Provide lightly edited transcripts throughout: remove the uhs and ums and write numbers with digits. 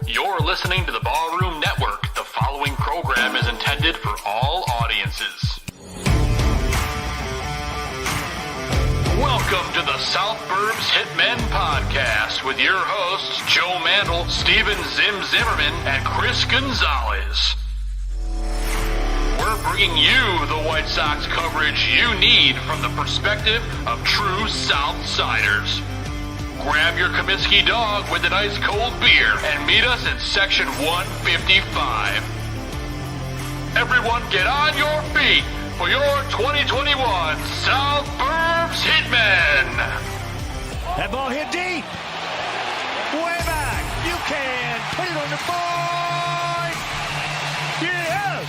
You're listening to the Ballroom Network. The following program is intended for all audiences. Welcome to the South Burbs Hitmen podcast with your hosts, Joe Mandel, Steven Zim Zimmerman, and Chris Gonzalez. We're bringing you the White Sox coverage you need from the perspective of true Southsiders. Grab your Kaminsky dog with an ice cold beer and meet us in section 155. Everyone get on your feet for your 2021 South Burbs Hitmen. That ball hit deep. Way back. You can put it on the board. Yes.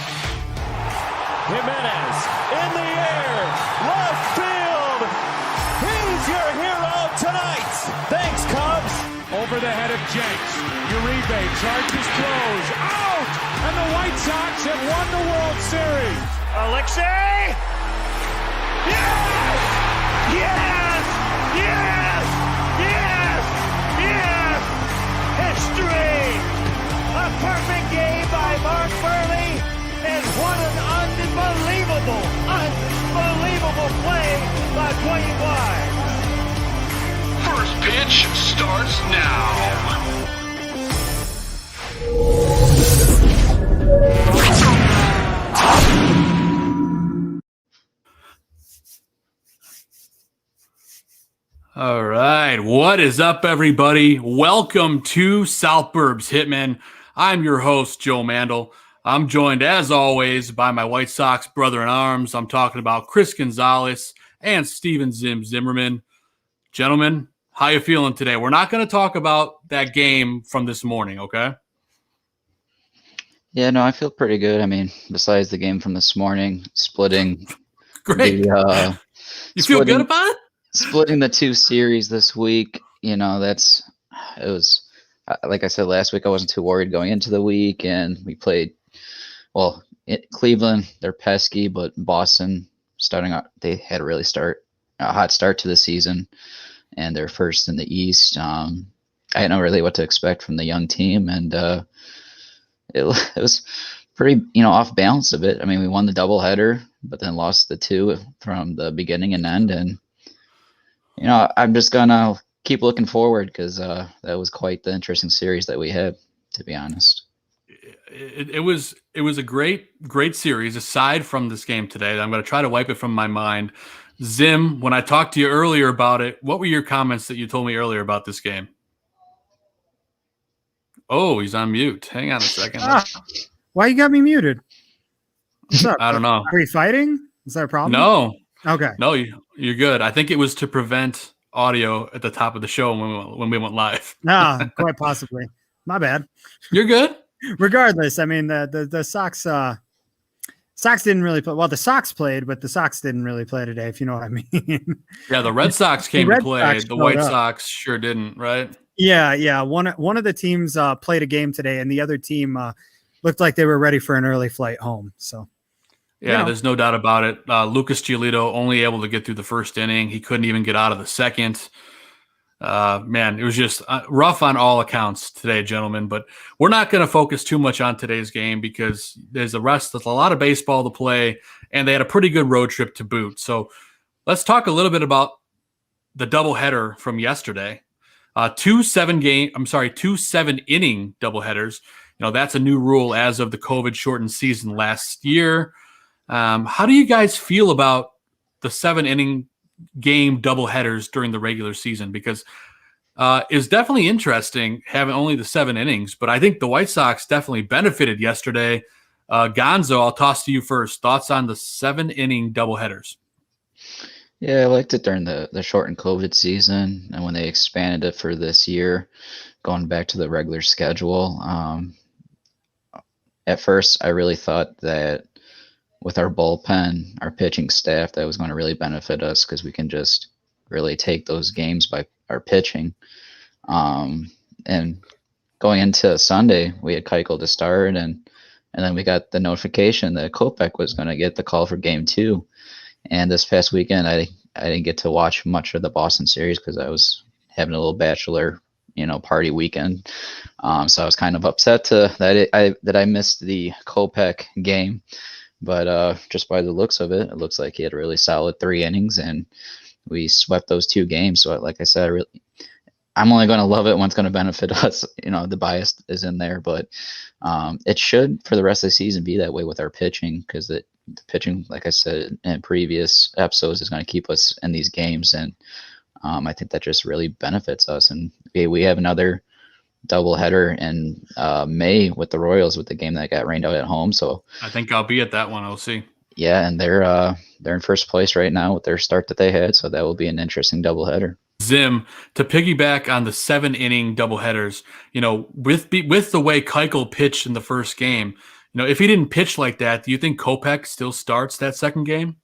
Jimenez in the air. Left field. He's your hero tonight. Thanks, Cubs. Over the head of Jenks. Uribe charges close. Out. And the White Sox have won the World Series. Alexei. Yes. Yes. Yes. Yes. Yes. History. A perfect game by Mark Burley. And what an unbelievable play by Dwayne White. First pitch starts now. All right, what is up, everybody? Welcome to South Burbs Hitmen. I'm your host, Joe Mandel. I'm joined, as always, by my White Sox brother-in-arms. I'm talking about Chris Gonzalez and Steven Zim Zimmerman. Gentlemen, how you feeling today? We're not going to talk about that game from this morning, okay? Yeah, no, I feel pretty good. I mean, besides the game from this morning, splitting Great. You feel good about it? Splitting the two series this week, it was, like I said last week, I wasn't too worried going into the week, and we played, Cleveland, they're pesky, but Boston, starting out, they had a hot start to the season, and they're first in the East. I didn't know really what to expect from the young team, and it was pretty, off balance a bit. I mean, we won the doubleheader, but then lost the two from the beginning and end, and I'm just gonna keep looking forward because that was quite the interesting series that we had, to be honest. It was a great series. Aside from this game today, I'm going to try to wipe it from my mind. Zim, when I talked to you earlier about it, what were your comments that you told me earlier about this game? Oh, he's on mute. Hang on a second. Why you got me muted? What's up? I don't know. Are we fighting? Is that a problem? No. Okay. No, you're good. I think it was to prevent audio at the top of the show when we went live. No, quite possibly. My bad. You're good. Regardless, I mean the Sox didn't really play. Well, the Sox played, but the Sox didn't really play today, if you know what I mean. Yeah, the Red Sox came to play. The White Sox sure didn't, right? Yeah. One of the teams played a game today, and the other team looked like they were ready for an early flight home. So. Yeah, there's no doubt about it. Lucas Giolito only able to get through the first inning. He couldn't even get out of the second. Man, it was just rough on all accounts today, gentlemen. But we're not going to focus too much on today's game because there's a lot of baseball to play, and they had a pretty good road trip to boot. So let's talk a little bit about the doubleheader from yesterday. Two 7-inning doubleheaders. That's a new rule as of the COVID-shortened season last year. How do you guys feel about the 7-inning game doubleheaders during the regular season? Because it's definitely interesting having only the 7 innings, but I think the White Sox definitely benefited yesterday. Gonzo, I'll toss to you first. Thoughts on the 7-inning doubleheaders? Yeah, I liked it during the shortened COVID season, and when they expanded it for this year, going back to the regular schedule. At first, I really thought that with our bullpen, our pitching staff, that was going to really benefit us because we can just really take those games by our pitching. And going into Sunday, we had Keuchel to start, and then we got the notification that Kopech was going to get the call for Game 2. And this past weekend, I didn't get to watch much of the Boston series because I was having a little bachelor, party weekend. So I was kind of upset that I missed the Kopech game, but just by the looks of it, it looks like he had a really solid 3 innings, and we swept those 2 games. So like I said, I'm only going to love it when it's going to benefit us. The bias is in there, but it should for the rest of the season be that way with our pitching, because the pitching, like I said in previous episodes, is going to keep us in these games, and I think that just really benefits us. And we have another doubleheader in May with the Royals, with the game that got rained out at home. So I think I'll be at that one. I'll see. Yeah, and they're in first place right now with their start that they had, so that will be an interesting doubleheader. Zim, to piggyback on the 7-inning doubleheaders, with the way Keuchel pitched in the first game, if he didn't pitch like that, do you think Kopech still starts that second game?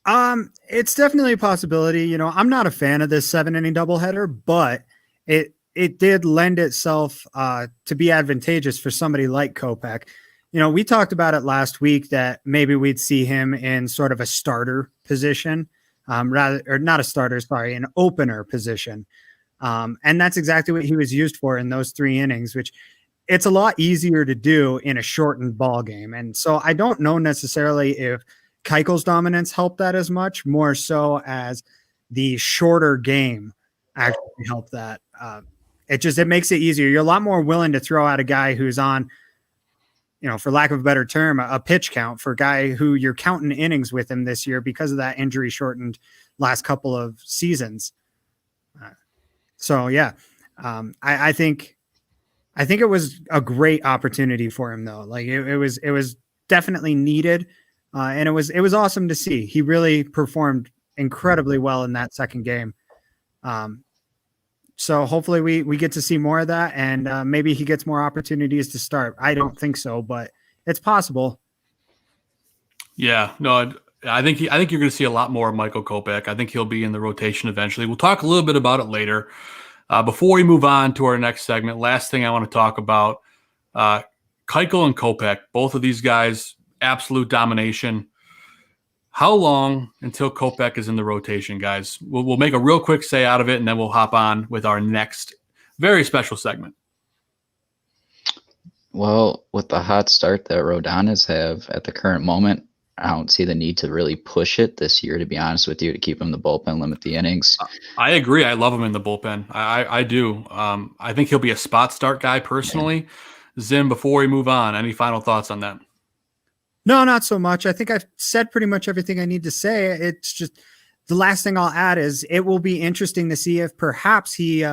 It's definitely a possibility. I'm not a fan of this 7-inning doubleheader, but it did lend itself to be advantageous for somebody like Kopech. We talked about it last week that maybe we'd see him in sort of a starter position. An opener position. And that's exactly what he was used for in those 3 innings, which it's a lot easier to do in a shortened ball game. And so I don't know necessarily if Keuchel's dominance helped that as much, more so as the shorter game actually helped that. It makes it easier. You're a lot more willing to throw out a guy who's on, for lack of a better term, a pitch count for a guy who you're counting innings with him this year because of that injury shortened last couple of seasons. I think it was a great opportunity for him though. Like it was definitely needed. And it was awesome to see. He really performed incredibly well in that second game. So hopefully we get to see more of that, and maybe he gets more opportunities to start. I don't think so, but it's possible. Yeah, no, I think you're going to see a lot more of Michael Kopech. I think he'll be in the rotation eventually. We'll talk a little bit about it later. Before we move on to our next segment, last thing I want to talk about, Keuchel and Kopech, both of these guys, absolute domination. How long until Kopech is in the rotation, guys? We'll make a real quick say out of it, and then we'll hop on with our next very special segment. Well, with the hot start that Rodana's have at the current moment, I don't see the need to really push it this year, to be honest with you, to keep him in the bullpen, limit the innings. I agree. I love him in the bullpen. I do. I think he'll be a spot start guy personally. Yeah. Zim, before we move on, any final thoughts on that? No, not so much. I think I've said pretty much everything I need to say. It's just the last thing I'll add is it will be interesting to see if perhaps he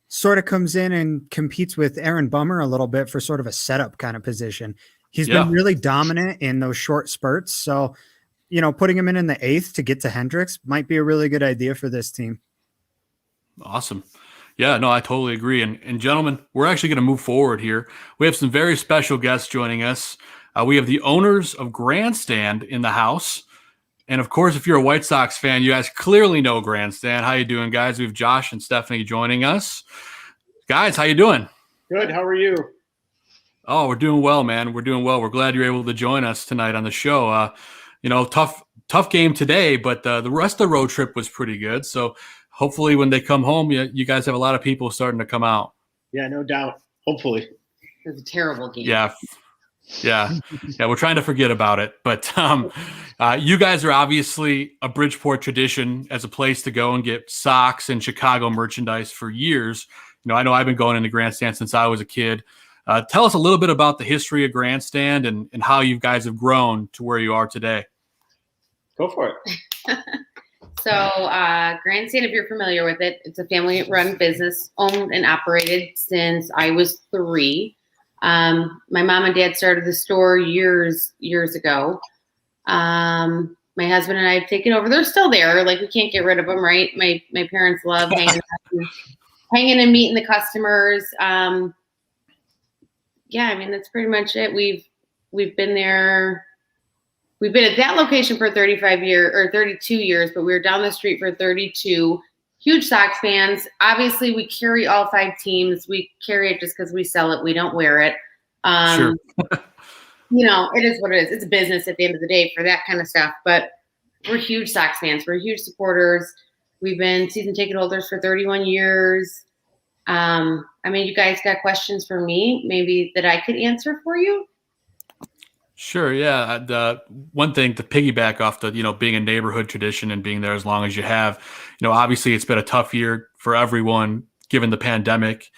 sort of comes in and competes with Aaron Bummer a little bit for sort of a setup kind of position. He's been really dominant in those short spurts. So, putting him in the 8th to get to Hendricks might be a really good idea for this team. Awesome. Yeah, no, I totally agree. And gentlemen, we're actually going to move forward here. We have some very special guests joining us. We have the owners of Grandstand in the house. And, of course, if you're a White Sox fan, you guys clearly know Grandstand. How you doing, guys? We have Josh and Stephanie joining us. Guys, how you doing? Good. How are you? Oh, we're doing well, man. We're doing well. We're glad you're able to join us tonight on the show. Tough game today, but the rest of the road trip was pretty good. So hopefully when they come home, you guys have a lot of people starting to come out. Yeah, no doubt. Hopefully. It was a terrible game. Yeah, we're trying to forget about it. But you guys are obviously a Bridgeport tradition as a place to go and get Sox and Chicago merchandise for years. I know I've been going into Grandstand since I was a kid. Tell us a little bit about the history of Grandstand and how you guys have grown to where you are today. Go for it. So Grandstand, if you're familiar with it, it's a family-run business, owned and operated since I was 3. My mom and dad started the store years ago. My husband and I have taken over. They're still there. Like, we can't get rid of them, right? My parents love hanging and meeting the customers. That's pretty much it. We've been there. We've been at that location for 35 years or 32 years, but we were down the street for 32. Huge Sox fans. Obviously, we carry all 5 teams. We carry it just because we sell it. We don't wear it. Sure. It is what it is. It's a business at the end of the day for that kind of stuff. But we're huge Sox fans. We're huge supporters. We've been season ticket holders for 31 years. I mean, you guys got questions for me, maybe that I could answer for you? Sure, yeah. The one thing to piggyback off the, being a neighborhood tradition and being there as long as you have, obviously it's been a tough year for everyone given the pandemic.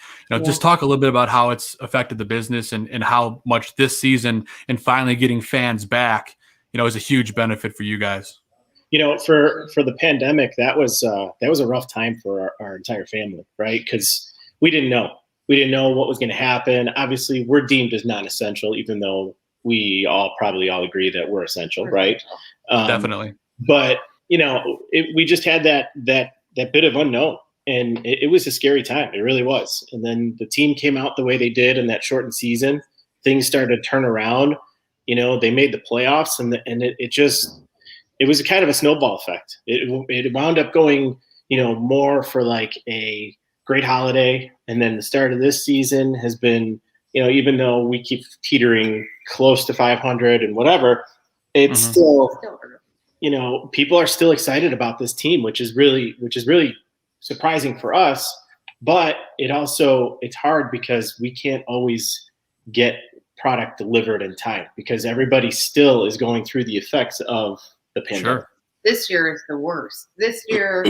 Just talk a little bit about how it's affected the business and how much this season and finally getting fans back, is a huge benefit for you guys. For the pandemic, that was a rough time for our entire family, right? Because we didn't know what was going to happen. Obviously, we're deemed as non-essential, even though we probably all agree that we're essential, right? Definitely. But we just had that bit of unknown, and it was a scary time. It really was. And then the team came out the way they did in that shortened season. Things started to turn around. They made the playoffs, and it was a kind of a snowball effect. It wound up going, more for like a great holiday, and then the start of this season has been, even though we keep teetering close to 500 and whatever, it's still, people are still excited about this team, which is really surprising for us. But it's hard because we can't always get product delivered in time because everybody still is going through the effects of the pandemic. Sure. This year is the worst. This year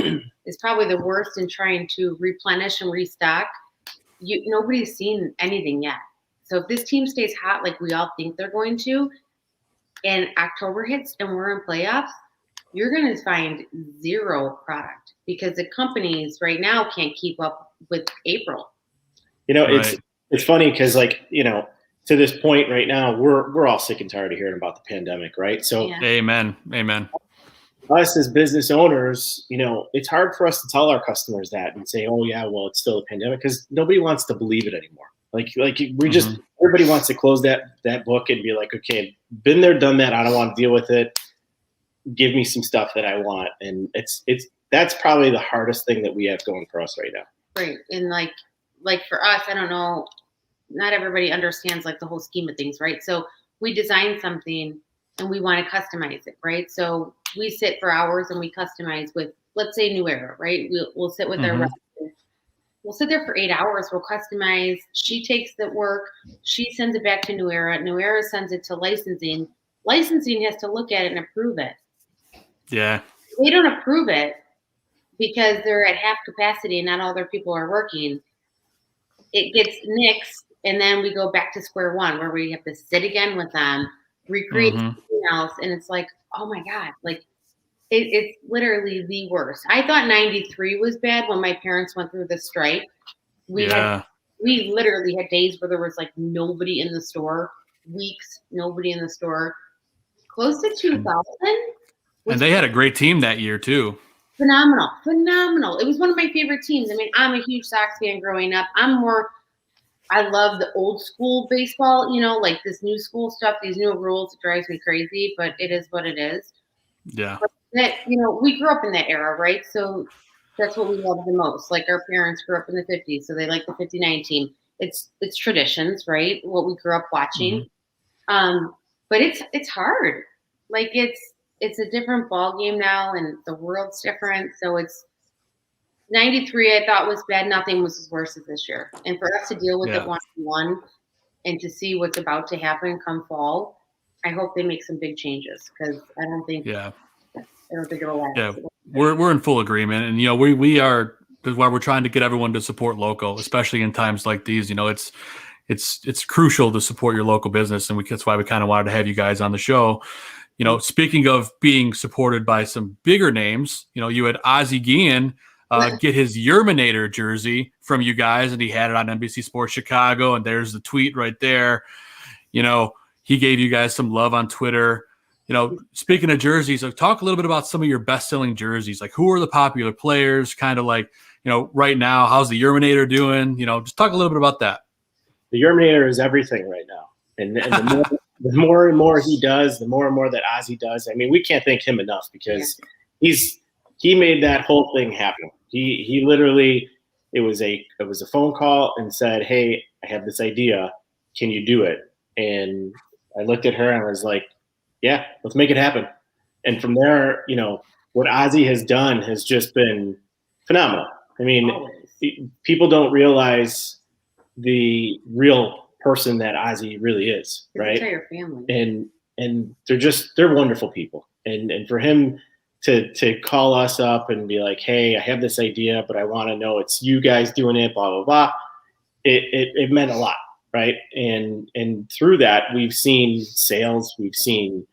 is probably the worst in trying to replenish and restock. Nobody's seen anything yet. So if this team stays hot like we all think they're going to, and October hits and we're in playoffs, you're going to find zero product because the companies right now can't keep up with April. Right. It's funny because to this point right now, we're all sick and tired of hearing about the pandemic, right? So Amen. Us as business owners, it's hard for us to tell our customers that and say, oh yeah, well, it's still a pandemic, because nobody wants to believe it anymore. Everybody wants to close that book and be like, okay, been there, done that. I don't want to deal with it. Give me some stuff that I want. And that's probably the hardest thing that we have going for us right now. Right. And like for us, I don't know, not everybody understands like the whole scheme of things, right? So we design something and we want to customize it, right? So we sit for hours and we customize with, let's say, New Era, right? We'll sit with our rep. We'll sit there for 8 hours. We'll customize. She takes the work. She sends it back to New Era. New Era sends it to licensing. Licensing has to look at it and approve it. Yeah. They don't approve it because they're at half capacity and not all their people are working. It gets nixed, and then we go back to square one where we have to sit again with them, recreate something else, and it's like, oh my God, like it's literally the worst. I thought 93 was bad when my parents went through the strike. We literally had days where there was like nobody in the store, weeks, nobody in the store. Close to 2000. And they had a great team that year too. Phenomenal. It was one of my favorite teams. I mean, I'm a huge Sox fan growing up. I love the old school baseball, like this new school stuff, these new rules. It drives me crazy, but it is what it is. Yeah. But that, we grew up in that era, right? So that's what we love the most. Like our parents grew up in the 50s, so they like the 59 team. It's traditions, right? What we grew up watching. But it's hard. Like it's a different ball game now, and the world's different. So it's 93. I thought was bad. Nothing was as worse as this year. And for us to deal with it 1-1 and to see what's about to happen come fall, I hope they make some big changes because I don't think it'll last. Yeah, we're in full agreement, and we are. That's why we're trying to get everyone to support local, especially in times like these. It's crucial to support your local business, and that's why we kind of wanted to have you guys on the show. Speaking of being supported by some bigger names, you had Ozzie Guillen get his Yerminator jersey from you guys, and he had it on NBC Sports Chicago, and there's the tweet right there. He gave you guys some love on Twitter. Speaking of jerseys, talk a little bit about some of your best-selling jerseys. Like, who are the popular players? Kind of like, right now, how's the Yerminator doing? Just talk a little bit about that. The Yerminator is everything right now. And the more and more he does, the more and more that Ozzie does. I mean, we can't thank him enough because he made that whole thing happen. He literally, it was a phone call and said, hey, I have this idea. Can you do it? And I looked at her and I was like, yeah, let's make it happen. And from there, what Ozzie has done has just been phenomenal. I mean, people don't realize the real person that Ozzy really is, His right? entire family. And they're wonderful people. And for him to call us up and be like, hey, I have this idea, but I want to know it's you guys doing it, blah, blah, blah. It meant a lot, right? And through that, we've seen sales, we've seen,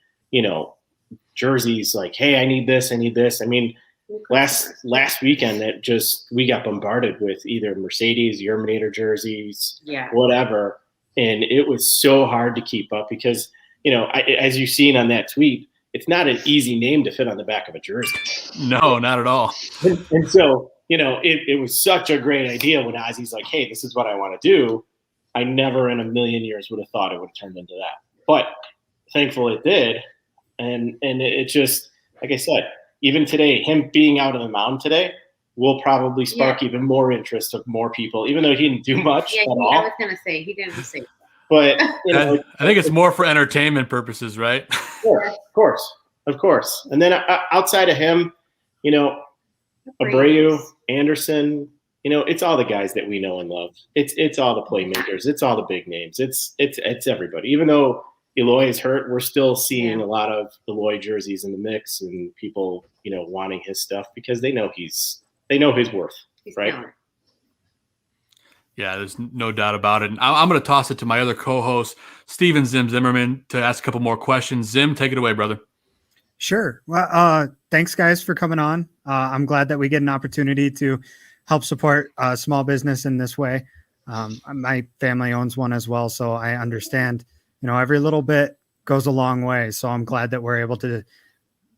jerseys like, hey, I need this. I mean, last weekend we got bombarded with either Mercedes, Yerminator jerseys, whatever. And it was so hard to keep up because, as you've seen on that tweet, it's not an easy name to fit on the back of a jersey. No, not at all. And so, it was such a great idea when Ozzy's like, hey, this is what I want to do. I never in a million years would have thought it would have turned into that. But thankfully it did. And it just, like I said, even today, him being out of the mound today will probably spark even more interest of more people, even though he didn't do much at all. I was going to say, he didn't say that. But, I think it's more for entertainment purposes, right? Yeah, of course. And then outside of him, Abreu, Anderson, it's all the guys that we know and love. It's all the playmakers. It's all the big names. It's everybody. Even though Eloy is hurt, we're still seeing a lot of Eloy jerseys in the mix and people, wanting his stuff because they know his worth, right? Talented. Yeah, there's no doubt about it. And I'm going to toss it to my other co-host, Steven Zim Zimmerman, to ask a couple more questions. Zim, take it away, brother. Sure. Well, thanks guys for coming on. I'm glad that we get an opportunity to help support small business in this way. My family owns one as well, so I understand, every little bit goes a long way. So I'm glad that we're able to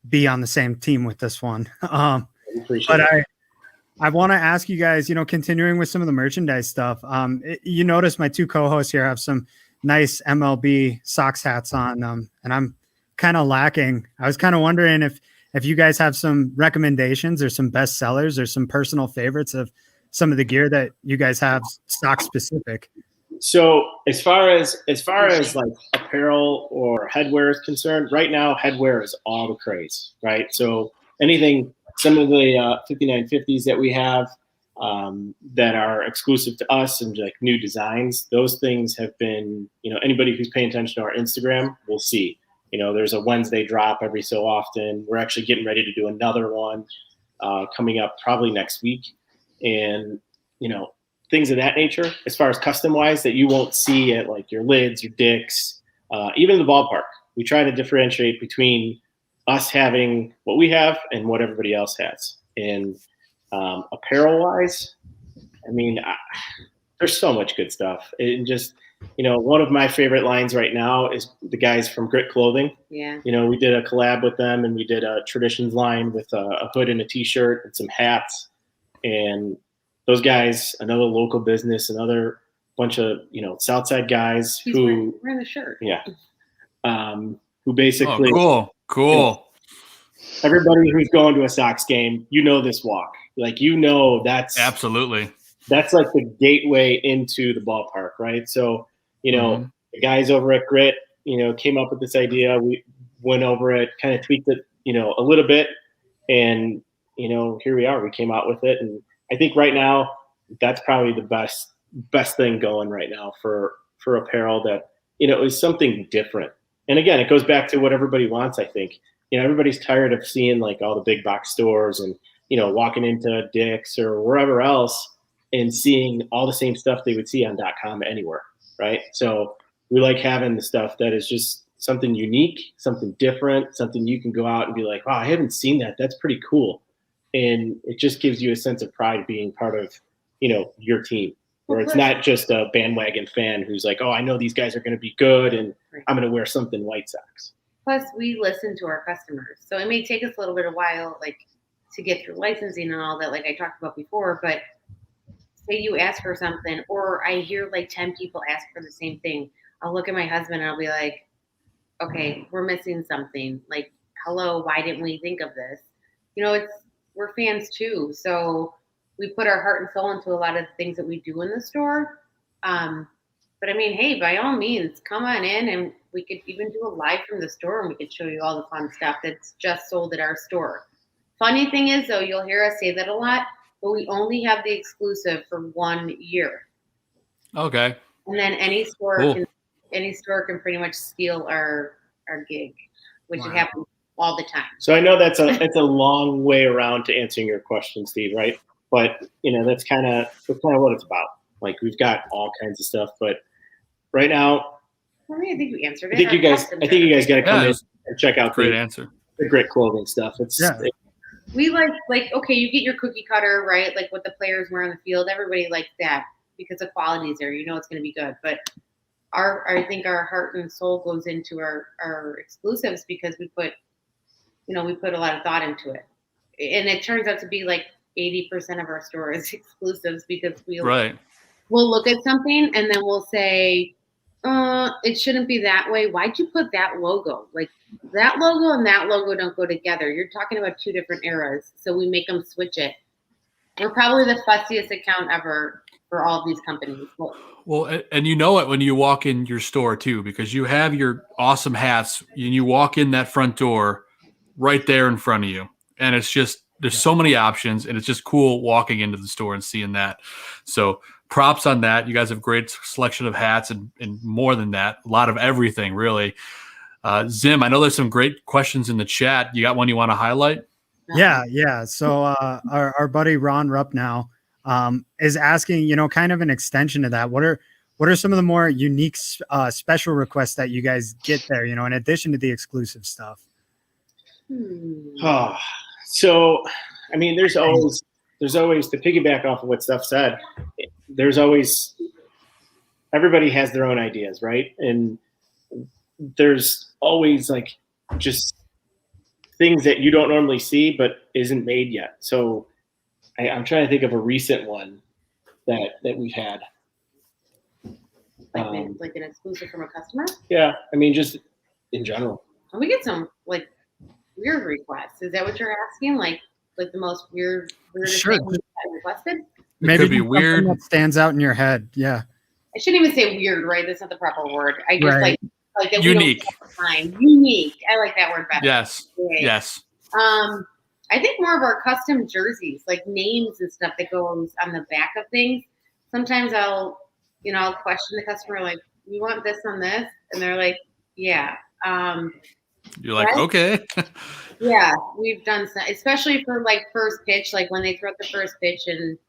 be on the same team with this one. But I want to ask you guys, continuing with some of the merchandise stuff. You notice my two co-hosts here have some nice MLB Sox hats on, and I'm kind of lacking. I was kind of wondering if you guys have some recommendations or some best sellers or some personal favorites of some of the gear that you guys have Sox specific. So as far as like apparel or headwear is concerned, right now headwear is all the craze, right? So some of the 5950s that we have that are exclusive to us and like new designs, those things have been, anybody who's paying attention to our Instagram will see. There's a Wednesday drop every so often. We're actually getting ready to do another one coming up probably next week. And, things of that nature, as far as custom wise, that you won't see at like your Lids, your Dicks, even in the ballpark. We try to differentiate between us having what we have and what everybody else has. And apparel wise, I mean, there's so much good stuff. And just, one of my favorite lines right now is the guys from Grit Clothing. Yeah. We did a collab with them and we did a Traditions line with a hood and a t-shirt and some hats. And those guys, another local business, another bunch of, Southside guys Wearing the shirt. Yeah. Who basically. Oh, cool. Everybody who's going to a Sox game, this walk. Like, that's. Absolutely. That's like the gateway into the ballpark, right? So, the guys over at Grit, came up with this idea. We went over it, kind of tweaked it, a little bit. And, here we are. We came out with it. And I think right now that's probably the best thing going right now for apparel that, is something different. And again, it goes back to what everybody wants, I think. Everybody's tired of seeing like all the big box stores and, walking into Dick's or wherever else and seeing all the same stuff they would see on .com anywhere, right? So we like having the stuff that is just something unique, something different, something you can go out and be like, wow, I haven't seen that. That's pretty cool. And it just gives you a sense of pride being part of, your team, where it's not just a bandwagon fan who's like, oh, I know these guys are going to be good and I'm going to wear something White Sox. Plus, we listen to our customers. So it may take us a little bit of while, like, to get through licensing and all that, like I talked about before, but say you ask for something, or I hear like 10 people ask for the same thing. I'll look at my husband and I'll be like, okay, we're missing something. Like, hello, why didn't we think of this? We're fans too. So we put our heart and soul into a lot of the things that we do in the store. But I mean, hey, by all means, come on in and we could even do a live from the store and we could show you all the fun stuff that's just sold at our store. Funny thing is, though, you'll hear us say that a lot. but we only have the exclusive for 1 year. Okay. And then any store Cool. can pretty much steal our gig, which Wow. happens all the time. So I know it's a long way around to answering your question, Steve, right? But that's kind of what it's about. Like, we've got all kinds of stuff, but right now, I mean, I think we answered it. I think you guys got to come in and check out Great answer. the grit clothing stuff. We like okay, you get your cookie cutter, right? Like what the players wear on the field. Everybody likes that because the quality is there. You know it's going to be good. But I think our heart and soul goes into our exclusives because we put a lot of thought into it, and it turns out to be like 80% of our store is exclusives because we'll look at something and then we'll say, it shouldn't be that way. Why'd you put that logo? Like that logo and that logo don't go together. You're talking about two different eras. So we make them switch it. We're probably the fussiest account ever for all of these companies. Well, and you know it when you walk in your store too, because you have your awesome hats and you walk in that front door right there in front of you. And it's just, there's so many options and it's just cool walking into the store and seeing that. So props on that. You guys have a great selection of hats and more than that, a lot of everything really. Zim, I know there's some great questions in the chat. You got one you want to highlight? Yeah. So our buddy Ron Rupp now is asking, kind of an extension of that. What are some of the more unique special requests that you guys get there, in addition to the exclusive stuff? So, I mean, there's always to piggyback off of what Steph said, there's always, everybody has their own ideas, right? And there's always like just things that you don't normally see but isn't made yet. So I'm trying to think of a recent one that we've had. Like an exclusive from a customer? Yeah, I mean, just in general. And we get some like weird requests. Is that what you're asking? Like the most weirdest Sure. thing that requested? Maybe could be weird. that stands out in your head. Yeah. I shouldn't even say weird, right? That's not the proper word. I just Right. like that. Unique. Unique. I like that word better. Yes. Right. Yes. I think more of our custom jerseys, like names and stuff that goes on the back of things. Sometimes I'll question the customer, like, you want this on this? And they're like, yeah. You're like, okay. Yeah, we've done some, especially for like first pitch, like when they throw out the first pitch and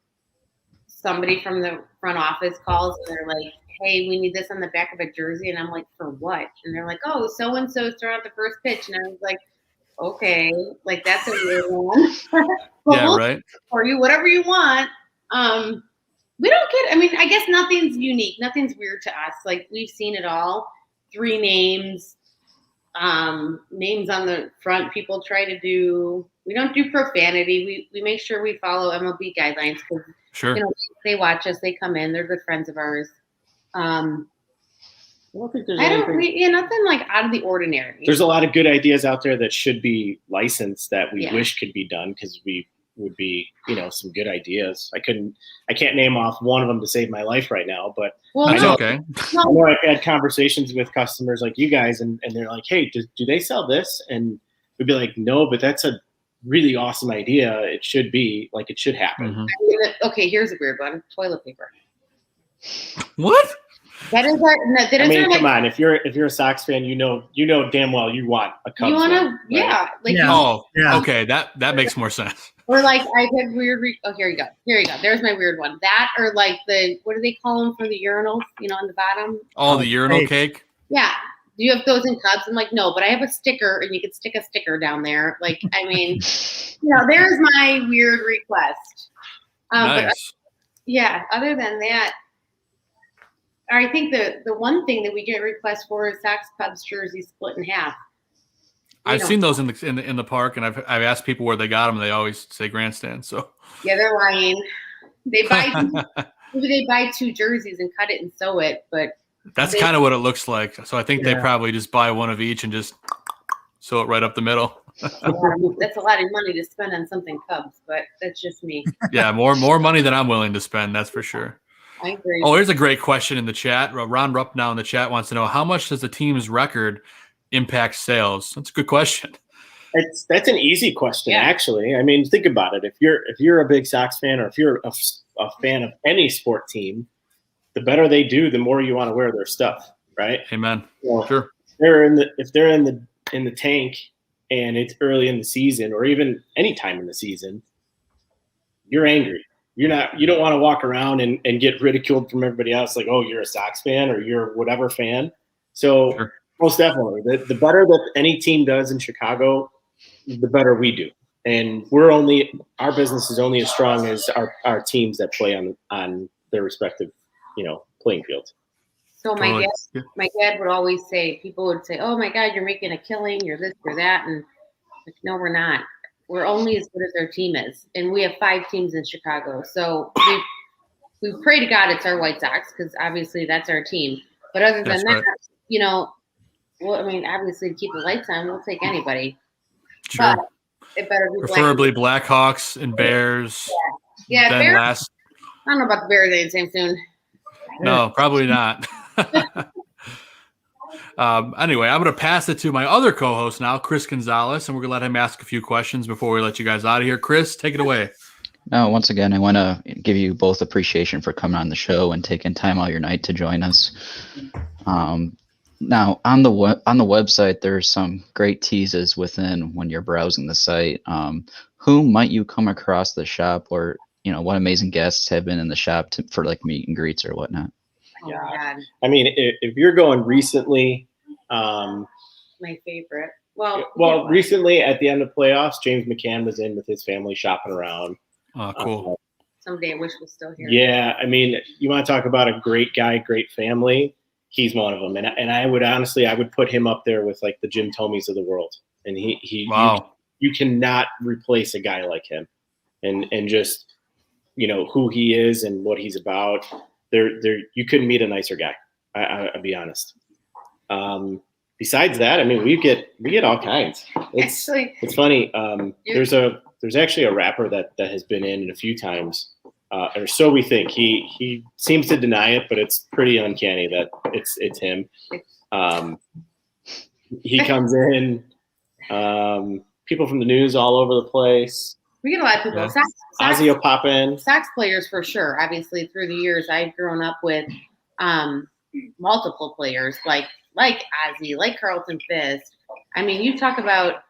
somebody from the front office calls and they're like, hey, we need this on the back of a jersey. And I'm like, for what? And they're like, oh, so-and-so's throwing out the first pitch. And I was like, okay, like that's a weird one. Yeah, right. For you, whatever you want. We don't get, I mean, I guess nothing's unique. Nothing's weird to us. Like we've seen it all. 3 names, names on the front. People try to do, we don't do profanity. We make sure we follow MLB guidelines because Sure. They watch us, they come in, they're good friends of ours. I don't think there's anything. Nothing like out of the ordinary. There's a lot of good ideas out there that should be licensed that we wish could be done because we would be, some good ideas. I can't name off one of them to save my life right now, but That's okay. I know I've had conversations with customers like you guys and they're like, hey, do they sell this? And we'd be like, no, but that's a really awesome idea. It should be like, it should happen. Mm-hmm. Okay, here's a weird one. Toilet paper. What? That is our come on. If you're a Sox fan, you know damn well you want a Cubs. You want to, one, yeah. right? Like Okay. That makes more sense. Or like I've had weird. Here you go. There's my weird one. That or like what do they call them for the urinals? On the bottom. Oh, the urinal cake. Yeah. Do you have those in Cubs? I'm like, no, but I have a sticker, and you could stick a sticker down there. Like, I mean, there's my weird request. Nice. But, other than that, I think the one thing that we get requests for is Sox Cubs jersey split in half. I've seen those in the park, and I've asked people where they got them. And they always say Grandstand. So yeah, they're lying. They buy 2 jerseys and cut it and sew it, but that's kind of what it looks like. So I think they probably just buy one of each and just sew it right up the middle. That's a lot of money to spend on something Cubs, but that's just me. Yeah, more money than I'm willing to spend. That's for sure. I agree. Oh, here's a great question in the chat. Ron Rupp now in the chat wants to know, how much does the team's record impact sales? That's a good question. That's an easy question, Yeah. actually. I mean, think about it. If you're a big Sox fan, or if you're a fan of any sport team, the better they do, the more you want to wear their stuff, right? Amen. Well, Sure. if they're in the tank and it's early in the season, or even any time in the season, you're angry. You don't want to walk around and get ridiculed from everybody else, like, oh, you're a Sox fan or you're whatever fan. So Sure. most definitely, the better that any team does in Chicago, the better we do. And our business is only as strong as our teams that play on their respective, playing fields. So Totally. my dad would always say, people would say, "Oh my God, you're making a killing, you're this, you're that," and like, no, we're not. We're only as good as our team is, and we have 5 teams in Chicago. So we pray to God it's our White Sox, because obviously that's our team. But other than That's that, right. well, I mean, obviously to keep the lights on, we'll take anybody. Sure. But it better be Preferably Blackhawks and Bears. Yeah, Then Bears. last. I don't know about the Bears anytime soon. No, probably not. Anyway, I'm going to pass it to my other co-host now, Chris Gonzalez, and we're going to let him ask a few questions before we let you guys out of here. Chris, take it away. No, once again, I want to give you both appreciation for coming on the show and taking time out your night to join us. Now, on the website, there's some great teases within when you're browsing the site. Who might you come across the shop, or what amazing guests have been in the shop for like meet and greets or whatnot? Oh, God. I mean, if you're going recently, My favorite. well, recently at the end of playoffs, James McCann was in with his family shopping around. Oh, cool. Someday I wish was still here. Yeah, I mean, you want to talk about a great guy, great family. He's one of them, and I would put him up there with like the Jim Tomeys of the world. And Wow. you cannot replace a guy like him, and just who he is and what he's about. You couldn't meet a nicer guy. I'll be honest. Besides that, I mean, we get all kinds. It's funny. There's actually a rapper that has been in a few times, or so we think. He seems to deny it, but it's pretty uncanny that it's him. He comes in. People from the news all over the place. We get a lot of people. Yeah. Ozzy will pop in. Sox players for sure. Obviously, through the years, I've grown up with multiple players like Ozzy, like Carlton Fisk. I mean, you talk about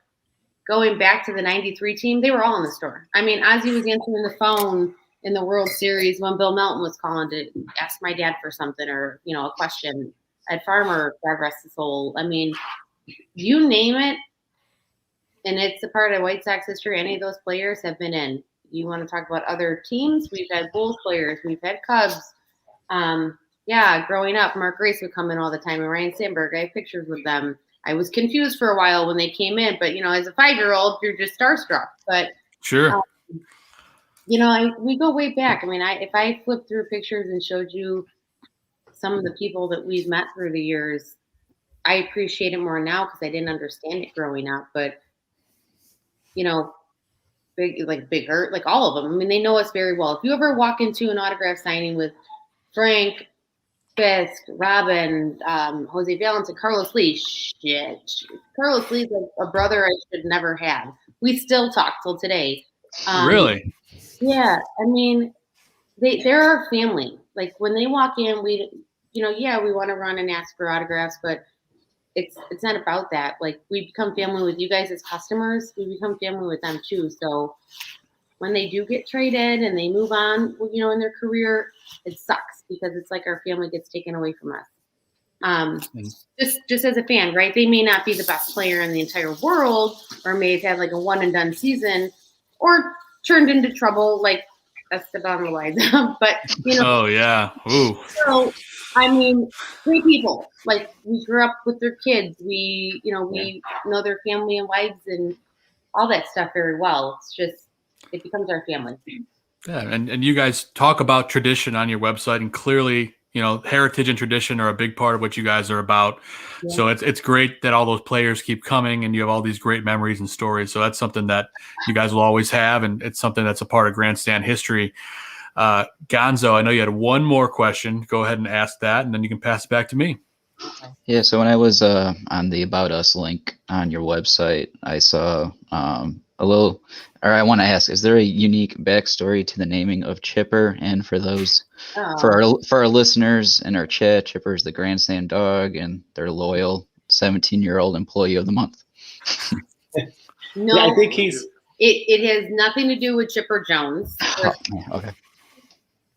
going back to the '93 team; they were all in the store. I mean, Ozzy was answering the phone in the World Series when Bill Melton was calling to ask my dad for something or a question. Ed Farmer, God rest his soul. I mean, you name it, and it's a part of White Sox history. Any of those players have been in. You want to talk about other teams? We've had Bulls players. We've had Cubs. Growing up, Mark Grace would come in all the time, and Ryan Sandberg. I have pictures with them. I was confused for a while when they came in, but as a 5-year-old, you're just starstruck. But Sure. we go way back. I mean, if I flipped through pictures and showed you some of the people that we've met through the years, I appreciate it more now because I didn't understand it growing up. But Big Hurt, like all of them. I mean, they know us very well. If you ever walk into an autograph signing with Frank, Fisk, Robin, Jose Valens, and Carlos Lee, shit. Carlos Lee's a brother I should never have. We still talk till today. Really? Yeah. I mean, they're our family. Like when they walk in, we want to run and ask for autographs, but it's not about that. Like we become family with you guys as customers. We become family with them too. So when they do get traded and they move on, in their career, it sucks because it's like our family gets taken away from us. Just as a fan, right? They may not be the best player in the entire world, or may have had like a one and done season, or turned into trouble like Esteban Loaiza. But Oh yeah. Ooh. So I mean, great people. Like we grew up with their kids. We know their family and wives and all that stuff very well. It's just it becomes our family. Yeah, and you guys talk about tradition on your website, and clearly, heritage and tradition are a big part of what you guys are about. Yeah. So it's great that all those players keep coming, and you have all these great memories and stories. So that's something that you guys will always have, and it's something that's a part of Grandstand history. Gonzo, I know you had one more question. Go ahead and ask that, and then you can pass it back to me. Yeah, so when I was on the About Us link on your website, I saw a little, or I want to ask, is there a unique backstory to the naming of Chipper? And for those, for our listeners in our chat, Chipper is the Grandstand dog, and they're loyal 17-year-old employee of the month. No, Yeah, I think he's. It has nothing to do with Chipper Jones, Oh, yeah, okay.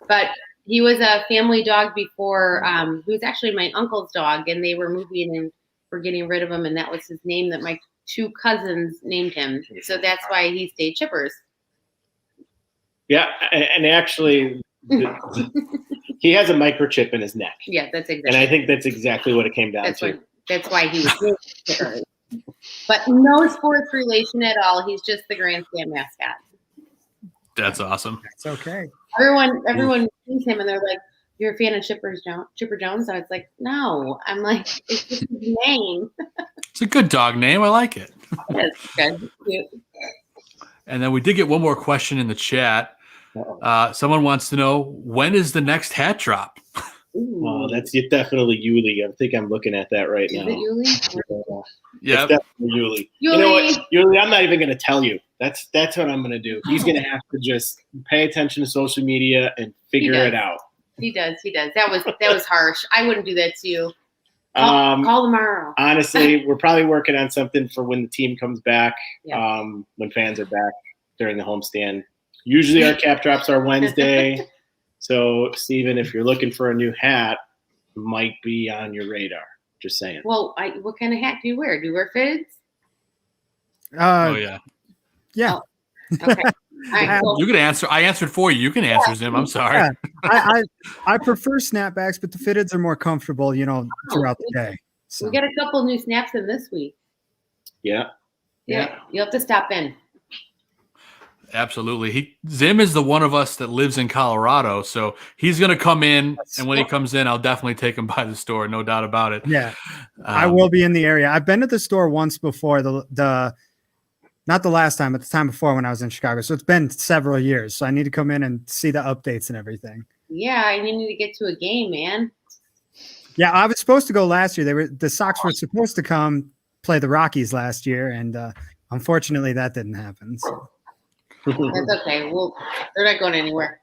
but he was a family dog before. He was actually my uncle's dog, and they were moving and were getting rid of him, and that was his name that my two cousins named him. So that's why he stayed Chippers. Yeah, and actually, he has a microchip in his neck. Yeah, that's exactly. And I think that's exactly what it came down to. That's why he was named Chippers. But no sports relation at all. He's just the Grandstand mascot. That's awesome. It's okay. Everyone sees him and they're like, "You're a fan of Chipper Jones?" And I was like, "No." I'm like, "It's just his name." It's a good dog name. I like it. It's good. Cute. And then we did get one more question in the chat. Someone wants to know, when is the next hat drop? Oh, that's definitely Yuli. I think I'm looking at that right now. Is it Yuli? Yeah, It's definitely Yuli. You know what, Yuli? I'm not even going to tell you. That's what I'm going to do. He's going to have to just pay attention to social media and figure it out. He does. That was harsh. I wouldn't do that to you. Call tomorrow. Honestly, we're probably working on something for when the team comes back. Yeah. When fans are back during the homestand. Usually our cap drops are Wednesday. So, Steven, if you're looking for a new hat, it might be on your radar. Just saying. Well, what kind of hat do you wear? Do you wear fitteds? Oh, yeah. Yeah. Oh, okay. All right, cool. You can answer. I answered for you. You can answer, Zim. I'm sorry. Yeah. I prefer snapbacks, but the fitteds are more comfortable, throughout the day. So. We got a couple new snaps in this week. Yeah. You'll have to stop in. Absolutely. Zim is the one of us that lives in Colorado, so he's going to come in, and when he comes in, I'll definitely take him by the store, no doubt about it. Yeah, I will be in the area. I've been to the store once before, not the last time, but the time before when I was in Chicago. So it's been several years. So I need to come in and see the updates and everything. Yeah, I need to get to a game, man. Yeah, I was supposed to go last year. The Sox were supposed to come play the Rockies last year, and unfortunately that didn't happen. So. That's okay. They're not going anywhere.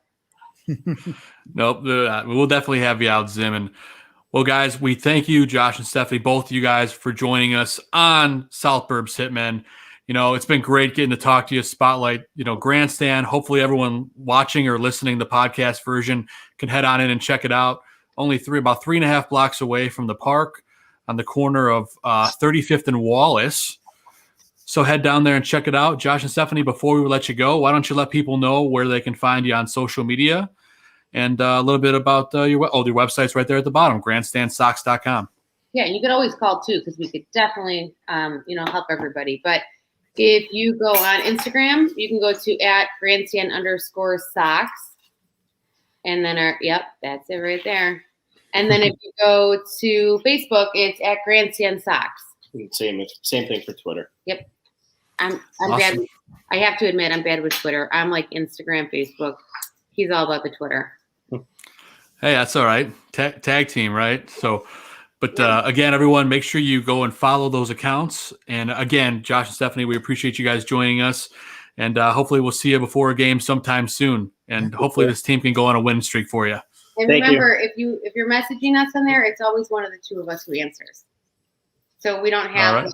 Nope. We'll definitely have you out, Zim. And well, guys, we thank you, Josh and Stephanie, both of you guys, for joining us on South Burbs Hitmen. It's been great getting to talk to you, spotlight, Grandstand. Hopefully everyone watching or listening the podcast version can head on in and check it out. Only about 3.5 blocks away from the park on the corner of 35th and Wallace. So head down there and check it out. Josh and Stephanie, before we let you go, why don't you let people know where they can find you on social media and a little bit about your website's right there at the bottom, grandstandsox.com. Yeah, and you could always call too, because we could definitely, help everybody. But if you go on Instagram, you can go to @grandstand_socks. And then that's it right there. And then if you go to Facebook, it's @GrandstandSocks. Same thing for Twitter. Yep. I'm awesome. bad. I have to admit, I'm bad with Twitter. I'm like Instagram, Facebook. He's all about the Twitter. Hey, that's all right. Tag team, right? So, but again, everyone, make sure you go and follow those accounts. And again, Josh and Stephanie, we appreciate you guys joining us. And hopefully we'll see you before a game sometime soon. And hopefully this team can go on a winning streak for you. And remember, if you're messaging us on there, it's always one of the two of us who answers. So we don't have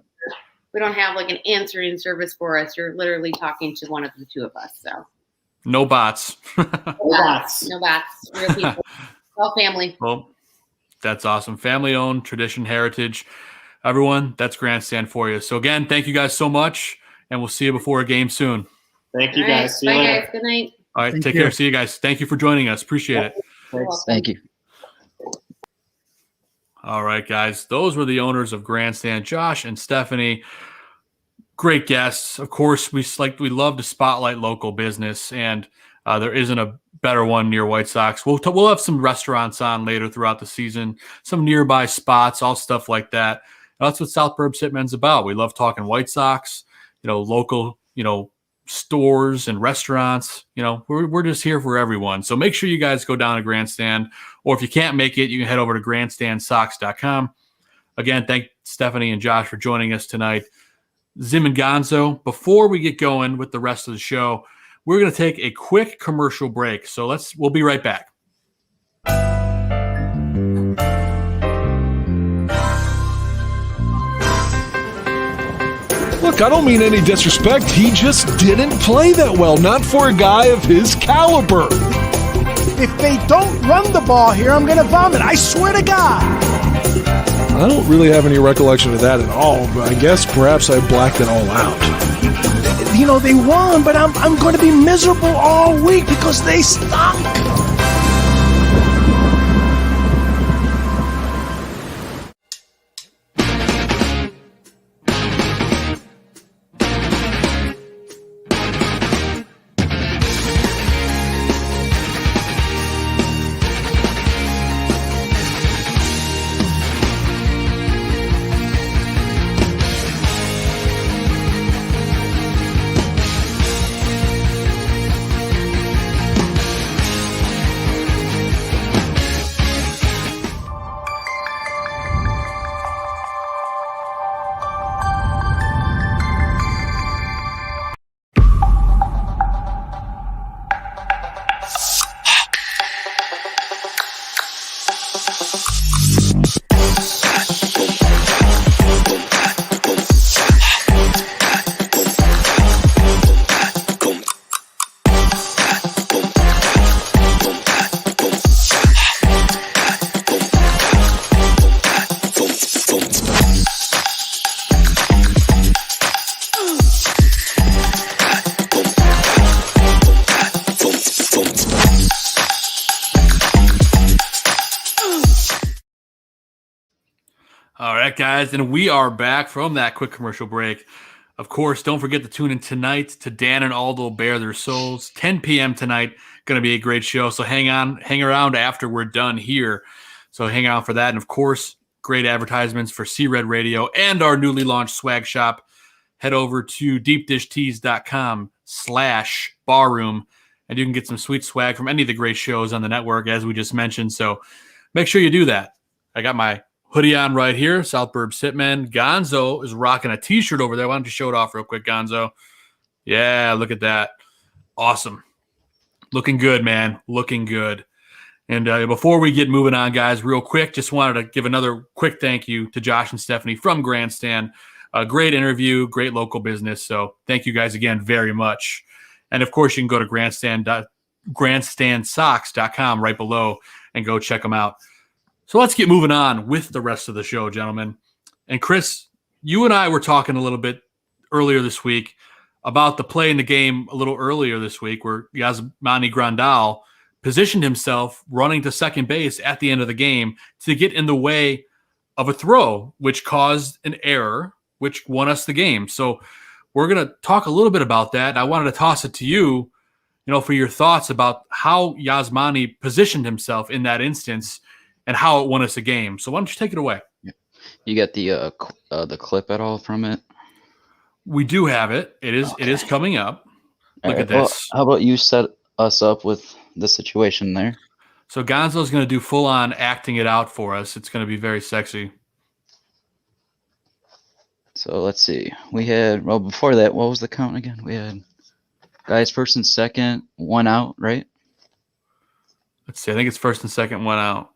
like an answering service for us. You're literally talking to one of the two of us. So no bots. No bots. Real people. All family. Well, that's awesome. Family owned, tradition, heritage. Everyone, that's Grandstand for you. So again, thank you guys so much, and we'll see you before a game soon. Thank you, guys. See you later. Guys. Good night. All right, take care. See you guys. Thank you for joining us. Appreciate it. Thank you. All right, guys. Those were the owners of Grandstand, Josh and Stephanie. Great guests. Of course, we love to spotlight local business, and there isn't a better one near White Sox. We'll have some restaurants on later throughout the season, some nearby spots, all stuff like that. That's what South Burbs Hitmen's about. We love talking White Sox, local, stores and restaurants. We're just here for everyone. So make sure you guys go down to Grandstand, or if you can't make it, you can head over to grandstandsox.com. Again, thank Stephanie and Josh for joining us tonight. Zim and Gonzo, before we get going with the rest of the show, we're going to take a quick commercial break. So we'll be right back. Look, I don't mean any disrespect. He just didn't play that well, not for a guy of his caliber. If they don't run the ball here, I'm going to vomit. I swear to God. I don't really have any recollection of that at all, but I guess perhaps I blacked it all out. You know, they won, but I'm going to be miserable all week because they stunk. All right, guys, and we are back from that quick commercial break. Of course, don't forget to tune in tonight to Dan and Aldo Bare Their Souls, 10 p.m. tonight. Going to be a great show, so hang around after we're done here. So hang out for that. And, of course, great advertisements for C-Red Radio and our newly launched swag shop. Head over to deepdishtees.com/barroom, and you can get some sweet swag from any of the great shows on the network, as we just mentioned. So make sure you do that. I got my hoodie on right here, South Burbs Hitmen. Gonzo is rocking a T-shirt over there. Why don't you show it off real quick, Gonzo? Yeah, look at that. Awesome. Looking good, man. Looking good. And before we get moving on, guys, real quick, just wanted to give another quick thank you to Josh and Stephanie from Grandstand. A great interview, great local business. So thank you guys again very much. And, of course, you can go to grandstandsocks.com right below and go check them out. So let's get moving on with the rest of the show, gentlemen. And Chris, you and I were talking a little bit earlier this week about the play in the game a little earlier this week where Yasmani Grandal positioned himself running to second base at the end of the game to get in the way of a throw, which caused an error, which won us the game. So we're going to talk a little bit about that. I wanted to toss it to you, for your thoughts about how Yasmani positioned himself in that instance and how it won us a game. So why don't you take it away? You get the clip at all from it? We do have it. It is coming up. Look at this. Well, how about you set us up with the situation there? So Gonzo's going to do full-on acting it out for us. It's going to be very sexy. So let's see. We had, before that, what was the count again? We had guys first and second, one out, right? Let's see. I think it's first and second, one out.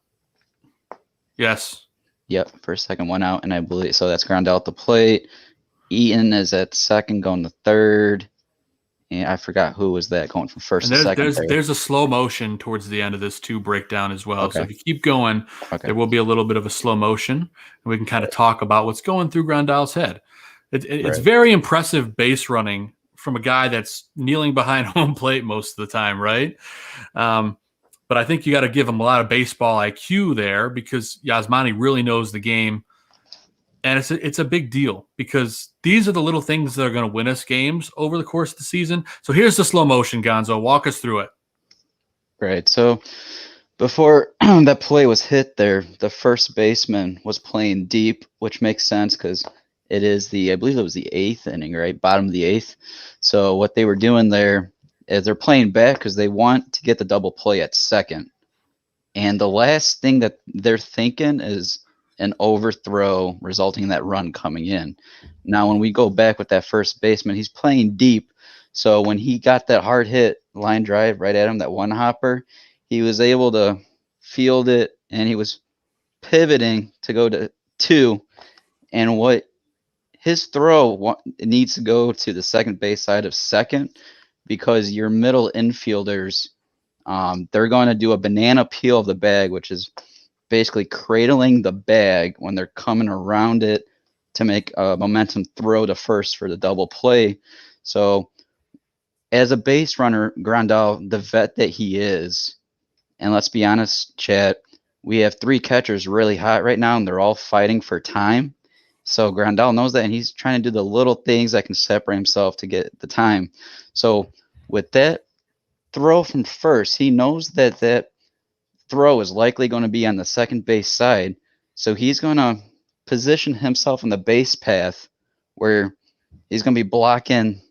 Yes. Yep, first, second, one out, and I believe so. That's ground out the plate. Eaton is at second, going to third, and I forgot who was that going from first to second. There's a slow motion towards the end of this breakdown as well. Okay. So if you keep going, there will be a little bit of a slow motion, and we can kind of talk about what's going through Grandal's head. It's very impressive base running from a guy that's kneeling behind home plate most of the time, right? But I think you got to give him a lot of baseball IQ there because Yasmani really knows the game. And it's a big deal because these are the little things that are going to win us games over the course of the season. So here's the slow motion, Gonzo. Walk us through it. Right. So before that play was hit there, the first baseman was playing deep, which makes sense because it is I believe it was the 8th inning, right? Bottom of the 8th. So what they were doing there is they're playing back because they want to get the double play at second. And the last thing that they're thinking is an overthrow, resulting in that run coming in. Now, when we go back with that first baseman, he's playing deep. So when he got that hard hit line drive right at him, that one hopper, he was able to field it, and he was pivoting to go to 2. And what his throw needs to go to the second base side of second, because your middle infielders, they're going to do a banana peel of the bag, which is basically cradling the bag when they're coming around it to make a momentum throw to first for the double play. So as a base runner, Grandal, the vet that he is, and let's be honest, Chad, we have 3 catchers really hot right now, and they're all fighting for time. So Grandal knows that, and he's trying to do the little things that can separate himself to get the time. So with that throw from first, he knows that that throw is likely going to be on the second base side. So he's going to position himself in the base path where he's going to be blocking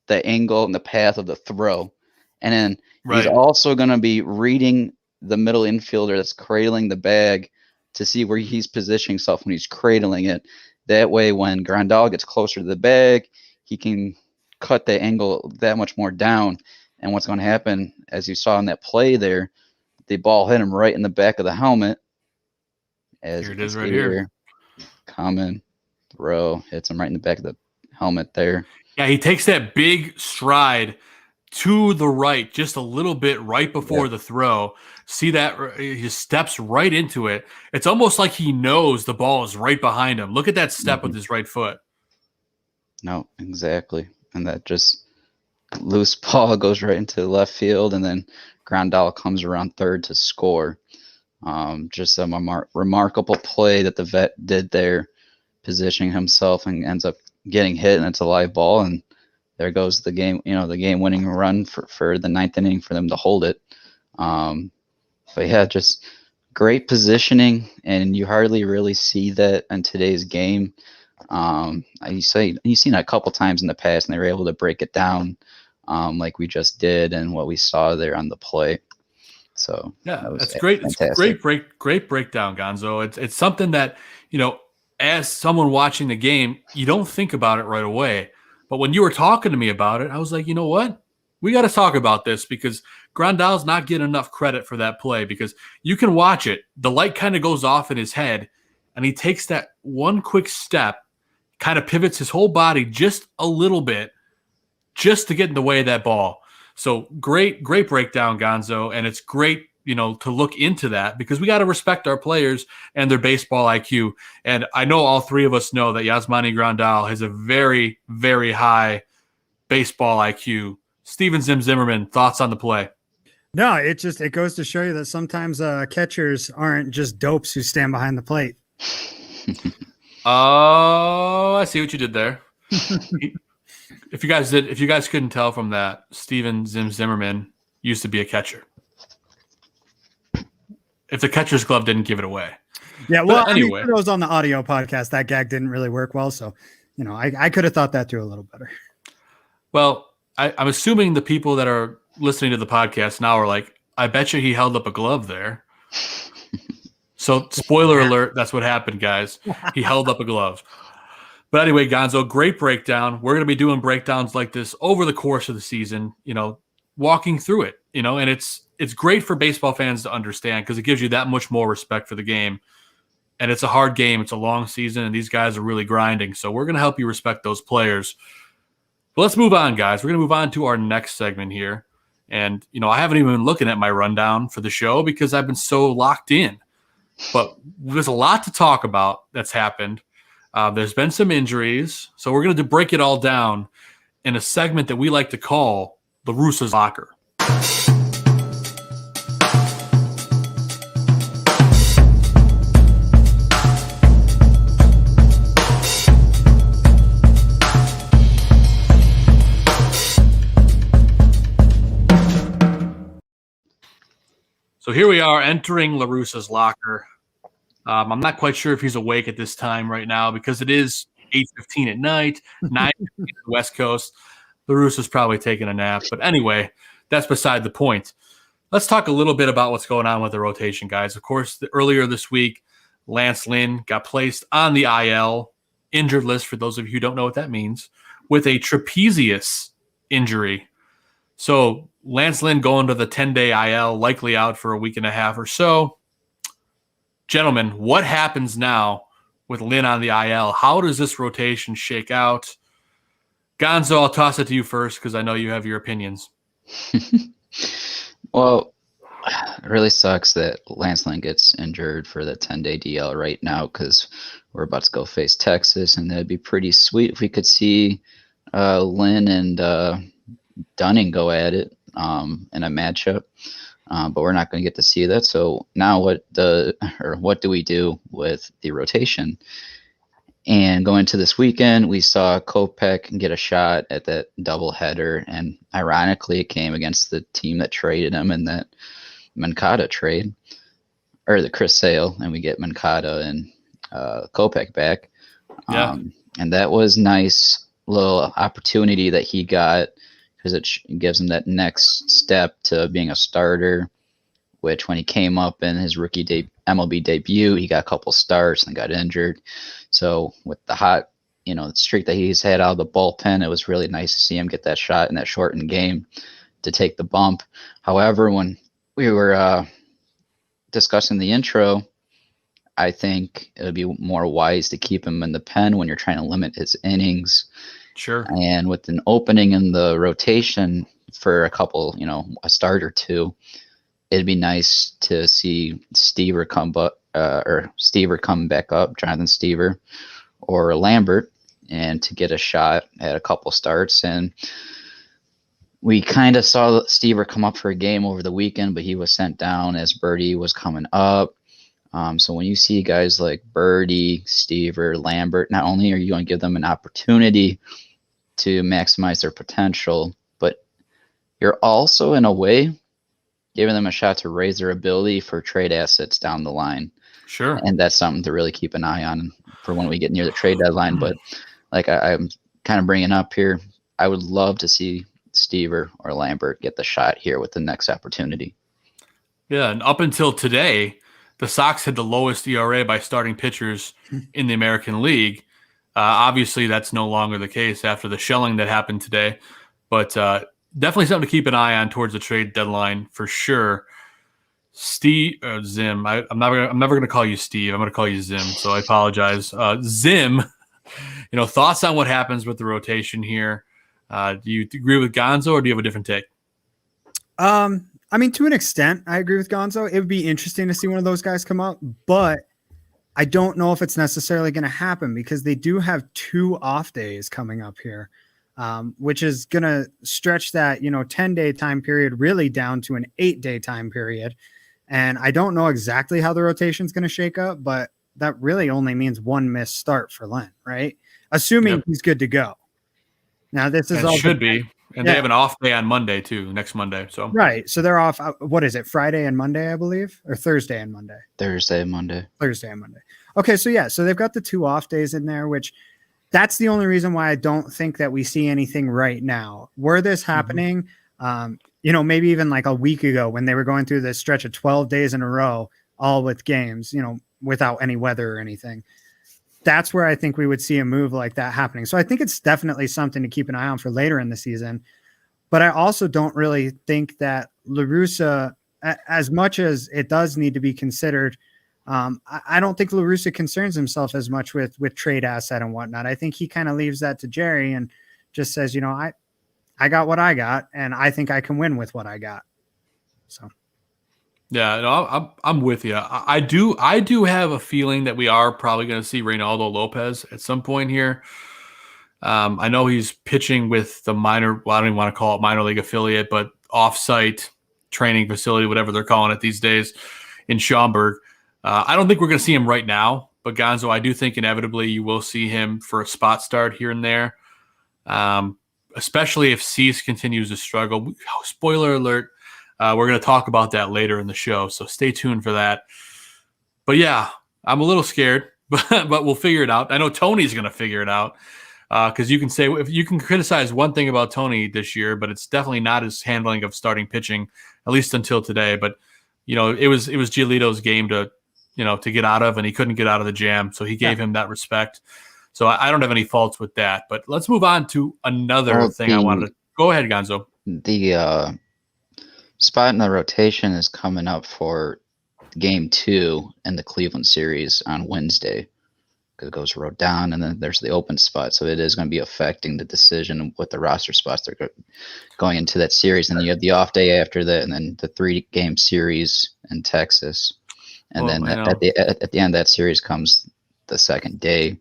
the angle and the path of the throw. And then he's also going to be reading the middle infielder that's cradling the bag to see where he's positioning himself when he's cradling it. That way, when Grandal gets closer to the bag, he can cut the angle that much more down. And what's going to happen, as you saw in that play there, the ball hit him right in the back of the helmet. As here it is right here. Common throw hits him right in the back of the helmet there. Yeah, he takes that big stride to the right just a little bit right before the throw. See that? He steps right into it. It's almost like he knows the ball is right behind him. Look at that step with his right foot. No, exactly. And that just loose ball goes right into left field, and then Grandal comes around third to score. Just a remarkable play that the vet did there, positioning himself, and ends up getting hit, and it's a live ball, and there goes the game, the game-winning run for the 9th inning for them to hold it. But yeah, just great positioning, and you hardly really see that in today's game. You've seen it a couple times in the past, and they were able to break it down like we just did, and what we saw there on the play. So yeah, that's great. Fantastic. It's great breakdown, Gonzo. It's something that, as someone watching the game, you don't think about it right away. But when you were talking to me about it, I was like, you know what? We got to talk about this, because Grandal's not getting enough credit for that play, because you can watch it. The light kind of goes off in his head, and he takes that one quick step, kind of pivots his whole body just a little bit just to get in the way of that ball. So great breakdown, Gonzo. And it's great, to look into that, because we got to respect our players and their baseball IQ. And I know all 3 of us know that Yasmani Grandal has a very, very high baseball IQ. Steven Zimmerman, thoughts on the play? No, it goes to show you that sometimes catchers aren't just dopes who stand behind the plate. Oh, I see what you did there. If you guys couldn't tell from that, Steven Zimmerman used to be a catcher. If the catcher's glove didn't give it away. Yeah, well, anyway, for those on the audio podcast, that gag didn't really work well. So, I could have thought that through a little better. Well, I'm assuming the people that are listening to the podcast now are like, I bet you he held up a glove there. So, spoiler alert, that's what happened, guys. He held up a glove. But anyway, Gonzo, great breakdown. We're going to be doing breakdowns like this over the course of the season, walking through it, and it's great for baseball fans to understand, because it gives you that much more respect for the game. And it's a hard game. It's a long season, and these guys are really grinding. So we're going to help you respect those players. But let's move on, guys. We're going to move on to our next segment here. And, I haven't even been looking at my rundown for the show because I've been so locked in. But there's a lot to talk about that's happened. There's been some injuries. So we're going to break it all down in a segment that we like to call the Russo's Locker. So here we are entering La Russa's locker. I'm not quite sure if he's awake at this time right now, because it is 8:15 at night, 9:15 on the West Coast. La Russa's probably taking a nap. But anyway, that's beside the point. Let's talk a little bit about what's going on with the rotation, guys. Of course, earlier this week, Lance Lynn got placed on the IL injured list, for those of you who don't know what that means, with a trapezius injury. So Lance Lynn going to the 10-day IL, likely out for a week and a half or so. Gentlemen, what happens now with Lynn on the IL? How does this rotation shake out? Gonzo, I'll toss it to you first because I know you have your opinions. Well, it really sucks that Lance Lynn gets injured for the 10-day DL right now because we're about to go face Texas, and that'd be pretty sweet if we could see Lynn and Dunning go at it in a matchup. But we're not going to get to see that. So now what do we do with the rotation? And going to this weekend, we saw Kopech get a shot at that doubleheader, and ironically, it came against the team that traded him in that Mancada trade, or the Chris Sale, and we get Mancada and Kopech back. Yeah. And that was nice little opportunity that he got because it gives him that next step to being a starter, which when he came up in his rookie MLB debut, he got a couple starts and got injured. So with the hot, streak that he's had out of the bullpen, it was really nice to see him get that shot in that shortened game to take the bump. However, when we were discussing the intro, I think it would be more wise to keep him in the pen when you're trying to limit his innings. Sure. And with an opening in the rotation for a couple, a start or two, it'd be nice to see Stever come back up, Jonathan Stever or Lambert, and to get a shot at a couple starts. And we kind of saw Stever come up for a game over the weekend, but he was sent down as Birdie was coming up. So when you see guys like Birdie, Stever, Lambert, not only are you going to give them an opportunity to maximize their potential, but you're also, in a way, giving them a shot to raise their ability for trade assets down the line. Sure. And that's something to really keep an eye on for when we get near the trade deadline. But like I'm kind of bringing up here, I would love to see Stever or Lambert get the shot here with the next opportunity. Yeah, and up until today, the Sox had the lowest ERA by starting pitchers in the American League. Obviously, that's no longer the case after the shelling that happened today. But definitely something to keep an eye on towards the trade deadline for sure. Zim, I'm never going to call you Steve. I'm going to call you Zim, so I apologize. Zim, thoughts on what happens with the rotation here? Do you agree with Gonzo, or do you have a different take? I mean, to an extent, I agree with Gonzo. It would be interesting to see one of those guys come up, but I don't know if it's necessarily going to happen because they do have 2 off days coming up here, which is going to stretch that, 10-day time period really down to an 8-day time period. And I don't know exactly how the rotation is going to shake up, but that really only means 1 missed start for Lynn, right? Assuming he's good to go. Now, this is all should be. And they have an off day on Monday too, next Monday. So right. So they're off. What is it? Friday and Monday, I believe, or Thursday and Monday? Thursday and Monday. Okay. So they've got the 2 off days in there, which that's the only reason why I don't think that we see anything right now. Were this happening, maybe even like a week ago when they were going through this stretch of 12 days in a row, all with games, without any weather or anything. That's where I think we would see a move like that happening. So I think it's definitely something to keep an eye on for later in the season. But I also don't really think that La Russa, as much as it does need to be considered, I don't think La Russa concerns himself as much with trade asset and whatnot. I think he kind of leaves that to Jerry and just says, I got what I got, and I think I can win with what I got. So. Yeah, no, I'm with you. I do have a feeling that we are probably going to see Reynaldo Lopez at some point here. I know he's pitching with the I don't even want to call it minor league affiliate, but off-site training facility, whatever they're calling it these days, in Schaumburg. I don't think we're going to see him right now, but Gonzo, I do think inevitably you will see him for a spot start here and there, especially if Cease continues to struggle. Spoiler alert. We're going to talk about that later in the show, so stay tuned for that. But yeah, I'm a little scared, but we'll figure it out. I know Tony's going to figure it out because you can say if you can criticize one thing about Tony this year, but it's definitely not his handling of starting pitching, at least until today. But it was Giolito's game to to get out of, and he couldn't get out of the jam. So he gave him that respect. So I don't have any faults with that. But let's move on to another thing I wanted to – go ahead, Gonzo. The spot in the rotation is coming up for Game 2 in the Cleveland series on Wednesday. It goes Rodon, and then there's the open spot. So it is going to be affecting the decision with the roster spots they're going into that series. And then you have the off day after that, and then the 3-game series in Texas. And then at the end of that series comes the second day.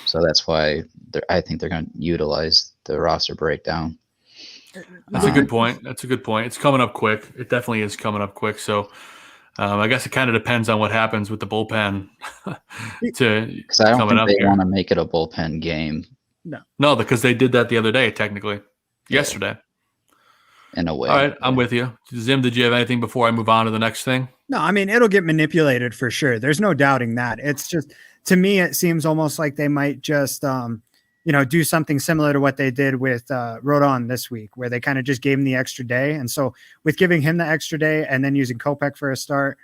So that's why I think they're going to utilize the roster breakdown. That's a good point. It's coming up quick. It definitely is coming up quick. So I guess it kind of depends on what happens with the bullpen. Because I don't think they want to make it a bullpen game. No, because they did that the other day, technically. Yesterday. In a way. All right, I'm with you. Zim, did you have anything before I move on to the next thing? No, I mean, it'll get manipulated for sure. There's no doubting that. It's just, to me, it seems almost like they might just, do something similar to what they did with Rodon this week, where they kind of just gave him the extra day. And so with giving him the extra day and then using Kopech for a start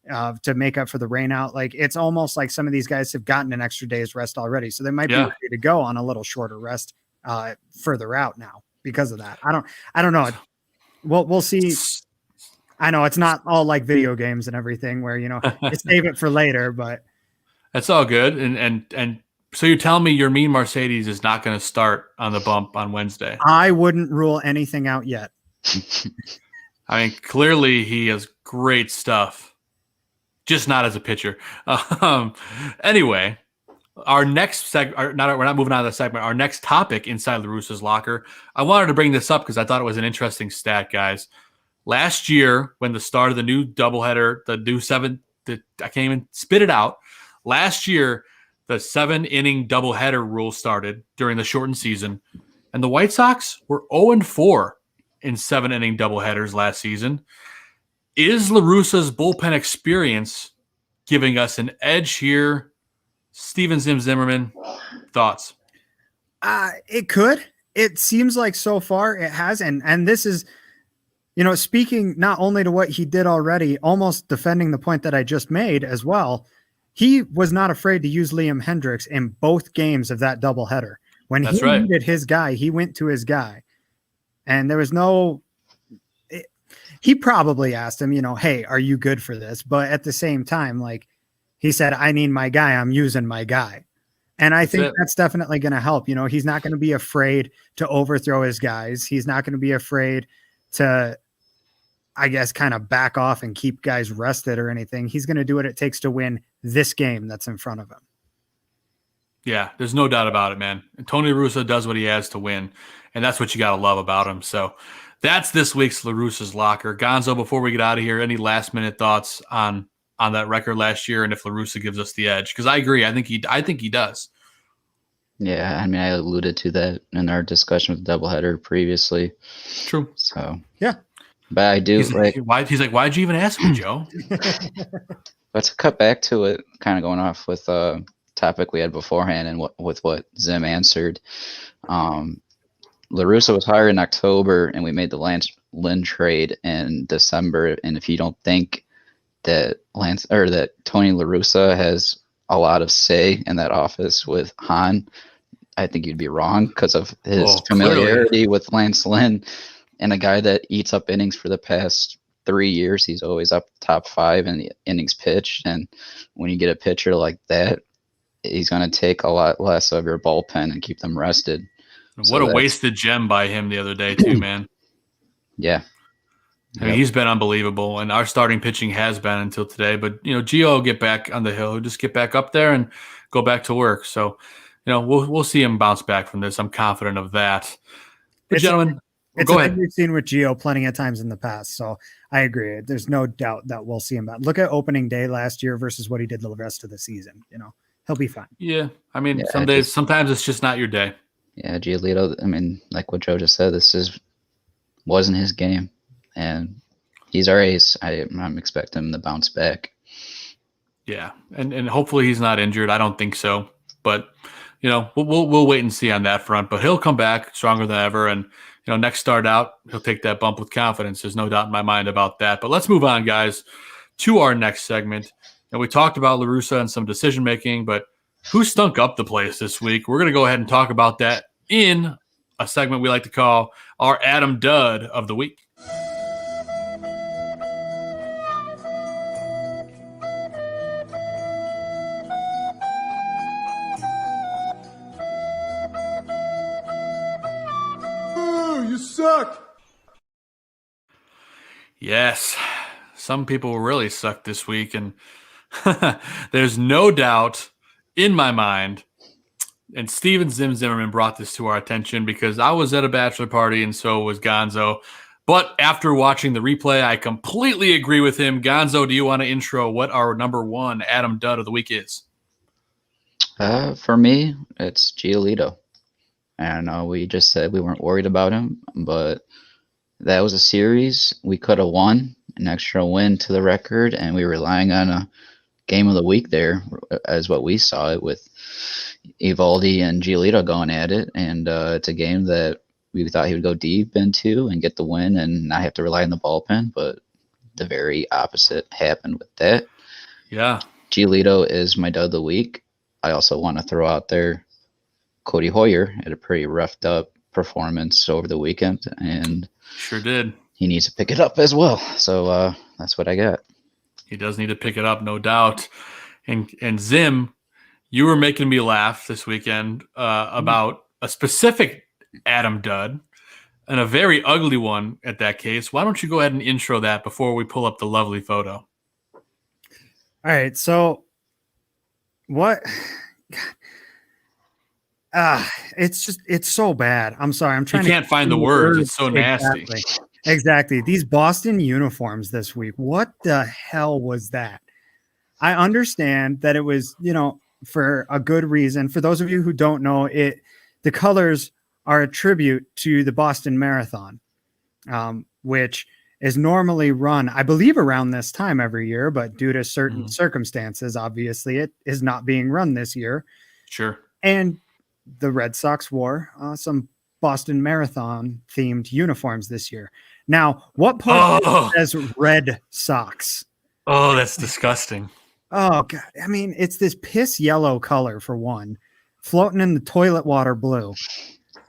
to make up for the rain out, like it's almost like some of these guys have gotten an extra day's rest already. So they might be ready to go on a little shorter rest further out now because of that. I don't know. We'll see. I know it's not all like video games and everything where, you save it for later, but that's all good. And so you're telling me your mean Mercedes is not going to start on the bump on Wednesday? I wouldn't rule anything out yet. I mean, clearly he has great stuff, just not as a pitcher. Anyway, our next we're not moving on to the segment. Our next topic inside La Russa's locker. I wanted to bring this up because I thought it was an interesting stat, guys. Last year, when the start of the new doubleheader, the new I can't even spit it out. Last year, the 7-inning doubleheader rule started during the shortened season, and the White Sox were 0-4 in 7-inning doubleheaders last season. Is La Russa's bullpen experience giving us an edge here? Steven Zimmerman, thoughts? It could. It seems like so far it has, and this is, speaking not only to what he did already, almost defending the point that I just made as well. He was not afraid to use Liam Hendriks in both games of that doubleheader. When he needed his guy, he went to his guy, and there was he probably asked him, hey, are you good for this? But at the same time, like he said, I need my guy. I'm using my guy. And I think that's definitely going to help. He's not going to be afraid to overthrow his guys. He's not going to be afraid to, I guess, kind of back off and keep guys rested or anything. He's going to do what it takes to win this game that's in front of him. Yeah, there's no doubt about it, man. And Tony La Russa does what he has to win, and that's what you got to love about him. So that's this week's La Russa's locker. Gonzo, before we get out of here, any last-minute thoughts on that record last year and if La Russa gives us the edge? Because I agree. I think he does. Yeah, I mean, I alluded to that in our discussion with doubleheader previously. True. So yeah, but I do he's like, why'd you even ask me, Joe? But to cut back to it, kind of going off with a topic we had beforehand and with what Zim answered, La Russa was hired in October, and we made the Lance Lynn trade in December. And if you don't think that that Tony La Russa has a lot of say in that office with Hahn, I think you'd be wrong because of his familiarity with Lance Lynn, and a guy that eats up innings for the past 3 years. He's always up top 5 in the innings pitched. And when you get a pitcher like that, he's going to take a lot less of your bullpen and keep them rested. What a wasted gem by him the other day too, man. Yeah. I mean, he's been unbelievable, and our starting pitching has been until today. But, Gio will get back on the hill. He'll just get back up there and go back to work. So, we'll see him bounce back from this. I'm confident of that. But, gentlemen, go ahead. We've seen with Gio plenty of times in the past, so I agree. There's no doubt that we'll see him back. Look at opening day last year versus what he did the rest of the season. He'll be fine. Yeah, I mean, sometimes it's just not your day. Yeah, Giolito, I mean, like what Joe just said, wasn't his game. And he's our ace. I'm expecting him to bounce back. Yeah, and hopefully he's not injured. I don't think so, but we'll wait and see on that front. But he'll come back stronger than ever, and next start out, he'll take that bump with confidence. There's no doubt in my mind about that. But let's move on, guys, to our next segment. And we talked about La Russa and some decision making, but who stunk up the place this week? We're going to go ahead and talk about that in a segment we like to call our Adam Dud of the Week. You suck. Yes, some people really sucked this week, and there's no doubt in my mind, and Steven Zimmerman brought this to our attention because I was at a bachelor party and so was Gonzo. But after watching the replay, I completely agree with him. Gonzo, do you want to intro what our number one Adam Dud of the week is? For me, it's Giolito. And we just said we weren't worried about him, but that was a series we could have won, an extra win to the record, and we were relying on a game of the week there as what we saw it with Eovaldi and Giolito going at it. And it's a game that we thought he would go deep into and get the win and not have to rely on the bullpen, but the very opposite happened with that. Yeah. Giolito is my dud of the week. I also want to throw out there Cody Hoyer had a pretty roughed up performance over the weekend, and sure did. He needs to pick it up as well. So that's what I got. He does need to pick it up, no doubt. And Zim, you were making me laugh this weekend about a specific Adam Dud and a very ugly one at that case. Why don't you go ahead and intro that before we pull up the lovely photo? All right. So what? It's so bad. I'm sorry. I'm trying. You can't find the words. It's so nasty. Exactly. These Boston uniforms this week. What the hell was that? I understand that it was, for a good reason. For those of you who don't know it, the colors are a tribute to the Boston Marathon, which is normally run, I believe, around this time every year, but due to certain circumstances, obviously it is not being run this year. Sure. And the Red Sox wore some Boston Marathon themed uniforms this year. Now, what part says Red Sox? Oh, that's disgusting. Oh, God. I mean, it's this piss yellow color for one, floating in the toilet water blue.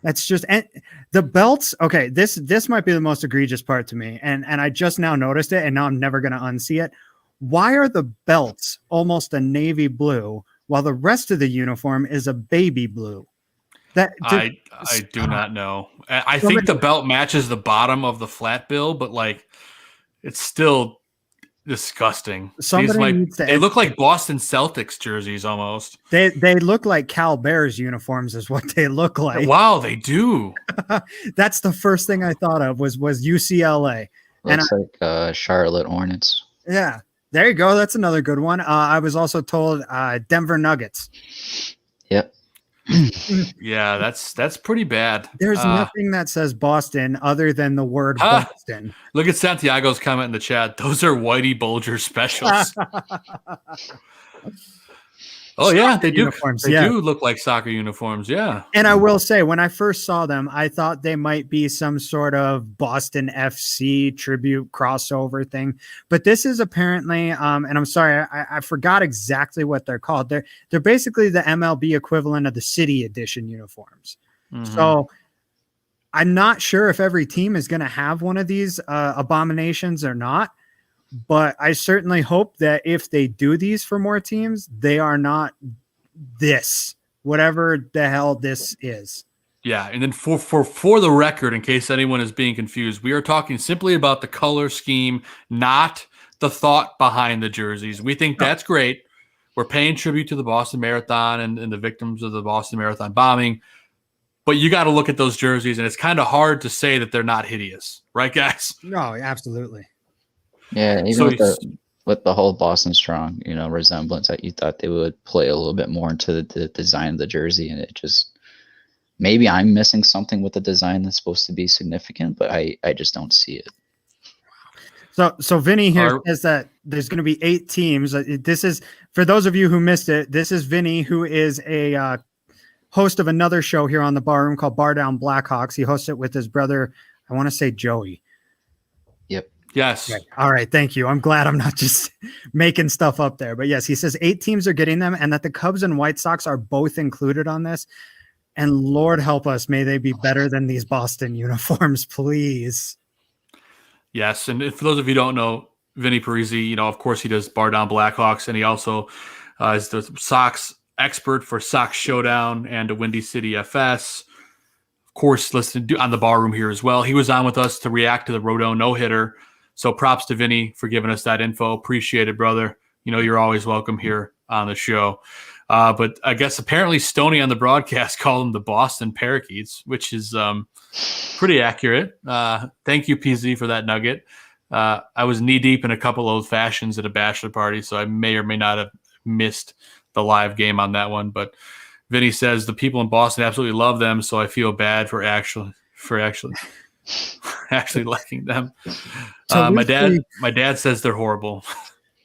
That's just, and the belts. Okay, this might be the most egregious part to me, and I just now noticed it, and now I'm never going to unsee it. Why are the belts almost a navy blue while the rest of the uniform is a baby blue? I do not know. I think the belt matches the bottom of the flat bill, but it's still disgusting. They look like Boston Celtics jerseys almost. They look like Cal Bears uniforms is what they look like. Wow, they do. That's the first thing I thought of was UCLA. Looks like Charlotte Hornets. Yeah, there you go. That's another good one. I was also told Denver Nuggets. Yep. Yeah, that's pretty bad. There's nothing that says Boston other than the word Boston. Look at Santiago's comment in the chat. Those are Whitey Bulger specials. Oh, yeah, they do. They do look like soccer uniforms, yeah. And I will say, when I first saw them, I thought they might be some sort of Boston FC tribute crossover thing. But this is apparently, and I'm sorry, I forgot exactly what they're called. They're basically the MLB equivalent of the City Edition uniforms. Mm-hmm. So I'm not sure if every team is going to have one of these abominations or not. But I certainly hope that if they do these for more teams, they are not this, whatever the hell this is. Yeah, and then for the record, in case anyone is being confused, we are talking simply about the color scheme, not the thought behind the jerseys. We think that's great. We're paying tribute to the Boston Marathon and the victims of the Boston Marathon bombing. But you got to look at those jerseys, and it's kind of hard to say that they're not hideous. Right, guys? No, absolutely. Yeah, even with the whole Boston Strong, resemblance, that you thought they would play a little bit more into the design of the jersey, and it just maybe I'm missing something with the design that's supposed to be significant, but I just don't see it. So Vinny here says that there's going to be 8 teams. This is for those of you who missed it. This is Vinny, who is a host of another show here on the Bar Room called Bar Down Blackhawks. He hosts it with his brother. I want to say Joey. Yep. Yes. Okay. All right. Thank you. I'm glad I'm not just making stuff up there. But yes, he says 8 teams are getting them and that the Cubs and White Sox are both included on this. And Lord help us, may they be better than these Boston uniforms, please. Yes, and for those of you who don't know, Vinny Parisi, of course he does Bar Down Blackhawks, and he also is the Sox expert for Sox Showdown and the Windy City FS. Of course, listen on the Bar Room here as well. He was on with us to react to the Rodon no-hitter. So props to Vinny for giving us that info. Appreciate it, brother. You're always welcome here on the show. But I guess apparently Stoney on the broadcast called them the Boston Parakeets, which is pretty accurate. Thank you, PZ, for that nugget. I was knee-deep in a couple of old fashions at a bachelor party, so I may or may not have missed the live game on that one. But Vinny says the people in Boston absolutely love them, so I feel bad for actually liking them. My dad says they're horrible.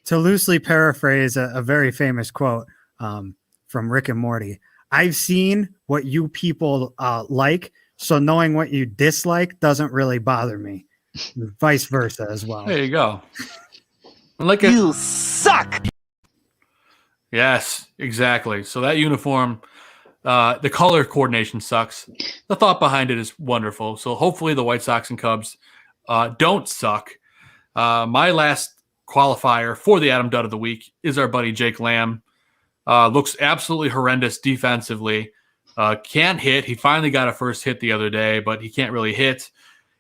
To loosely paraphrase a very famous quote from Rick and Morty, I've seen what you people like, so knowing what you dislike doesn't really bother me. Vice versa as well. There you go. You suck. Yes, exactly. So that uniform, the color coordination sucks. The thought behind it is wonderful. So hopefully the White Sox and Cubs don't suck. My last qualifier for the Adam Dutt of the Week is our buddy Jake Lamb. Looks absolutely horrendous defensively. Can't hit. He finally got a first hit the other day, but he can't really hit.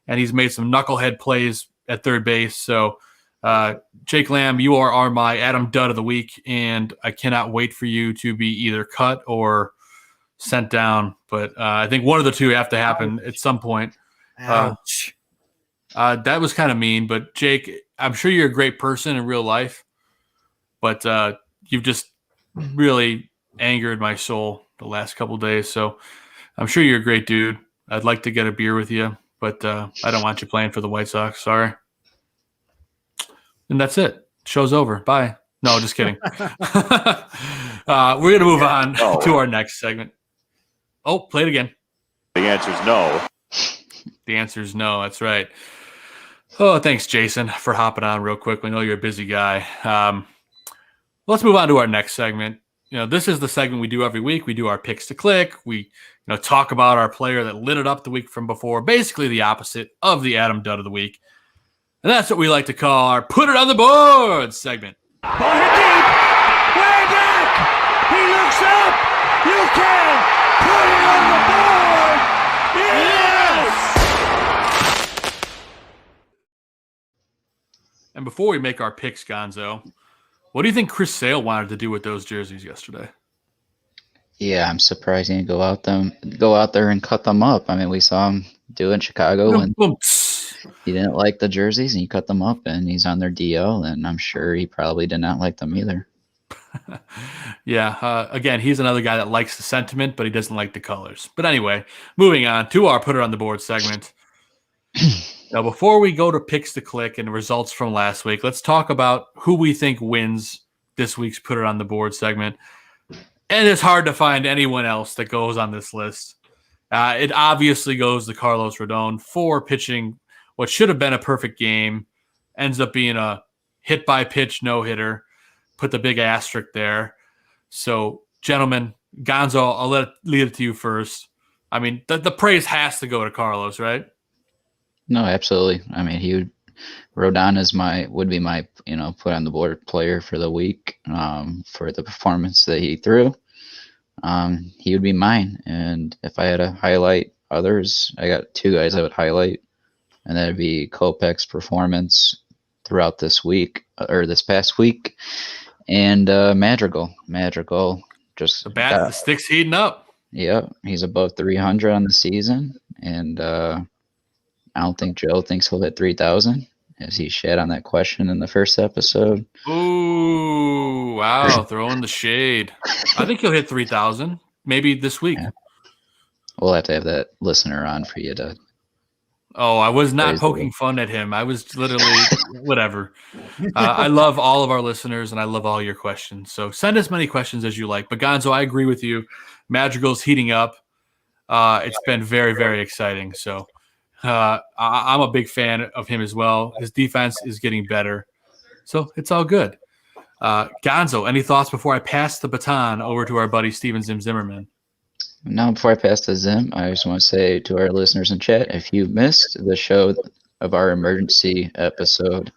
And he's made some knucklehead plays at third base. So Jake Lamb, you are my Adam Dutt of the Week, and I cannot wait for you to be either cut or sent down. But I think one of the two have to happen at some point. Ouch. That was kind of mean, but Jake, I'm sure you're a great person in real life, but you've just really angered my soul the last couple of days. So I'm sure you're a great dude. I'd like to get a beer with you, but I don't want you playing for the White Sox. Sorry. And that's it. Show's over. Bye. No, just kidding. We're going to move on to our next segment. Oh, play it again. The answer is no. The answer is no. That's right. Oh, thanks, Jason, for hopping on real quick. We know you're a busy guy. Let's move on to our next segment. This is the segment we do every week. We do our picks to click. We, talk about our player that lit it up the week from before. Basically the opposite of the Adam Dutt of the Week. And that's what we like to call our Put It on the Board segment. Ball hit deep. Way back. He looks up. You can put it on the board. Yes. And before we make our picks, Gonzo, what do you think Chris Sale wanted to do with those jerseys yesterday? Yeah, I'm surprised he didn't go out there and cut them up. I mean, we saw him do it in Chicago, and he didn't like the jerseys, and he cut them up, and he's on their DL, and I'm sure he probably did not like them either. Yeah, again, he's another guy that likes the sentiment, but he doesn't like the colors. But anyway, moving on to our Put It on the Board segment. Now, before we go to picks to click and results from last week, let's talk about who we think wins this week's Put It on the Board segment. And it's hard to find anyone else that goes on this list. It obviously goes to Carlos Rodon for pitching what should have been a perfect game, ends up being a hit-by-pitch no-hitter. Put the big asterisk there. So, gentlemen, Gonzo, I'll leave it to you first. I mean, the praise has to go to Carlos, right? No, absolutely. I mean, Rodon would be my put on the board player for the week for the performance that he threw. He would be mine. And if I had to highlight others, I got 2 guys I would highlight, and that'd be Kopech's performance throughout this week or this past week, and Madrigal. Madrigal just the stick's heating up. Yeah, he's above 300 on the season, and I don't think Joe thinks he'll hit 3,000, as he shed on that question in the first episode. Ooh, wow, throwing the shade. I think he'll hit 3,000, maybe this week. Yeah. We'll have to have that listener on for you to. Oh, I was not poking fun at him. I was literally whatever. I love all of our listeners, and I love all your questions. So send as many questions as you like. But Gonzo, I agree with you. Madrigal's heating up. It's been very, very exciting. So I'm a big fan of him as well. His defense is getting better. So it's all good. Gonzo, any thoughts before I pass the baton over to our buddy Steven Zimmerman? Now, before I pass to Zim, I just want to say to our listeners in chat, if you missed the show of our emergency episode,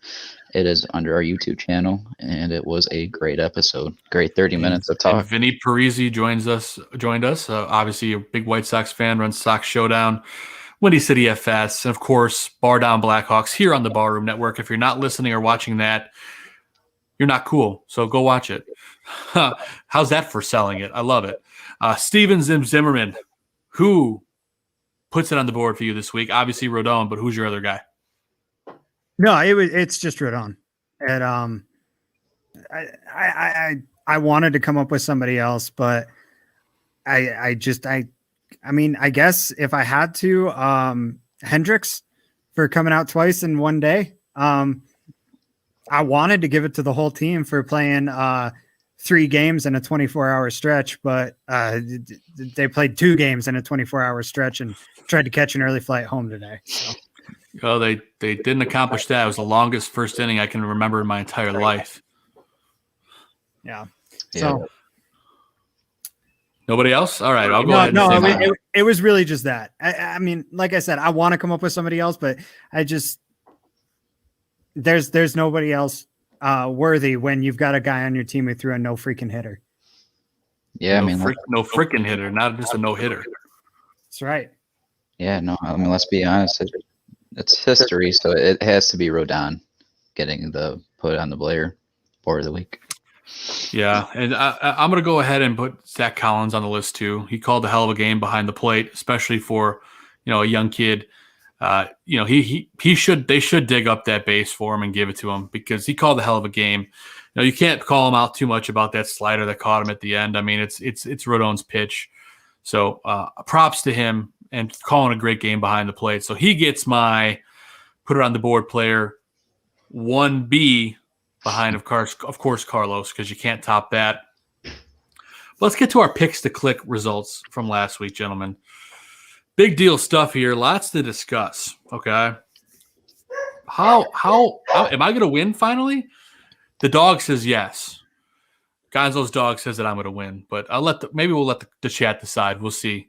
it is under our YouTube channel, and it was a great episode. Great 30 minutes of talk. And Vinny Parisi joined us. Obviously, a big White Sox fan, runs Sox Showdown, Windy City FS, and of course, Bar Down Blackhawks here on the Barroom Network. If you're not listening or watching that, you're not cool, so go watch it. How's that for selling it? I love it. Steven Zimmerman, who puts it on the board for you this week? Obviously Rodon, but who's your other guy? No, it's just Rodon. And I wanted to come up with somebody else, but I mean, I guess if I had to, Hendricks for coming out twice in one day. I wanted to give it to the whole team for playing 3 games in a 24-hour stretch, but they played 2 games in a 24-hour stretch and tried to catch an early flight home today. So. Oh, they didn't accomplish that. It was the longest first inning I can remember in my entire life. Yeah. So nobody else? All right, I'll go ahead. No, I mean, it was really just that. I mean, like I said, I want to come up with somebody else, but I just there's nobody else worthy when you've got a guy on your team who threw a no freaking hitter. Yeah, no freaking hitter, not just a no hitter. That's right. Yeah, no, I mean, let's be honest. It's history, so it has to be Rodon getting the put on the Blair board of the week. Yeah, and I'm going to go ahead and put Zach Collins on the list too. He called a hell of a game behind the plate, especially for a young kid. They should dig up that base for him and give it to him because he called a hell of a game. You can't call him out too much about that slider that caught him at the end. I mean, it's Rodon's pitch, so props to him and calling a great game behind the plate. So he gets my put it on the board player 1B behind of course Carlos, because you can't top that. But let's get to our picks to click results from last week, gentlemen. Big deal stuff here. Lots to discuss. Okay. How am I going to win finally? The dog says yes. Gonzo's dog says that I'm going to win, but maybe we'll let the chat decide. We'll see.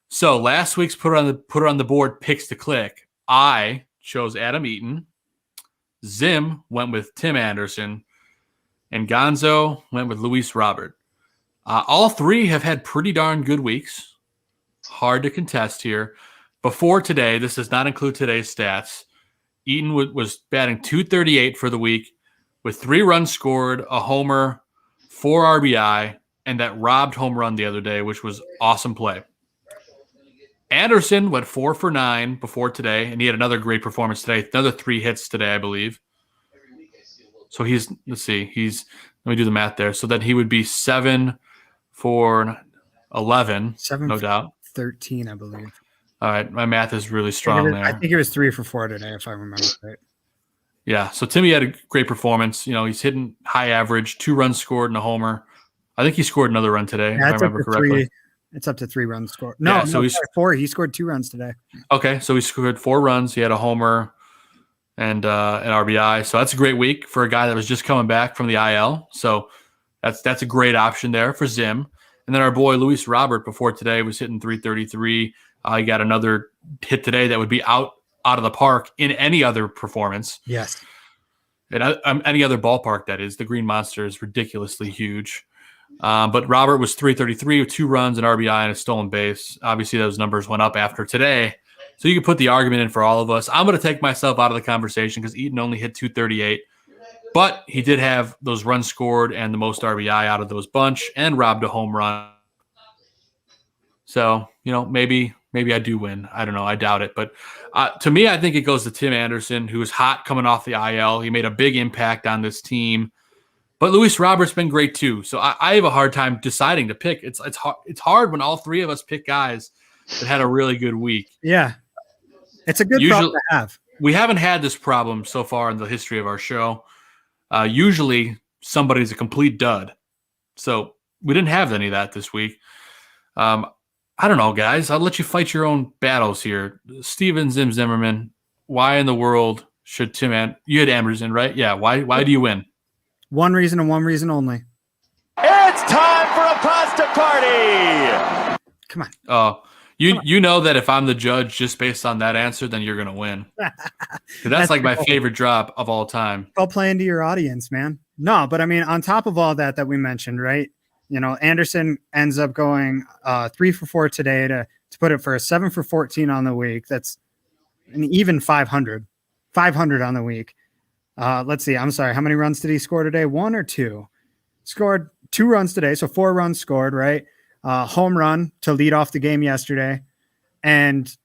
So last week's put on the board picks to click. I chose Adam Eaton. Zim went with Tim Anderson, and Gonzo went with Luis Robert. All three have had pretty darn good weeks. Hard to contest here. Before today, this does not include today's stats. Eaton was batting .238 for the week with 3 runs scored, a homer, 4 RBI, and that robbed home run the other day, which was awesome play. Anderson went 4 for 9 before today, and he had another great performance today. Another 3 hits today, I believe. So let me do the math there. So then he would be 7 for 11, 7 no doubt. 13, I believe. All right, my math is really strong there. I think it was 3 for 4 today, if I remember right. Yeah, so Timmy had a great performance. He's hitting high average, 2 runs scored and a homer. I think he scored another run today, if I remember correctly. It's up to 3 runs scored. No, he's 4. He scored 2 runs today. Okay, so he scored 4 runs. He had a homer and an RBI. So that's a great week for a guy that was just coming back from the IL. So that's a great option there for Zim. And then our boy Luis Robert before today was hitting .333. He got another hit today that would be out of the park in any other performance. Yes. And any other ballpark, that is. The Green Monster is ridiculously huge. But Robert was .333 with 2 runs, an RBI, and a stolen base. Obviously, those numbers went up after today. So you can put the argument in for all of us. I'm going to take myself out of the conversation because Eaton only hit .238. But he did have those runs scored and the most RBI out of those bunch and robbed a home run. So, maybe I do win. I don't know. I doubt it. But to me, I think it goes to Tim Anderson, who is hot coming off the IL. He made a big impact on this team. But Luis Robert's been great too. So I have a hard time deciding to pick. It's hard when all 3 of us pick guys that had a really good week. Yeah. It's a good problem to have. We haven't had this problem so far in the history of our show. Usually somebody's a complete dud. So we didn't have any of that this week. I don't know, guys. I'll let you fight your own battles here. Steven Zimmerman, why in the world should you had Anderson, right? Yeah. Why do you win? One reason and one reason only. It's time for a pasta party. Come on. Oh, you know that if I'm the judge just based on that answer, then you're gonna win. 'Cause that's like my favorite drop of all time. I'll play into your audience, man. No, but I mean, on top of all that we mentioned, right? You know, Anderson ends up going 3 for 4 today to put it for a 7 for 14 on the week. That's an even 500 on the week. Let's see. I'm sorry. How many runs did he score today? 1 or 2? Scored 2 runs today. So 4 runs scored, right? Home run to lead off the game yesterday. And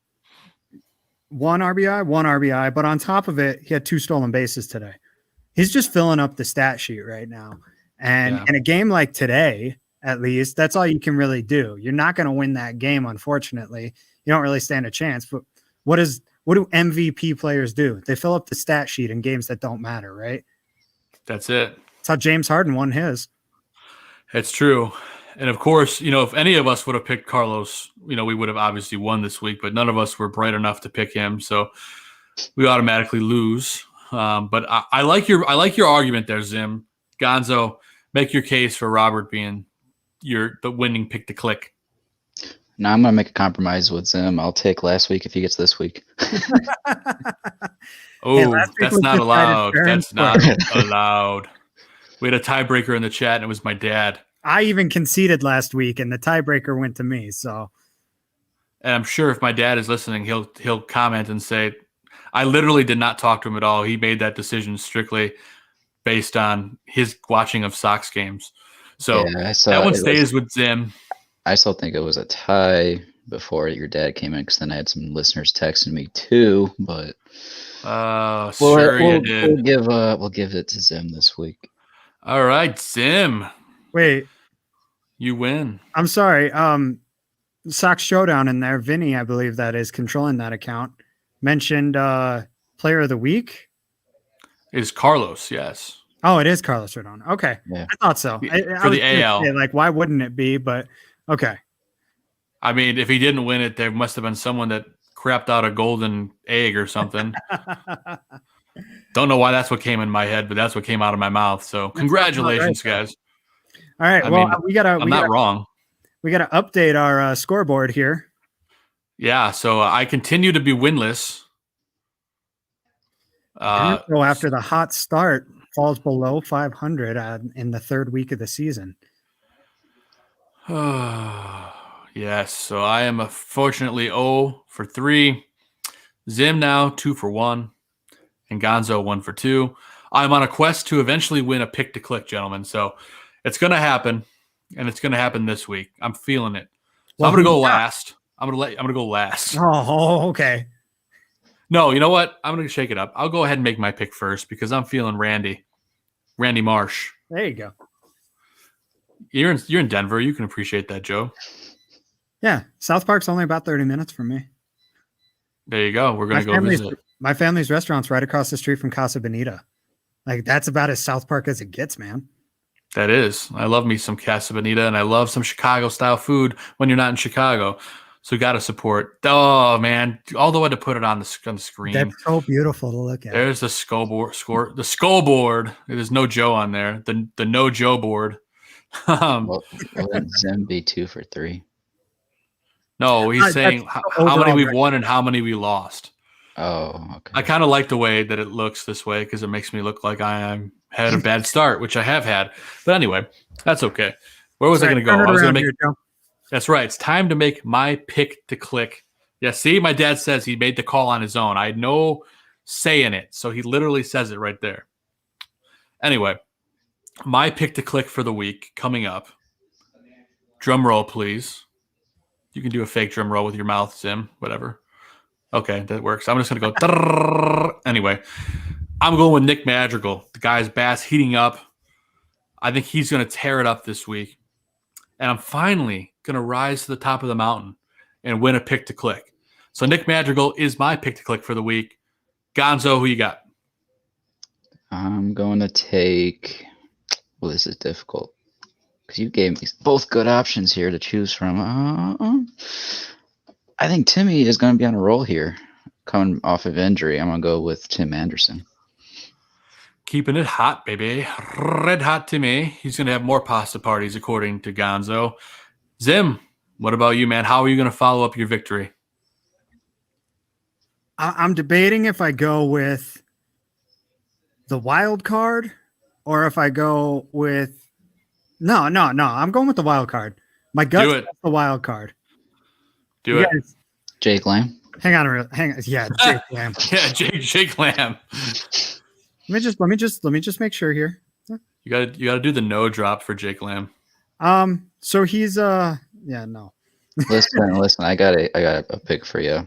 1 RBI. But on top of it, he had 2 stolen bases today. He's just filling up the stat sheet right now. And in a game like today, at least, that's all you can really do. You're not going to win that game, unfortunately. You don't really stand a chance. But what do MVP players do? They fill up the stat sheet in games that don't matter, right? That's it. That's how James Harden won his. It's true. And of course, you know, if any of us would have picked Carlos, you know, we would have obviously won this week, but none of us were bright enough to pick him. So we automatically lose. But I like your argument there, Zim. Gonzo, make your case for Robert being the winning pick to click. Now I'm going to make a compromise with Zim. I'll take last week if he gets this week. Oh, that's not allowed. That's not allowed. We had a tiebreaker in the chat, and it was my dad. I even conceded last week, and the tiebreaker went to me. So, and I'm sure if my dad is listening, he'll comment and say, "I literally did not talk to him at all. He made that decision strictly based on his watching of Sox games." So that one stays with Zim. I still think it was a tie before your dad came in, because then I had some listeners texting me too. But you did. We'll give it to Zim this week. All right, Zim. Wait, you win. I'm sorry. Sox Showdown in there. Vinny, I believe that is controlling that account. Mentioned Player of the Week is Carlos. Yes. Oh, it is Carlos Rodon. Okay, yeah. I thought so. For the AL, like, why wouldn't it be? But okay. I mean, if he didn't win it, there must have been someone that crapped out a golden egg or something. Don't know why that's what came in my head, but that's what came out of my mouth. So congratulations, guys. All right. I'm not wrong. We got to update our scoreboard here. Yeah. So I continue to be winless. So after the hot start, falls below 500 in the 3rd week of the season. Yes. So I am fortunately 0 for 3. Zim now 2 for 1. And Gonzo 1 for 2. I'm on a quest to eventually win a pick to click, gentlemen. So it's going to happen, and it's going to happen this week. I'm feeling it. So I'm going to go last. I'm going to go last. Oh, okay. No, you know what? I'm going to shake it up. I'll go ahead and make my pick first because I'm feeling Randy Marsh. There you go. You're in Denver. You can appreciate that, Joe. Yeah, South Park's only about 30 minutes from me. There you go. We're going to go visit. My family's restaurant's right across the street from Casa Bonita. Like, that's about as South Park as it gets, man. That is. I love me some Casa Bonita, and I love some Chicago-style food when you're not in Chicago. So got to support. Oh, man. Although I had to put it on the screen. That's so beautiful to look at. There's the skull board. There's no Joe on there. The no Joe board. Well, Zim be 2 for 3. No, he's saying how many we've won and how many we lost. Oh, okay. I kind of like the way that it looks this way because it makes me look like I had a bad start, which I have had. But anyway, that's okay. Where was I going to go? I was going to make. That's right. It's time to make my pick to click. Yeah, see, my dad says he made the call on his own. I had no say in it, so he literally says it right there. Anyway, my pick to click for the week coming up. Drum roll, please. You can do a fake drum roll with your mouth, Zim, whatever. Okay, that works. I'm just going to go. Anyway, I'm going with Nick Madrigal. The guy's bass heating up. I think he's going to tear it up this week. And I'm finally going to rise to the top of the mountain and win a pick to click. So Nick Madrigal is my pick to click for the week. Gonzo, who you got? I'm going to take. Well, this is difficult because you gave me both good options here to choose from. I think Timmy is going to be on a roll here, coming off of injury. I'm going to go with Tim Anderson. keeping it hot, baby. Red hot to me. He's going to have more pasta parties, according to Gonzo. Zim, what about you, man? How are you going to follow up your victory? I'm debating if I go with the wild card or if I go with no. I'm going with the wild card. My gut's the wild card. Do it. Guys, Jake Lamb. hang on. Yeah, Jake Lamb. Yeah, Jake Lamb. Let me just make sure here. You gotta do the no drop for Jake Lamb. So he's no. Listen. I got a pick for you.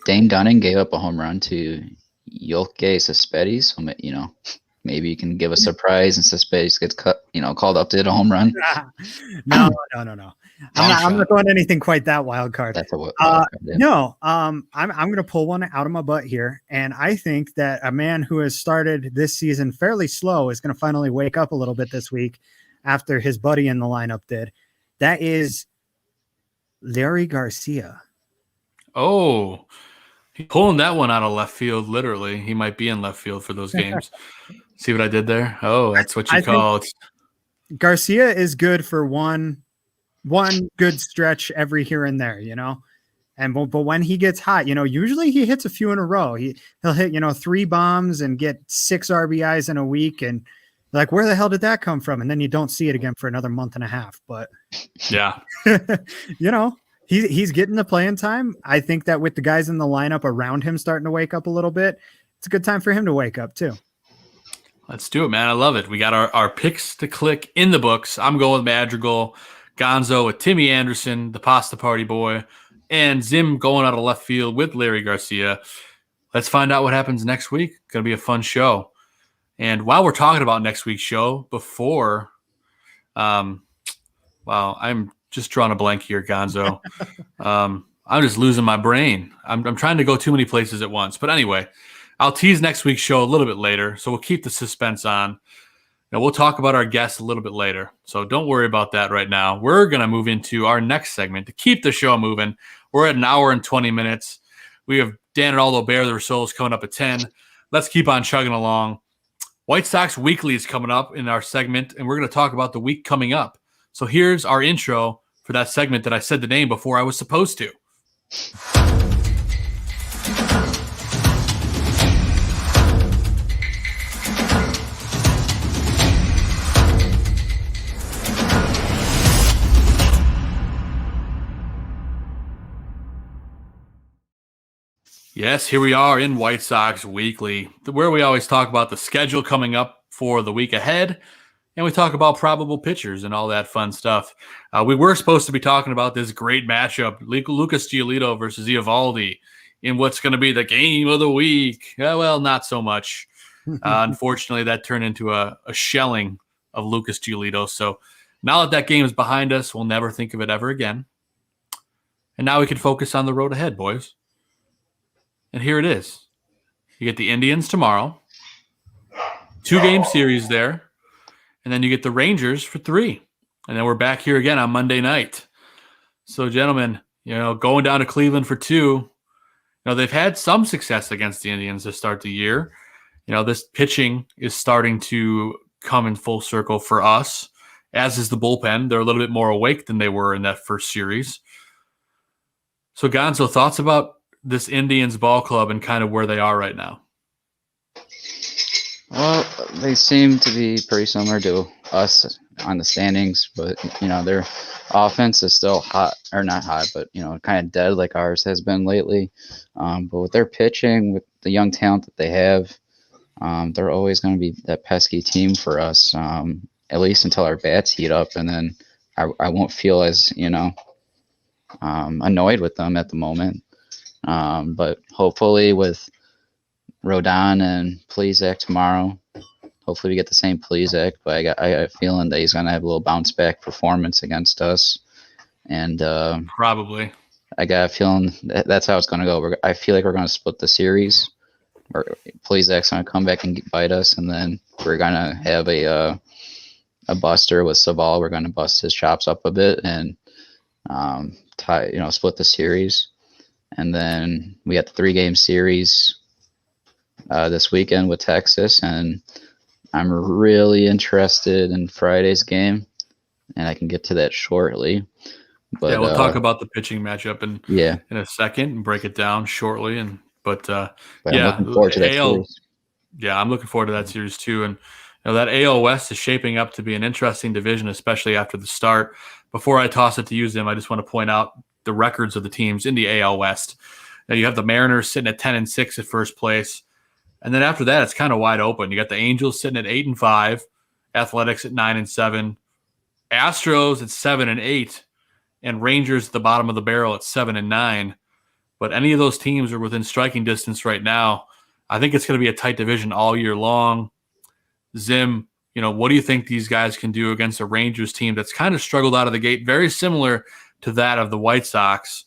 Dane Dunning gave up a home run to Yolke Cespedes. So, maybe you can give a surprise and Cespedes gets called up to hit a home run. No. I'm not going anything quite that wild card. That's a wild card, yeah. No. I'm going to pull one out of my butt here, and I think that a man who has started this season fairly slow is going to finally wake up a little bit this week after his buddy in the lineup did. That is Larry Garcia. Oh, he's pulling that one out of left field. Literally, he might be in left field for those games. See what I did there? Oh, that's what you call it. Garcia is good for one good stretch every here and there, but when he gets hot, usually he hits a few in a row. He'll hit 3 bombs and get 6 RBIs in a week, and like, where the hell did that come from? And then you don't see it again for another month and a half. But yeah, he's getting the playing time. I think that with the guys in the lineup around him starting to wake up a little bit, it's a good time for him to wake up too. Let's do it, man. I love it. We got our picks to click in the books. I'm going with Madrigal, Gonzo with Timmy Anderson, the pasta party boy, and Zim going out of left field with Larry Garcia. Let's find out what happens next week. It's going to be a fun show. And while we're talking about next week's show, I'm just drawing a blank here, Gonzo. I'm just losing my brain. I'm trying to go too many places at once. But anyway, I'll tease next week's show a little bit later, so we'll keep the suspense on. And we'll talk about our guests a little bit later. So don't worry about that right now. We're going to move into our next segment to keep the show moving. We're at 1 hour and 20 minutes. We have Dan and Aldo Bear their souls coming up at 10. Let's keep on chugging along. White Sox Weekly is coming up in our segment, and we're going to talk about the week coming up. So here's our intro for that segment that I said the name before I was supposed to. Yes, here we are in White Sox Weekly, where we always talk about the schedule coming up for the week ahead, and we talk about probable pitchers and all that fun stuff. We were supposed to be talking about this great matchup, Lucas Giolito versus Eovaldi, in what's going to be the game of the week. Well, not so much. Unfortunately, that turned into a shelling of Lucas Giolito. So now that game is behind us, we'll never think of it ever again. And now we can focus on the road ahead, boys. And here it is. You get the Indians tomorrow, 2-game series there, and then you get the Rangers for 3. And then we're back here again on Monday night. So, gentlemen, going down to Cleveland for 2, they've had some success against the Indians to start the year. This pitching is starting to come in full circle for us, as is the bullpen. They're a little bit more awake than they were in that first series. So, Gonzo, thoughts about this Indians ball club and kind of where they are right now? Well, they seem to be pretty similar to us on the standings, but their offense is still hot, or not hot, but kind of dead like ours has been lately. But with their pitching, with the young talent that they have, they're always going to be that pesky team for us, at least until our bats heat up, and then I won't feel as annoyed with them at the moment. But hopefully with Rodon and Plesac tomorrow, hopefully we get the same Plesac, but I got a feeling that he's going to have a little bounce back performance against us. And probably I got a feeling that's how it's going to go. I feel like we're going to split the series. Plesac's going to come back and bite us, and then we're going to have a buster with Savall. We're going to bust his chops up a bit and split the series. And then we got the 3-game series this weekend with Texas, and I'm really interested in Friday's game, and I can get to that shortly. But yeah, we'll talk about the pitching matchup in a second and break it down shortly. But I'm looking forward to that series. Yeah, I'm looking forward to that series too. And that AL West is shaping up to be an interesting division, especially after the start. Before I toss it to you, Zim, I just want to point out the records of the teams in the AL West. Now you have the Mariners sitting at 10-6 at first place. And then after that, it's kind of wide open. You got the Angels sitting at 8-5, Athletics at 9-7, Astros at 7-8, and Rangers at the bottom of the barrel at 7-9. But any of those teams are within striking distance right now. I think it's going to be a tight division all year long. Zim, what do you think these guys can do against a Rangers team that's kind of struggled out of the gate, very similar to that of the White Sox?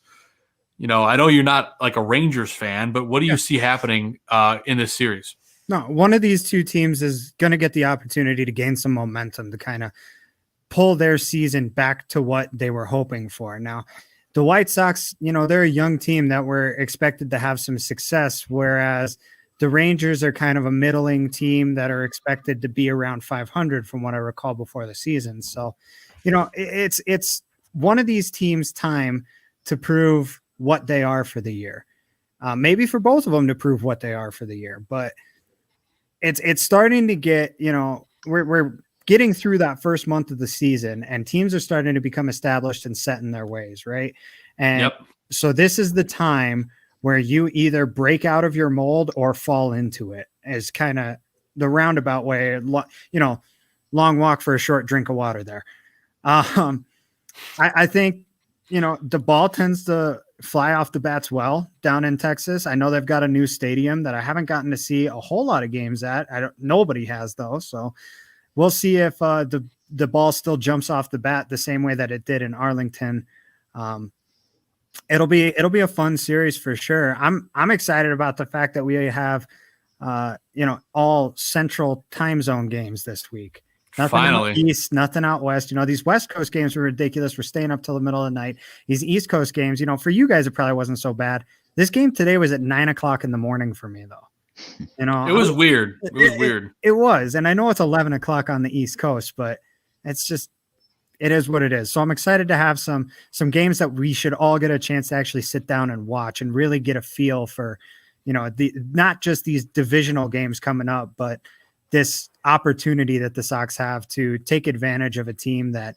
I know you're not like a Rangers fan, but what do you see happening in this series? No, one of these two teams is going to get the opportunity to gain some momentum to kind of pull their season back to what they were hoping for. Now, the White Sox, they're a young team that were expected to have some success, whereas the Rangers are kind of a middling team that are expected to be around 500 from what I recall before the season. So, it's one of these teams' time to prove what they are for the year. Maybe for both of them to prove what they are for the year, but it's starting to get, we're getting through that first month of the season and teams are starting to become established and set in their ways. Right. And so this is the time where you either break out of your mold or fall into it, is kind of the roundabout way, long walk for a short drink of water there. I think, the ball tends to fly off the bats well down in Texas. I know they've got a new stadium that I haven't gotten to see a whole lot of games at. Nobody has though. So we'll see if the ball still jumps off the bat the same way that it did in Arlington. It'll be a fun series for sure. I'm excited about the fact that we have, all central time zone games this week. Nothing Finally. out east, nothing out west. These West Coast games were ridiculous. We're staying up till the middle of the night. These East Coast games, for you guys, it probably wasn't so bad. This game today was at 9:00 in the morning for me, though. It was weird. It was weird. It was, and I know it's 11:00 on the East Coast, but it's just, it is what it is. So I'm excited to have some games that we should all get a chance to actually sit down and watch and really get a feel for, not just these divisional games coming up, but this opportunity that the Sox have to take advantage of a team that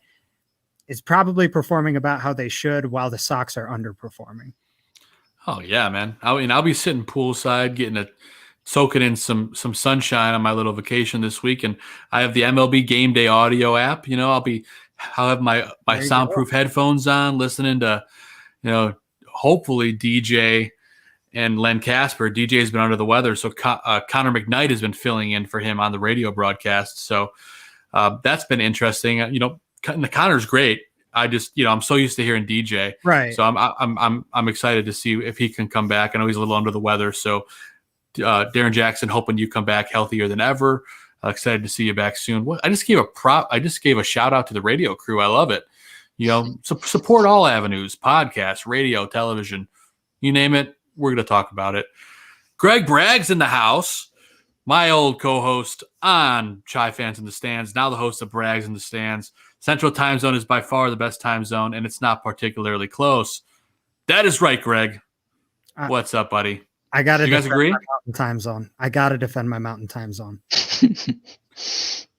is probably performing about how they should while the Sox are underperforming. Oh yeah, man. I'll be sitting poolside, soaking in some sunshine on my little vacation this week. And I have the MLB Game Day audio app. I'll have my soundproof headphones on, listening to, hopefully DJ and Len Casper. DJ's been under the weather, so Connor McKnight has been filling in for him on the radio broadcast. So that's been interesting. Connor's great. I just, I'm so used to hearing DJ, right? So I'm excited to see if he can come back. I know he's a little under the weather, so Darren Jackson, hoping you come back healthier than ever. Excited to see you back soon. I just gave a shout out to the radio crew. I love it. Support all avenues: podcast, radio, television, you name it. We're going to talk about it. Greg Bragg's in the house, my old co-host on Chi Fans in the Stands, now the host of Bragg's in the Stands. Central Time Zone is by far the best time zone, and it's not particularly close. That is right, Greg. What's up, buddy? I got to defend agree? my mountain time zone. I got to defend my mountain time zone.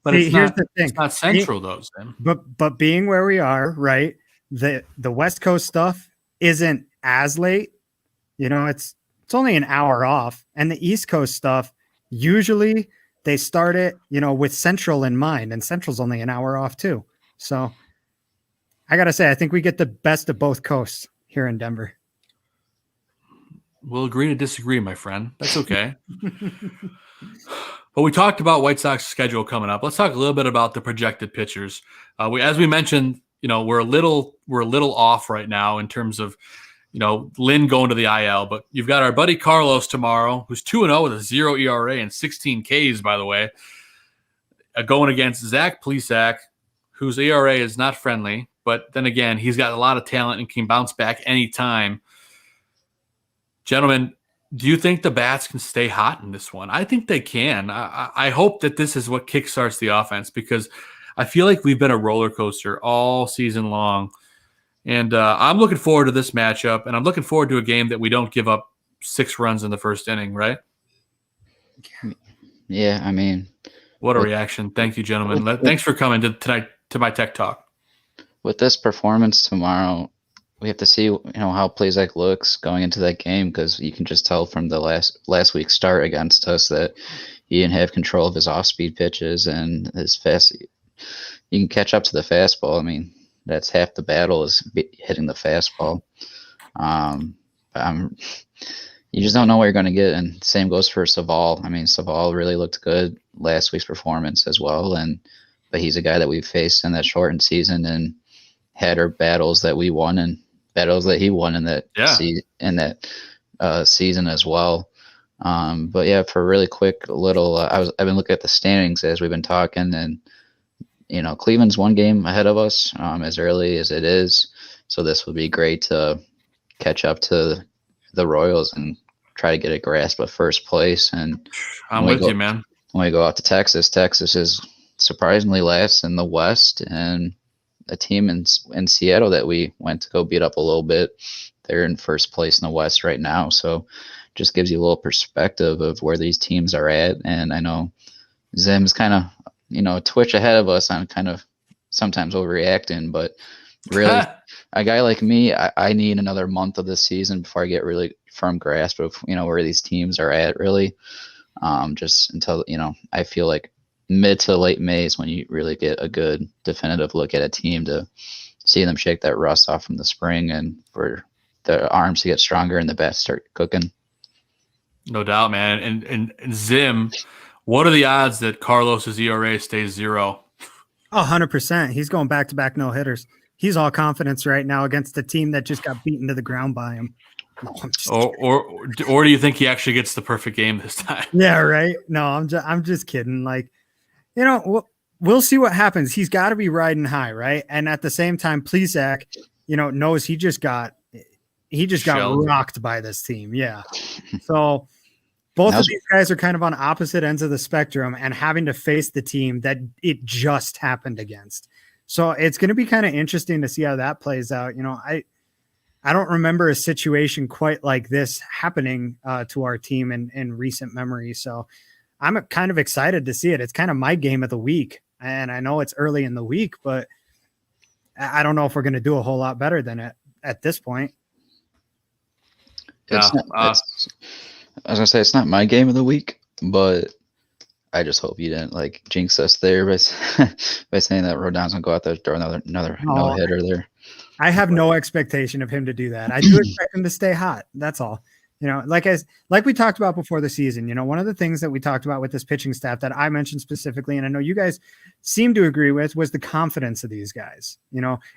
But here's the thing. It's not central, though, Sam. But being where we are, right, the West Coast stuff isn't as late. It's only an hour off. And the East Coast stuff, usually they start it, with Central in mind. And Central's only an hour off, too. So I got to say, I think we get the best of both coasts here in Denver. We'll agree to disagree, my friend. That's okay. But we talked about White Sox schedule coming up. Let's talk a little bit about the projected pitchers. As we mentioned, we're a little off right now in terms of, Lynn going to the IL. But you've got our buddy Carlos tomorrow, who's 2-0 with a 0 ERA and 16 Ks, by the way, going against Zach Plesac, whose ERA is not friendly. But then again, he's got a lot of talent and can bounce back anytime. Gentlemen, Do you think the bats can stay hot in this one? I think they can. I hope that this is what kickstarts the offense, because I feel like we've been a roller coaster all season long. And I'm looking forward to this matchup, and I'm looking forward to a game that we don't give up 6 runs in the first inning, right? Yeah, I mean, what a reaction. Thank you, gentlemen. Thanks for coming tonight to my Tech Talk. With this performance tomorrow, we have to see, how Plezak looks going into that game, because you can just tell from the last week's start against us that he didn't have control of his off-speed pitches and his fast. You can catch up to the fastball. I mean, that's half the battle is hitting the fastball. You just don't know what you're going to get, and same goes for Savall. I mean, Savall really looked good last week's performance as well, but he's a guy that we've faced in that shortened season and had our battles that we won and battles that he won in that season as well. But yeah, for a really quick little, I've been looking at the standings as we've been talking, and Cleveland's 1 game ahead of us as early as it is. So this would be great to catch up to the Royals and try to get a grasp of first place. And I'm with you, man. When we go out to Texas is surprisingly last in the West, and a team in Seattle that we went to go beat up a little bit, they're in first place in the West right now. So just gives you a little perspective of where these teams are at. And I know Zim's kind of, a twitch ahead of us on kind of sometimes overreacting, but really a guy like me, I need another month of this season before I get really firm grasp of, where these teams are at really. Just until, I feel like mid to late May is when you really get a good definitive look at a team to see them shake that rust off from the spring and for the arms to get stronger and the bats start cooking. No doubt, man. And Zim, what are the odds that Carlos's ERA stays 0? 100%. He's going back-to-back no-hitters. He's all confidence right now against a team that just got beaten to the ground by him. No, or do you think he actually gets the perfect game this time? Yeah, right. No, I'm just kidding. Like, we'll see what happens. He's got to be riding high, right? And at the same time, Plezak, knows he just got rocked by this team. Yeah. So both of these guys are kind of on opposite ends of the spectrum and having to face the team that it just happened against. So it's going to be kind of interesting to see how that plays out. I don't remember a situation quite like this happening to our team in recent memory. So I'm kind of excited to see it. It's kind of my game of the week. And I know it's early in the week, but I don't know if we're going to do a whole lot better than it at this point. Yeah. I was going to say, it's not my game of the week, but I just hope you didn't jinx us there by saying that Rodon's going to go out there and throw another no-hitter there. I have no expectation of him to do that. I do expect him to stay hot. That's all. Like we talked about before the season, one of the things that we talked about with this pitching staff that I mentioned specifically, and I know you guys seem to agree with, was the confidence of these guys.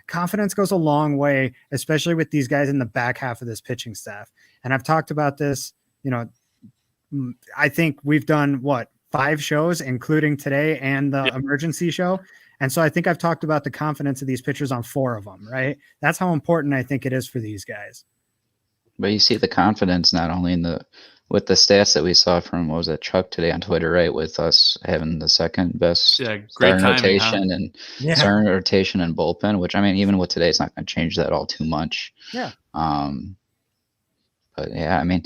Confidence goes a long way, especially with these guys in the back half of this pitching staff. And I've talked about this, I think we've done 5 shows, including today and the emergency show. And so I think I've talked about the confidence of these pitchers on 4 of them, right? That's how important I think it is for these guys. But you see the confidence not only with the stats that we saw from, what was it, Chuck today on Twitter, right? With us having the second best great timing, rotation and starting rotation and bullpen, which I mean, even with today, it's not going to change that all too much. Yeah. But yeah, I mean,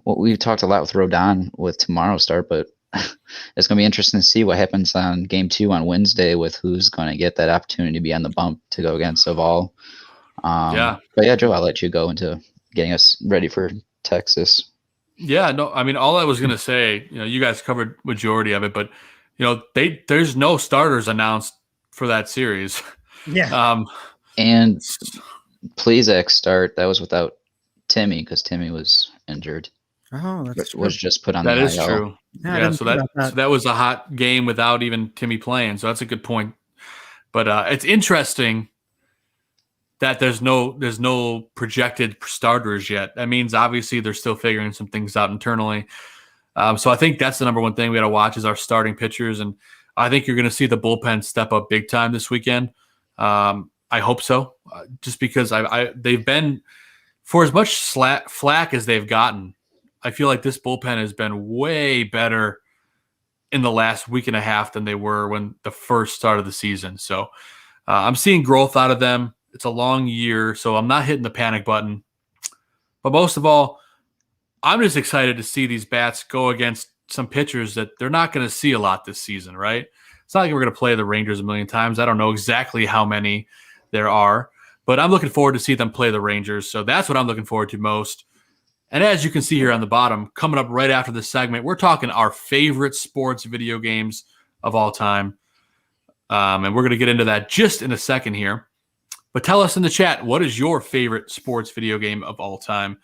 we've talked a lot with Rodon with tomorrow's start, but it's going to be interesting to see what happens on game 2 on Wednesday with who's going to get that opportunity to be on the bump to go against Savall. But yeah, Joe, I'll let you go into getting us ready for Texas. Yeah, no, I mean, all I was going to say, you guys covered majority of it, but there's no starters announced for that series. Yeah. And Plezak's start, that was without Timmy because Timmy was injured. Oh, that's true. Was just put on that the is IL. true. Yeah, so that was a hot game without even Timmy playing. So that's a good point. But it's interesting that there's no projected starters yet. That means obviously they're still figuring some things out internally. So I think that's the number one thing we got to watch is our starting pitchers, and I think you're going to see the bullpen step up big time this weekend. I hope so, just because they've been, for as much flack as they've gotten, I feel like this bullpen has been way better in the last week and a half than they were when the first start of the season. So I'm seeing growth out of them. It's a long year, so I'm not hitting the panic button. But most of all, I'm just excited to see these bats go against some pitchers that they're not going to see a lot this season, right? It's not like we're going to play the Rangers a million times. I don't know exactly how many there are, but I'm looking forward to see them play the Rangers. So that's what I'm looking forward to most. And as you can see here on the bottom, coming up right after this segment, we're talking our favorite sports video games of all time. And we're going to get into that just in a second here. But tell us in the chat, what is your favorite sports video game of all time?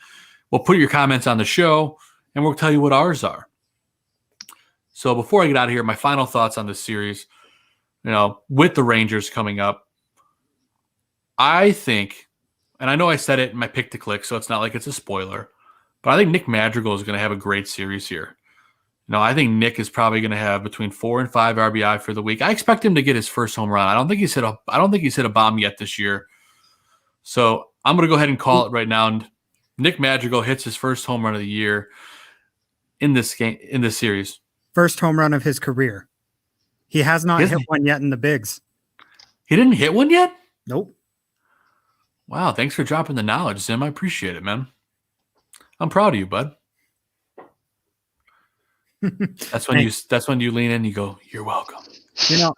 We'll put your comments on the show, and we'll tell you what ours are. So before I get out of here, my final thoughts on this series, with the Rangers coming up, I think, and I know I said it in my pick to click, so it's not like it's a spoiler, but I think Nick Madrigal is going to have a great series here. I think Nick is probably going to have between 4 and 5 RBI for the week. I expect him to get his first home run. I don't think he's hit a bomb yet this year. So I'm going to go ahead and call it right now. And Nick Madrigal hits his first home run of the year in this series. First home run of his career. He has not hit one yet in the bigs. He didn't hit one yet? Nope. Wow, thanks for dropping the knowledge, Zim. I appreciate it, man. I'm proud of you, bud. That's when you lean in and you go, "You're welcome." I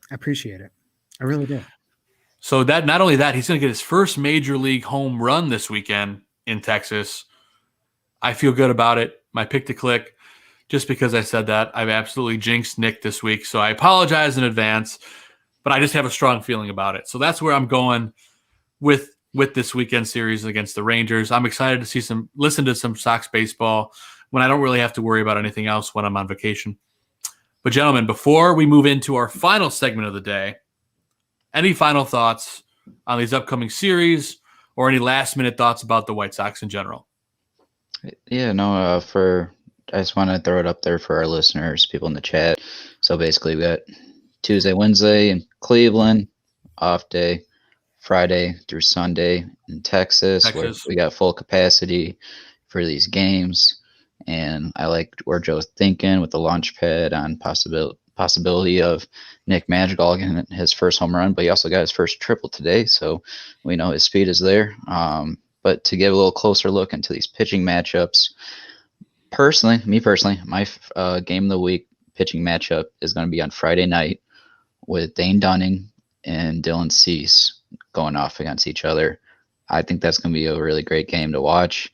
appreciate it. I really do. So that not only that, he's going to get his first major league home run this weekend in Texas. I feel good about it. My pick to click, just because I said that, I've absolutely jinxed Nick this week. So I apologize in advance, but I just have a strong feeling about it. So that's where I'm going with this weekend series against the Rangers. I'm excited to listen to some Sox baseball when I don't really have to worry about anything else when I'm on vacation. But gentlemen, before we move into our final segment of the day, any final thoughts on these upcoming series or any last minute thoughts about the White Sox in general? Yeah, no, I just want to throw it up there for our listeners, people in the chat. So basically we got Tuesday, Wednesday in Cleveland, off day, Friday through Sunday in Texas. Where we got full capacity for these games. And I like where Joe's thinking with the launch pad on possibility of Nick Madrigal getting his first home run, but he also got his first triple today, so we know his speed is there. But to give a little closer look into these pitching matchups, me personally, my game of the week pitching matchup is going to be on Friday night with Dane Dunning and Dylan Cease going off against each other. I think that's going to be a really great game to watch.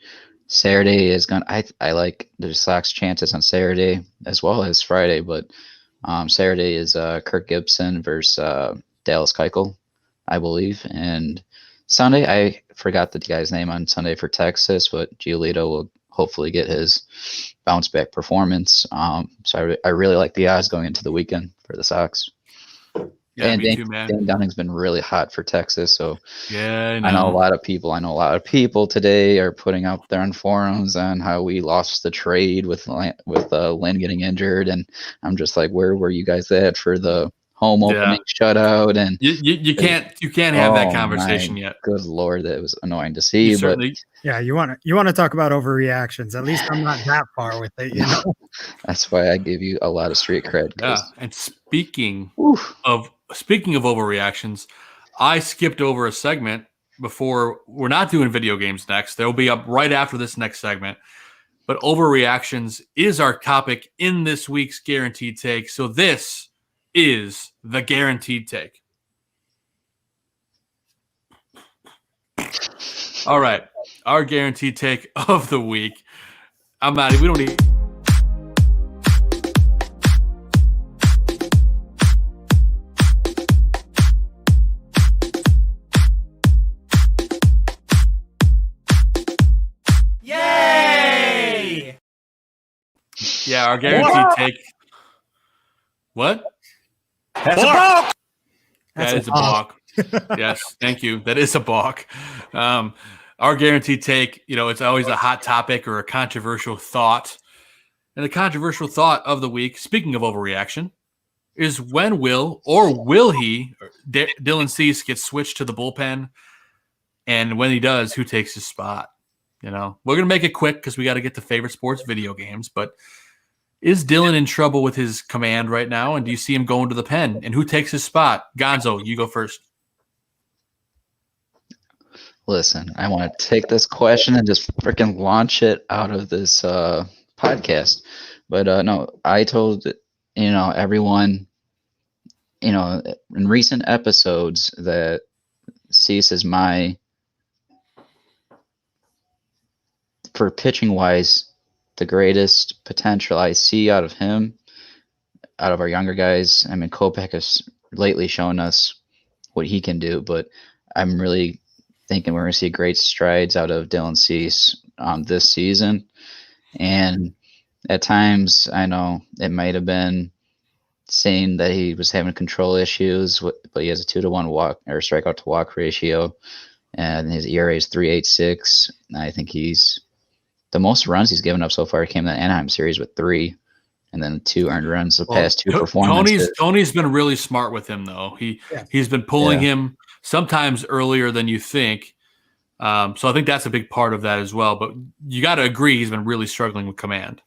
Saturday is I like the Sox chances on Saturday as well as Friday, but Saturday is Kirk Gibson versus Dallas Keuchel, I believe. And Sunday, I forgot the guy's name on Sunday for Texas, but Giolito will hopefully get his bounce back performance. So I really like the odds going into the weekend for the Sox. Yeah, and me too, man. Dan Dunning's been really hot for Texas, so yeah, I know a lot of people today are putting up there on forums on how we lost the trade with Lynn getting injured, and I'm just like, where were you guys at for the home opening shutout? And you can't have that conversation yet. Good Lord, that was annoying to see. Yeah, you want to talk about overreactions. At least I'm not that far with it, That's why I give you a lot of street cred. Yeah, and speaking of overreactions, I skipped over a segment before. We're not doing video games next. They'll be up right after this next segment. But overreactions is our topic in this week's Guaranteed Take. So this is the Guaranteed Take. All right. Our Guaranteed Take of the week. We don't need... Yeah, our Guaranteed Take. What? That's a balk. That is a balk. Yes, thank you. That is a balk. Our Guaranteed Take, it's always a hot topic or a controversial thought. And the controversial thought of the week, speaking of overreaction, is when will he, Dylan Cease, get switched to the bullpen? And when he does, who takes his spot? You know, we're going to make it quick because we got to get to favorite sports video games. But is Dylan in trouble with his command right now? And do you see him going to the pen? And who takes his spot? Gonzo, you go first. Listen, I want to take this question and just freaking launch it out of this podcast. But no, I told, everyone, in recent episodes that Cease is for pitching wise, the greatest potential I see out of him, out of our younger guys. I mean, Kopech has lately shown us what he can do, but I'm really thinking we're going to see great strides out of Dylan Cease this season. And at times, I know it might have been saying that he was having control issues, but he has a 2-to-1 walk or strikeout to walk ratio, and his ERA is 3.86. I think the most runs he's given up so far came in the Anaheim series with 3, and then 2 earned runs the past 2 performances. Tony's been really smart with him, though. He's been pulling him sometimes earlier than you think. So I think that's a big part of that as well. But you got to agree he's been really struggling with command.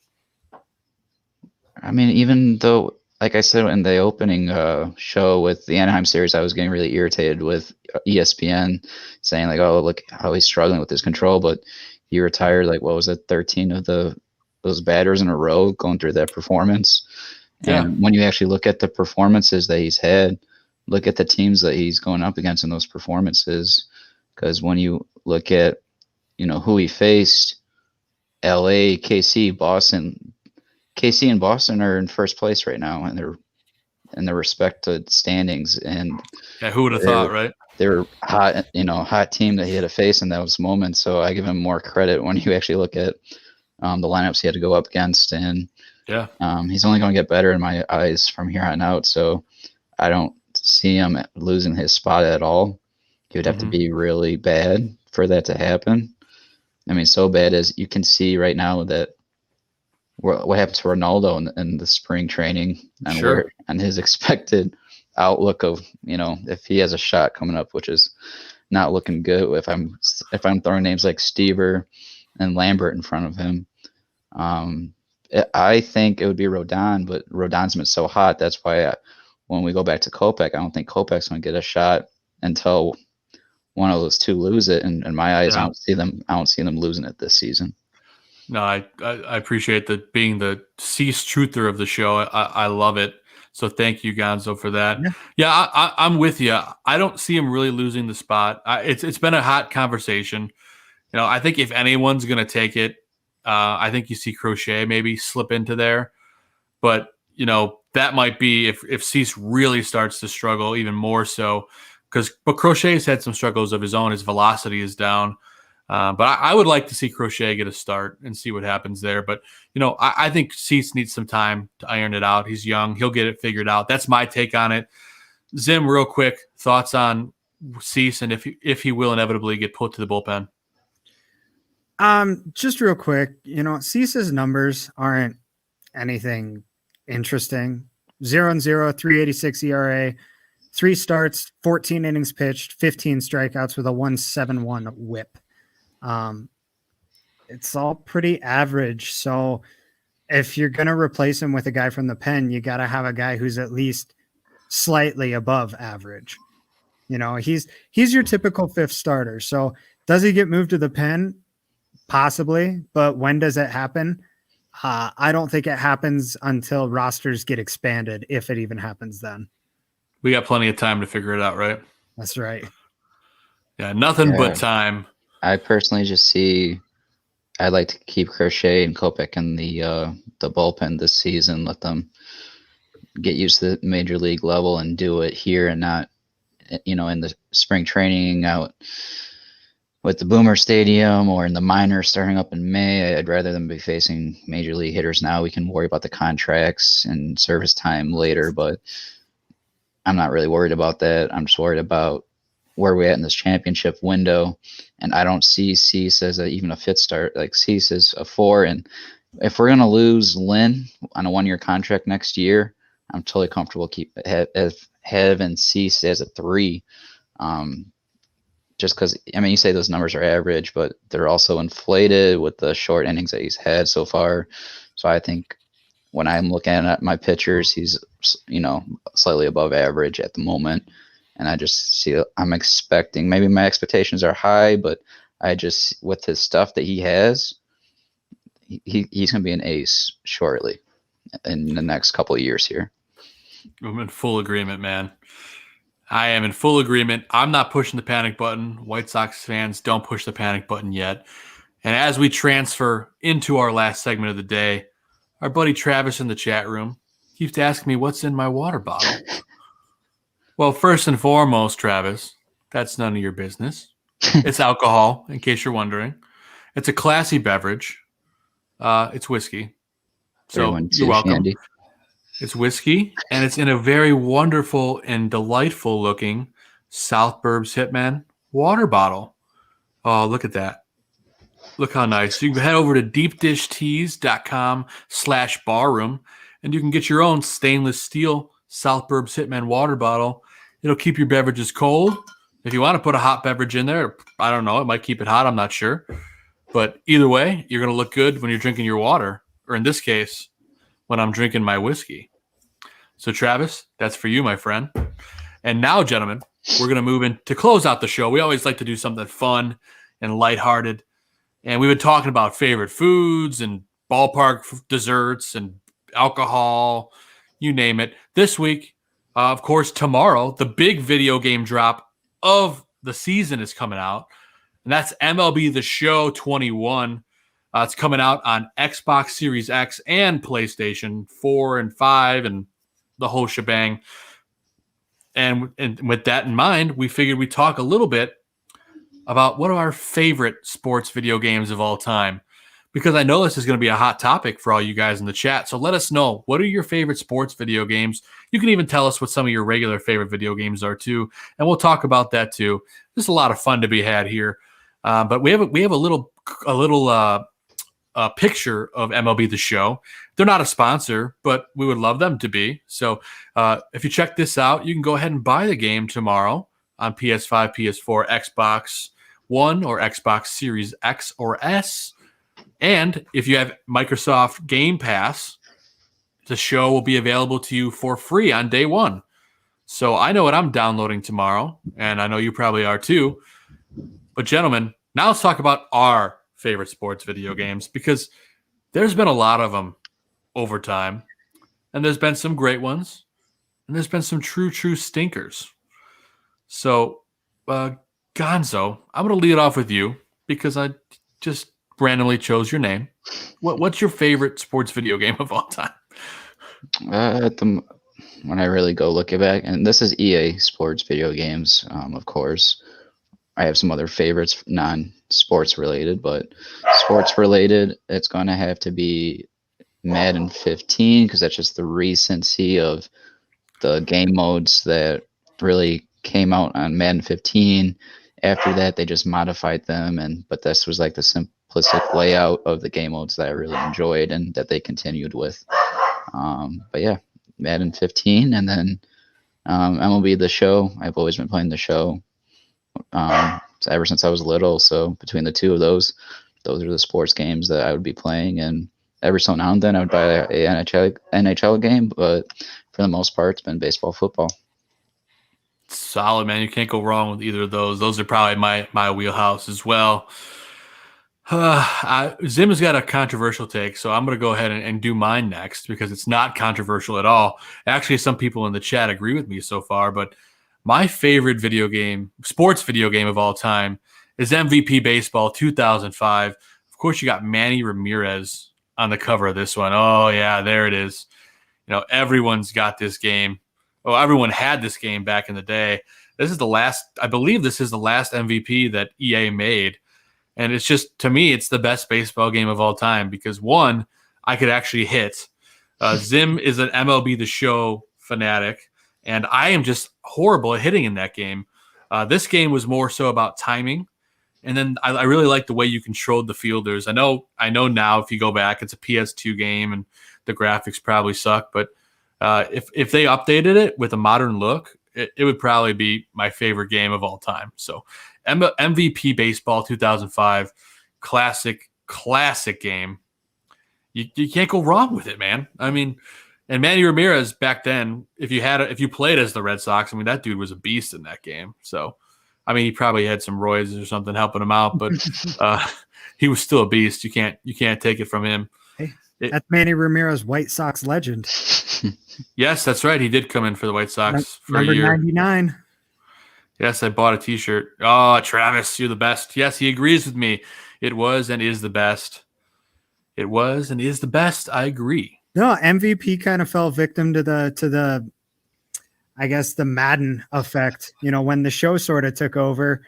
I mean, even though, like I said in the opening show with the Anaheim series, I was getting really irritated with ESPN saying like, "Oh, look how he's struggling with his control." But he retired 13 of those batters in a row going through that performance. Yeah. And when you actually look at the performances that he's had, look at the teams that he's going up against in those performances. Because when you look at, who he faced, LA, KC, Boston. KC and Boston are in first place right now in their respective standings. And who would have thought, right? They're hot team that he had to face in those moments. So I give him more credit when you actually look at the lineups he had to go up against. And he's only going to get better in my eyes from here on out. So I don't see him losing his spot at all. He would have to be really bad for that to happen. I mean, so bad as you can see right now that what happened to Ronaldo in the spring training and his expected outlook of, if he has a shot coming up, which is not looking good. If I'm throwing names like Stever and Lambert in front of him, I think it would be Rodon, but Rodon's been so hot. That's why when we go back to Kopech, I don't think Kopech's going to get a shot until one of those two lose it. And in my eyes, I don't see them losing it this season. No, I appreciate that being the Cease truther of the show. I love it. So thank you, Gonzo, for that. Yeah, I'm with you. I don't see him really losing the spot. It's been a hot conversation. I think if anyone's going to take it, I think you see Crochet maybe slip into there. But, that might be if Cease really starts to struggle even more so. But Crochet's had some struggles of his own. His velocity is down. But I would like to see Crochet get a start and see what happens there. But, I think Cease needs some time to iron it out. He's young. He'll get it figured out. That's my take on it. Zim, real quick, thoughts on Cease and if he will inevitably get put to the bullpen? Just real quick, Cease's numbers aren't anything interesting. 0-0, 3.86 ERA, 3 starts, 14 innings pitched, 15 strikeouts with a 1.71 whip. It's all pretty average. So if you're going to replace him with a guy from the pen, you got to have a guy who's at least slightly above average. He's your typical fifth starter. So does he get moved to the pen? Possibly. But when does it happen? I don't think it happens until rosters get expanded, if it even happens then. We got plenty of time to figure it out, right? That's right. Yeah, nothing but time. I personally just see I'd like to keep Crochet and Kopech in the bullpen this season, let them get used to the major league level and do it here and not, in the spring training out with the Boomer Stadium or in the minors starting up in May. I'd rather them be facing major league hitters now. We can worry about the contracts and service time later, but I'm not really worried about that. I'm just worried about where we're at in this championship window. And I don't see Cease as even a fit start. Like Cease is a 4. And if we're going to lose Lynn on a 1-year contract next year, I'm totally comfortable having Cease as a 3. just because, I mean, you say those numbers are average, but they're also inflated with the short innings that he's had so far. So I think when I'm looking at my pitchers, he's, slightly above average at the moment. And I just I'm expecting, maybe my expectations are high, but I just, with his stuff that he has, he's going to be an ace shortly in the next couple of years here. I'm in full agreement, man. I am in full agreement. I'm not pushing the panic button. White Sox fans, don't push the panic button yet. And as we transfer into our last segment of the day, our buddy Travis in the chat room keeps asking me what's in my water bottle. Well, first and foremost, Travis, that's none of your business. It's alcohol, in case you're wondering. It's a classy beverage. It's whiskey. So you're welcome. Andy. It's whiskey, and it's in a very wonderful and delightful looking South Burbs Hitmen water bottle. Oh, look at that. Look how nice. You can head over to deepdishteas.com/barroom, and you can get your own stainless steel South Burbs Hitmen water bottle. It'll keep your beverages cold. If you want to put a hot beverage in there, I don't know, it might keep it hot. I'm not sure. But either way, you're going to look good when you're drinking your water, or in this case, when I'm drinking my whiskey. So, Travis, that's for you, my friend. And now, gentlemen, we're going to move in to close out the show. We always like to do something fun and lighthearted. And we've been talking about favorite foods and ballpark desserts and alcohol, you name it. This week, of course, tomorrow, the big video game drop of the season is coming out. And that's MLB The Show 21. It's coming out on Xbox Series X and PlayStation 4 and 5 and the whole shebang. And with that in mind, we figured we'd talk a little bit about what are our favorite sports video games of all time. Because I know this is going to be a hot topic for all you guys in the chat. So let us know, what are your favorite sports video games? You can even tell us what some of your regular favorite video games are too. And we'll talk about that too. There's a lot of fun to be had here. But we have a little picture of MLB The Show. They're not a sponsor, but we would love them to be. So if you check this out, you can go ahead and buy the game tomorrow on PS5, PS4, Xbox One, or Xbox Series X or S. And if you have Microsoft Game Pass, the show will be available to you for free on day one. So I know what I'm downloading tomorrow, and I know you probably are too. But gentlemen, now let's talk about our favorite sports video games, because there's been a lot of them over time, and there's been some great ones, and there's been some true stinkers. So, Gonzo, I'm going to lead it off with you because I just randomly chose your name. What's your favorite sports video game of all time? When I really go looking back, and this is EA Sports video games, of course. I have some other favorites, non-sports related, but sports related, it's going to have to be Madden 15, because that's just the recency of the game modes that really came out on Madden 15. After that, they just modified them, but this was like the simplistic layout of the game modes that I really enjoyed and that they continued with. But yeah, Madden 15, and then MLB The Show. I've always been playing The Show ever since I was little. So between the two of those are the sports games that I would be playing. And every so now and then I would buy a NHL game, but for the most part, it's been baseball, football. Solid, man. You can't go wrong with either of those. Those are probably my wheelhouse as well. Zim has got a controversial take, so I'm going to go ahead and do mine next, because it's not controversial at all. Actually, some people in the chat agree with me so far, but my favorite sports video game of all time is MVP Baseball 2005. Of course, you got Manny Ramirez on the cover of this one. Oh, yeah, there it is. Everyone's got this game. Oh, everyone had this game back in the day. I believe this is the last MVP that EA made. And it's just, to me, it's the best baseball game of all time because, one, I could actually hit. Zim is an MLB The Show fanatic, and I am just horrible at hitting in that game. This game was more so about timing, and then I really like the way you controlled the fielders. I know now if you go back, it's a PS2 game, and the graphics probably suck, but if they updated it with a modern look, it would probably be my favorite game of all time. So MVP baseball 2005, classic game. You can't go wrong with it, man. I mean, and Manny Ramirez back then, if you played as the Red Sox, I mean, that dude was a beast in that game. So, I mean, he probably had some roids or something helping him out, but he was still a beast. You can't take it from him. Hey, that's Manny Ramirez, White Sox legend. Yes, that's right. He did come in for the White Sox for a Number year. 99. Yes, I bought a T-shirt. Oh, Travis, you're the best. Yes, he agrees with me. It was and is the best. It was and is the best. I agree. No, MVP kind of fell victim to the I guess the Madden effect. When the show sort of took over,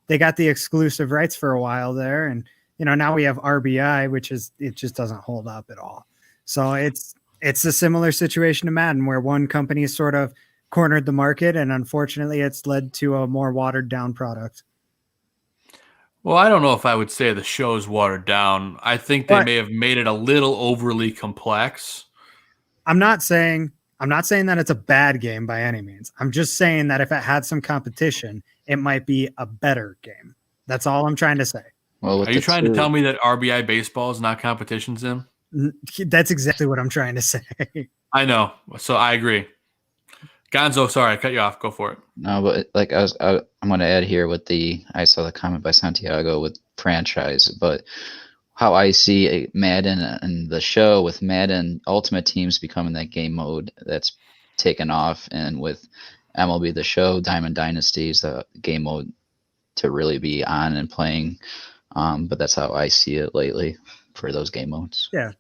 they got the exclusive rights for a while there, and now we have RBI, it just doesn't hold up at all. So it's a similar situation to Madden, where one company sort of cornered the market, and unfortunately it's led to a more watered down product. Well, I don't know if I would say the show's watered down. I think they may have made it a little overly complex. I'm not saying that it's a bad game by any means. I'm just saying that if it had some competition, it might be a better game. That's all I'm trying to say. Well, are you trying to tell me that RBI baseball is not competition, Zim? That's exactly what I'm trying to say. I know. So I agree. Gonzo, sorry, I cut you off. Go for it. No, but I'm going to add here I saw the comment by Santiago with franchise, but how I see Madden and the show with Madden Ultimate Teams becoming that game mode that's taken off, and with MLB the show, Diamond Dynasty is the game mode to really be on and playing. But that's how I see it lately for those game modes. Yeah.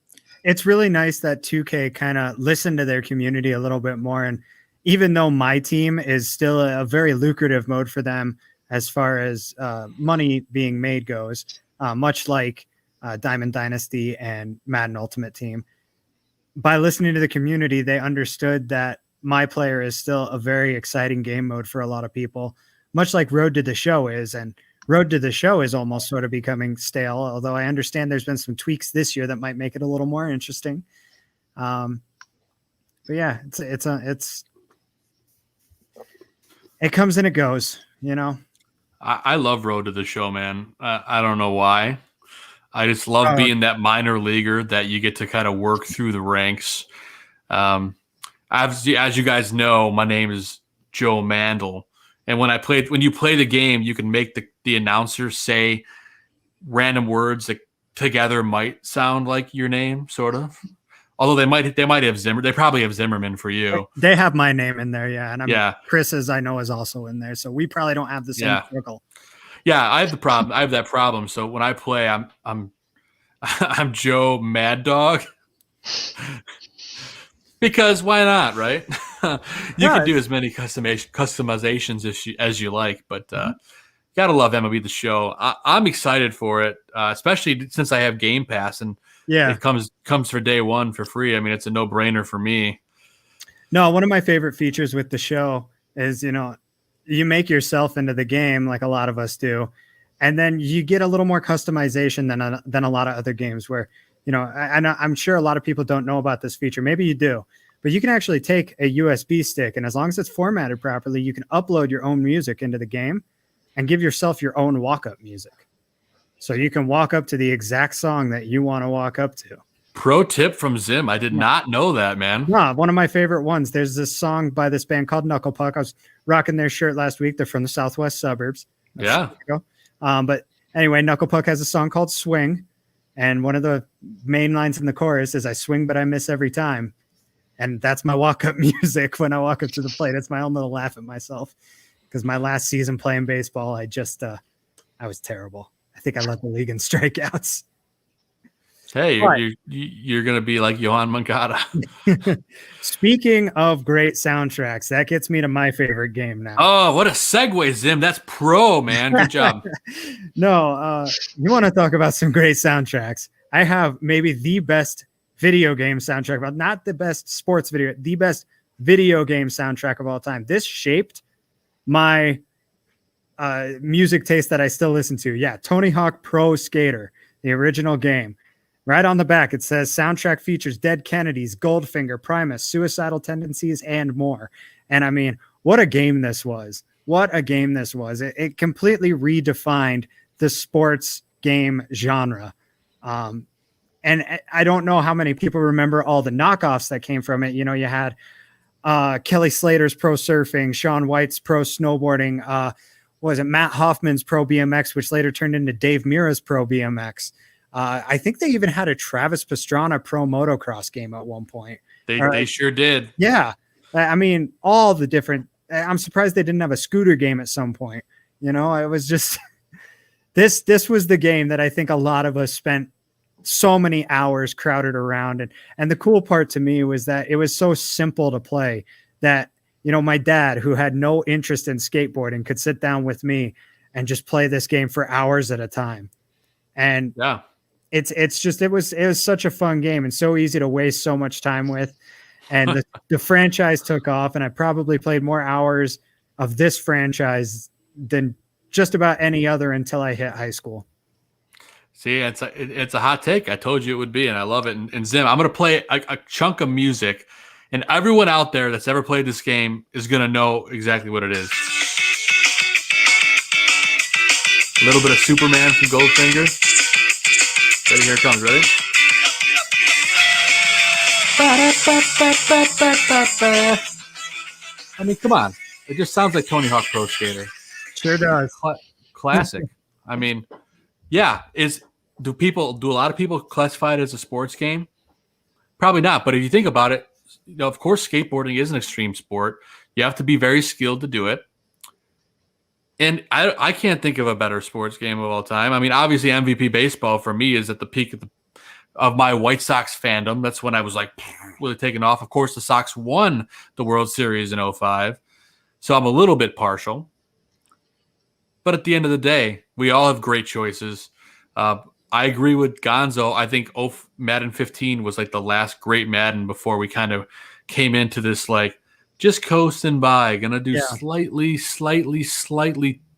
It's really nice that 2K kind of listened to their community a little bit more. And even though my team is still a very lucrative mode for them as far as money being made goes, much like Diamond Dynasty and Madden Ultimate Team, by listening to the community, they understood that my player is still a very exciting game mode for a lot of people, much like Road to the Show is. And Road to the Show is almost sort of becoming stale, although I understand there's been some tweaks this year that might make it a little more interesting. But yeah, it comes and it goes, I love Road to the Show, man. I don't know why. I just love being that minor leaguer that you get to kind of work through the ranks. As you guys know, my name is Joe Mandel. And when you play the game, you can make the announcer say random words that together might sound like your name, sort of. Although they might have they probably have Zimmerman for you. They have my name in there, yeah. And Chris's I know is also in there, so we probably don't have the same circle. Yeah, I have that problem. So when I play, I'm Joe Mad Dog. Because why not, right? You can do as many customizations as you like, but gotta love MLB the Show. I'm excited for it, especially since I have Game Pass, and it comes for day one for free. I mean, it's a no-brainer for me. No, one of my favorite features with the show is, you make yourself into the game like a lot of us do, and then you get a little more customization than a lot of other games where, I'm sure a lot of people don't know about this feature. Maybe you do, but you can actually take a USB stick, and as long as it's formatted properly, you can upload your own music into the game and give yourself your own walk-up music. So you can walk up to the exact song that you want to walk up to. Pro tip from Zim. I did not know that, man. No, one of my favorite ones. There's this song by this band called Knuckle Puck. I was rocking their shirt last week. They're from the southwest suburbs. But anyway, Knuckle Puck has a song called Swing. And one of the main lines in the chorus is, I swing, but I miss every time. And that's my walk-up music when I walk up to the plate. It's my own little laugh at myself. Because my last season playing baseball, I was terrible. I think I led the league in strikeouts. Hey, you're going to be like Yohan Moncada. Speaking of great soundtracks, that gets me to my favorite game now. Oh, what a segue, Zim. That's pro, man. Good job. No, you want to talk about some great soundtracks. I have maybe the best video game soundtrack, but not the best sports video, the best video game soundtrack of all time. This shaped my music taste that I still listen to. Yeah, Tony Hawk Pro Skater, the original game. Right on the back, it says soundtrack features Dead Kennedys, Goldfinger, Primus, Suicidal Tendencies, and more. And I mean, what a game this was. what a game this was. It completely redefined the sports game genre. And I don't know how many people remember all the knockoffs that came from it. You know, you had Kelly Slater's Pro Surfing, Shaun White's Pro Snowboarding, was it Matt Hoffman's Pro BMX, which later turned into Dave Mira's Pro BMX. I think they even had a Travis Pastrana Pro Motocross game at one point. They sure did. Yeah. I mean, all the different, I'm surprised they didn't have a scooter game at some point. You know, it was just, this was the game that I think a lot of us spent so many hours crowded around. And the cool part to me was that it was so simple to play that, you know, my dad, who had no interest in skateboarding, could sit down with me and just play this game for hours at a time. And yeah, it was such a fun game and so easy to waste so much time with. And the franchise took off, and I probably played more hours of this franchise than just about any other until I hit high school. See, it's a hot take. I told you it would be, and I love it. And Zim, I'm going to play a chunk of music, and everyone out there that's ever played this game is going to know exactly what it is. A little bit of Superman from Goldfinger. Ready? Here it comes. Ready? I mean, come on. It just sounds like Tony Hawk Pro Skater. Sure does. Classic. I mean, yeah. Do a lot of people classify it as a sports game? Probably not. But if you think about it, you know, of course, skateboarding is an extreme sport. You have to be very skilled to do it. And I can't think of a better sports game of all time. I mean, obviously, MVP baseball for me is at the peak of my White Sox fandom. That's when I was like really taking off. Of course, the Sox won the World Series in 2005. So I'm a little bit partial. But at the end of the day, we all have great choices. I agree with Gonzo. I think Madden 15 was like the last great Madden before we kind of came into this like just coasting by, gonna do slightly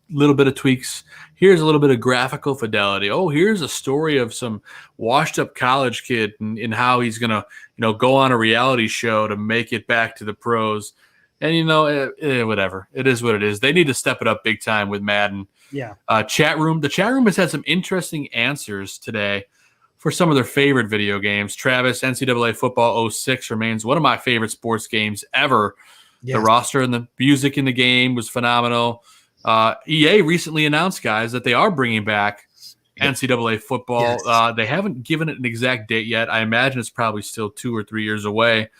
little bit of tweaks. Here's a little bit of graphical fidelity. Oh, here's a story of some washed up college kid and how he's gonna, you know, go on a reality show to make it back to the pros. And you know, whatever. It is what it is. They need to step it up big time with Madden. Yeah. Chat room. The chat room has had some interesting answers today for some of their favorite video games. Travis, NCAA Football 06 remains one of my favorite sports games ever. Yes. The roster and the music in the game was phenomenal. EA recently announced, guys, that they are bringing back NCAA football. Yes. They haven't given it an exact date yet. I imagine it's probably still 2 or 3 years away.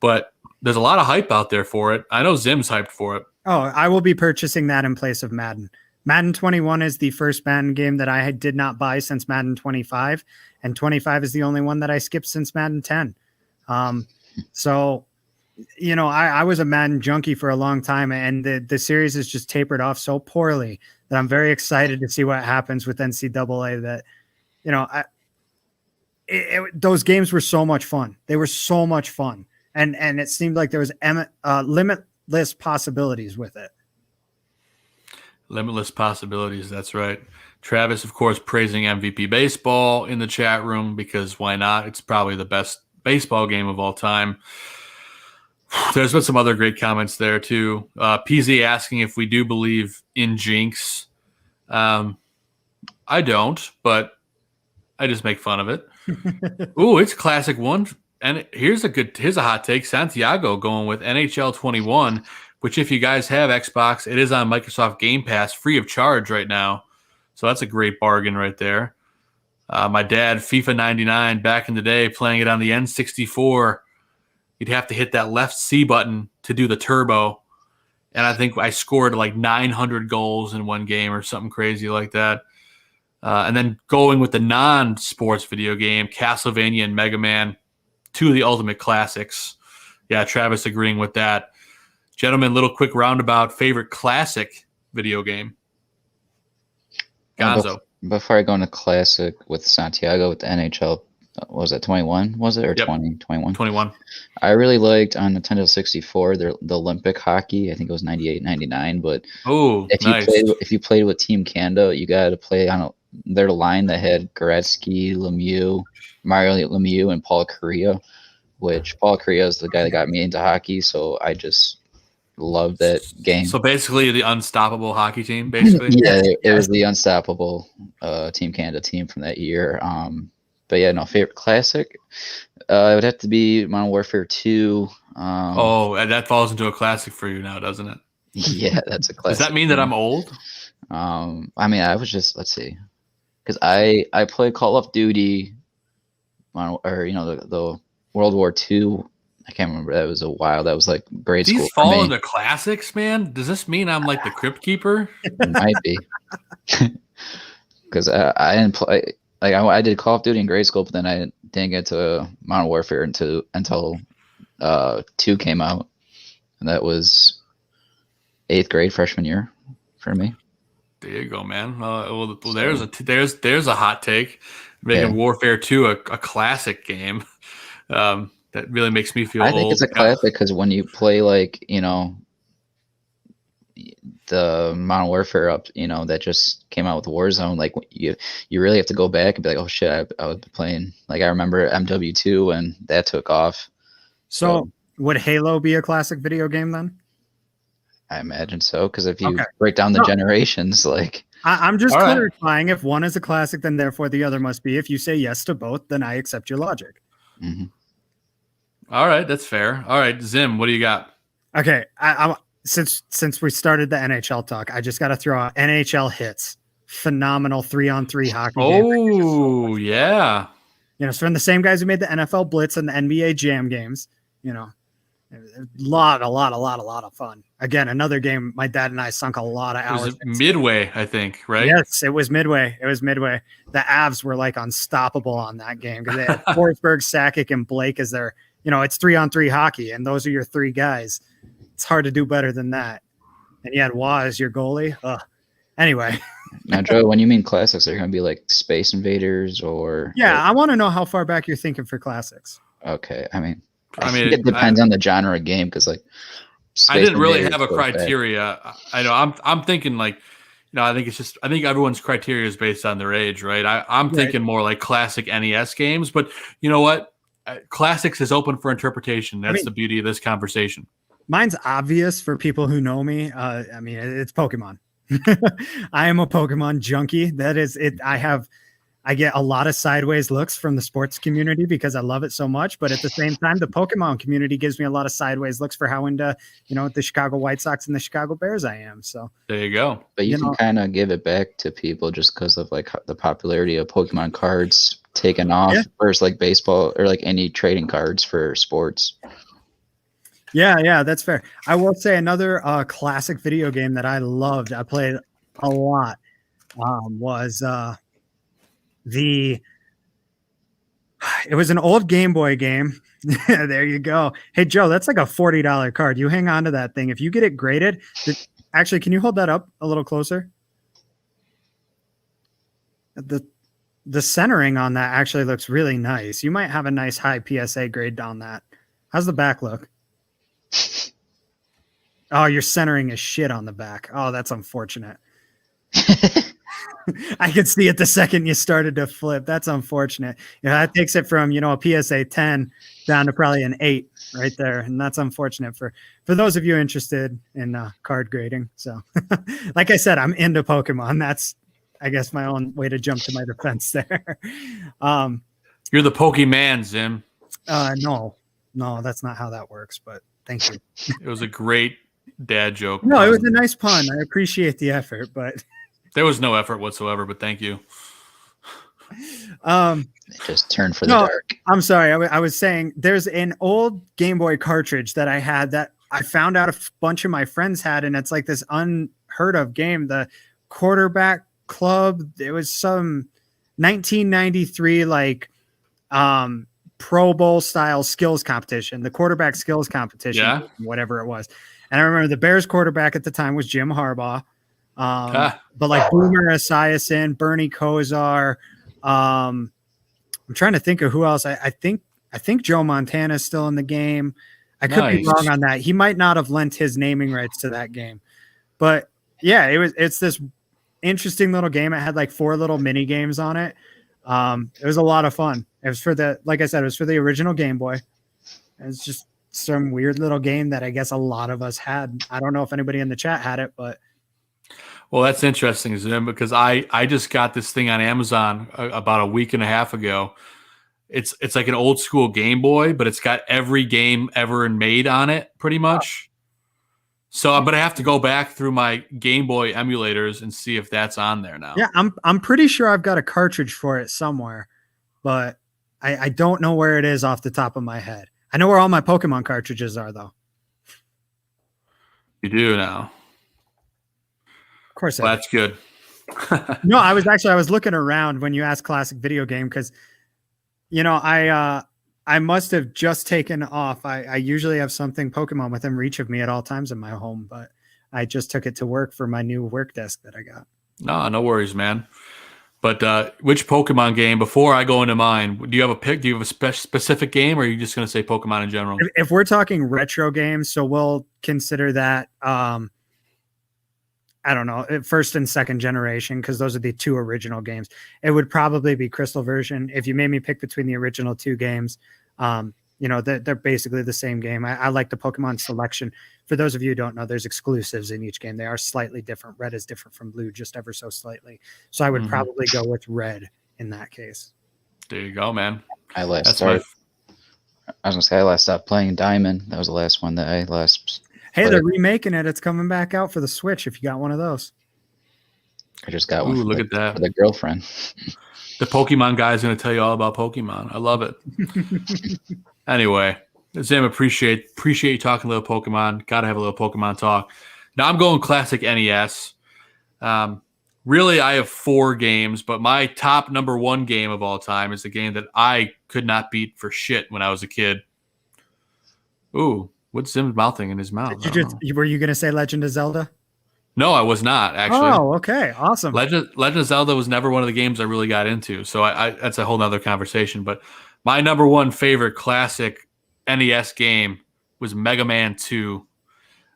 But there's a lot of hype out there for it. I know Zim's hyped for it. Oh, I will be purchasing that in place of Madden. Madden 21 is the first Madden game that I did not buy since Madden 25, and 25 is the only one that I skipped since Madden 10. So, you know, I was a Madden junkie for a long time, and the series has just tapered off so poorly that I'm very excited to see what happens with NCAA. That, you know, those games were so much fun. They were so much fun, and it seemed like there was limitless possibilities with it. Limitless possibilities. That's right. Travis, of course, praising MVP baseball in the chat room because why not? It's probably the best baseball game of all time. There's been some other great comments there too. PZ asking if we do believe in jinx. I don't, but I just make fun of it. Ooh, it's a classic one. And here's a hot take. Santiago going with NHL 21. Which if you guys have Xbox, it is on Microsoft Game Pass free of charge right now. So that's a great bargain right there. My dad, FIFA 99, back in the day, playing it on the N64, you'd have to hit that left C button to do the turbo. And I think I scored like 900 goals in one game or something crazy like that. And then going with the non-sports video game, Castlevania and Mega Man, 2 of the ultimate classics. Yeah, Travis agreeing with that. Gentlemen, little quick roundabout. Favorite classic video game? Gonzo. Before I go into classic with Santiago with the NHL, was it 21? Was it or 20? 21. 21. I really liked on Nintendo 64 the Olympic hockey. I think it was 98, 99. But if you played with Team Kando, you got to play on their line that had Gretzky, Lemieux, Mario Lemieux, and Paul Kariya. Which Paul Kariya is the guy that got me into hockey. So loved that game. So basically, the unstoppable hockey team. Basically, Yeah, it was the unstoppable Team Canada team from that year. But yeah, no, favorite classic. It would have to be Modern Warfare 2. Oh, and that falls into a classic for you now, doesn't it? Yeah, that's a classic. Does that mean that I'm old? I mean, I was just, let's see, because I played Call of Duty, or the World War II. I can't remember. That was a while. That was like grade school. These fall into classics, man. Does this mean I'm like the Crypt Keeper? It might be, because I didn't play. Like I did Call of Duty in grade school, but then I didn't get to Modern Warfare until 2 came out, and that was 8th grade, freshman year for me. There you go, man. Well, there's a hot take, making Warfare 2 a classic game. That really makes me feel old. I think it's a classic because when you play the Modern Warfare that just came out with Warzone, like you really have to go back and be like, oh shit, I was playing. Like I remember MW2 and that took off. So would Halo be a classic video game then? I imagine so, because if you break down the generations, like I'm just clarifying. If one is a classic, then therefore the other must be. If you say yes to both, then I accept your logic. Mm-hmm. All right, that's fair. All right, Zim, what do you got? Okay, since we started the NHL talk, I just got to throw out NHL Hits. Phenomenal 3-on-3 hockey game. Oh, yeah. It's from the same guys who made the NFL Blitz and the NBA Jam games. A lot of fun. Again, another game my dad and I sunk a lot of hours. Was it Midway, I think, right? Yes, it was Midway. The Avs were like unstoppable on that game because they had Forsberg, Sakic, and Blake as their, it's 3-on-3 hockey, and those are your 3 guys. It's hard to do better than that. And you had Wah as your goalie. Ugh. Anyway. Now, Joe, when you mean classics, they're going to be like Space Invaders or... Yeah, I want to know how far back you're thinking for classics. Okay, I mean, it depends on the genre of game because, like, I didn't really have a criteria. I know I'm thinking like, I think everyone's criteria is based on their age, right? I'm thinking more like classic NES games, but you know what? Classics is open for interpretation. That's the beauty of this conversation. Mine's obvious for people who know me. It's Pokemon. I am a Pokemon junkie. That is it. I get a lot of sideways looks from the sports community because I love it so much. But at the same time, the Pokemon community gives me a lot of sideways looks for how into, the Chicago White Sox and the Chicago Bears I am. So there you go. But you can kind of give it back to people just because of like the popularity of Pokemon cards taking off versus like baseball or like any trading cards for sports. Yeah, that's fair. I will say another classic video game that I loved, I played a lot, was it was an old Game Boy game. There you go. Hey, Joe, that's like a $40 card. You hang on to that thing. If you get it graded, actually, can you hold that up a little closer? The centering on that actually looks really nice. You might have a nice high PSA grade on that. How's the back look? Oh, your centering is shit on the back. Oh, that's unfortunate. I could see it the second you started to flip. That's unfortunate. That takes it from, a PSA 10 down to probably an 8 right there. And that's unfortunate for those of you interested in card grading. So like I said, I'm into Pokemon. That's, I guess, my own way to jump to my defense there. You're the Pokemon, Zim. No, that's not how that works, but thank you. It was a great dad joke. No, it was a nice pun. I appreciate the effort, but there was no effort whatsoever, but thank you. Just turn for the dark. I'm sorry. I was saying there's an old Game Boy cartridge that I had that I found out a bunch of my friends had, and it's like this unheard of game, the Quarterback Club. It was some 1993 like Pro Bowl style skills competition, the quarterback skills competition, whatever it was. And I remember the Bears quarterback at the time was Jim Harbaugh. But like Boomer Esiason, Bernie Kosar, I'm trying to think of who else. I think Joe Montana is still in the game. I could be wrong on that. He might not have lent his naming rights to that game, but yeah, it's this interesting little game. It had like 4 little mini games on it. It was a lot of fun. It was like I said, it was for the original Game Boy. It's just some weird little game that I guess a lot of us had. I don't know if anybody in the chat had it, but Well, that's interesting, Zim, because I just got this thing on Amazon about a week and a half ago. It's like an old school Game Boy, but it's got every game ever made on it, pretty much. So I'm gonna have to go back through my Game Boy emulators and see if that's on there now. yeah, I'm pretty sure I've got a cartridge for it somewhere, but I don't know where it is off the top of my head. I know where all my Pokemon cartridges are, though. You do now. Of course, Well, that's good. No, I was looking around when you asked classic video game because, I must have just taken off. I usually have something Pokemon within reach of me at all times in my home, but I just took it to work for my new work desk that I got. No worries, man. But which Pokemon game, before I go into mine, do you have a pick? Do you have a specific game, or are you just going to say Pokemon in general? If we're talking retro games, so we'll consider that, I don't know, first and second generation, because those are the two original games. It would probably be Crystal version. If you made me pick between the original two games, they're basically the same game. I like the Pokemon selection. For those of you who don't know, there's exclusives in each game. They are slightly different. Red is different from blue, just ever so slightly. So I would probably go with red in that case. There you go, man. I last stopped playing Diamond. That was the last one that I last. Hey, they're remaking it. It's coming back out for the Switch if you got one of those. I just got one. Look at that. For the girlfriend. The Pokemon guy is going to tell you all about Pokemon. I love it. Anyway, Zim, appreciate you talking a little Pokemon. Got to have a little Pokemon talk. Now I'm going classic NES. Really, I have 4 games, but my top number 1 game of all time is the game that I could not beat for shit when I was a kid. Ooh, what's Zim's mouthing in his mouth? Were you going to say Legend of Zelda? No, I was not, actually. Oh, okay. Awesome. Legend of Zelda was never one of the games I really got into, so I that's a whole nother conversation. But my number 1 favorite classic NES game was Mega Man 2.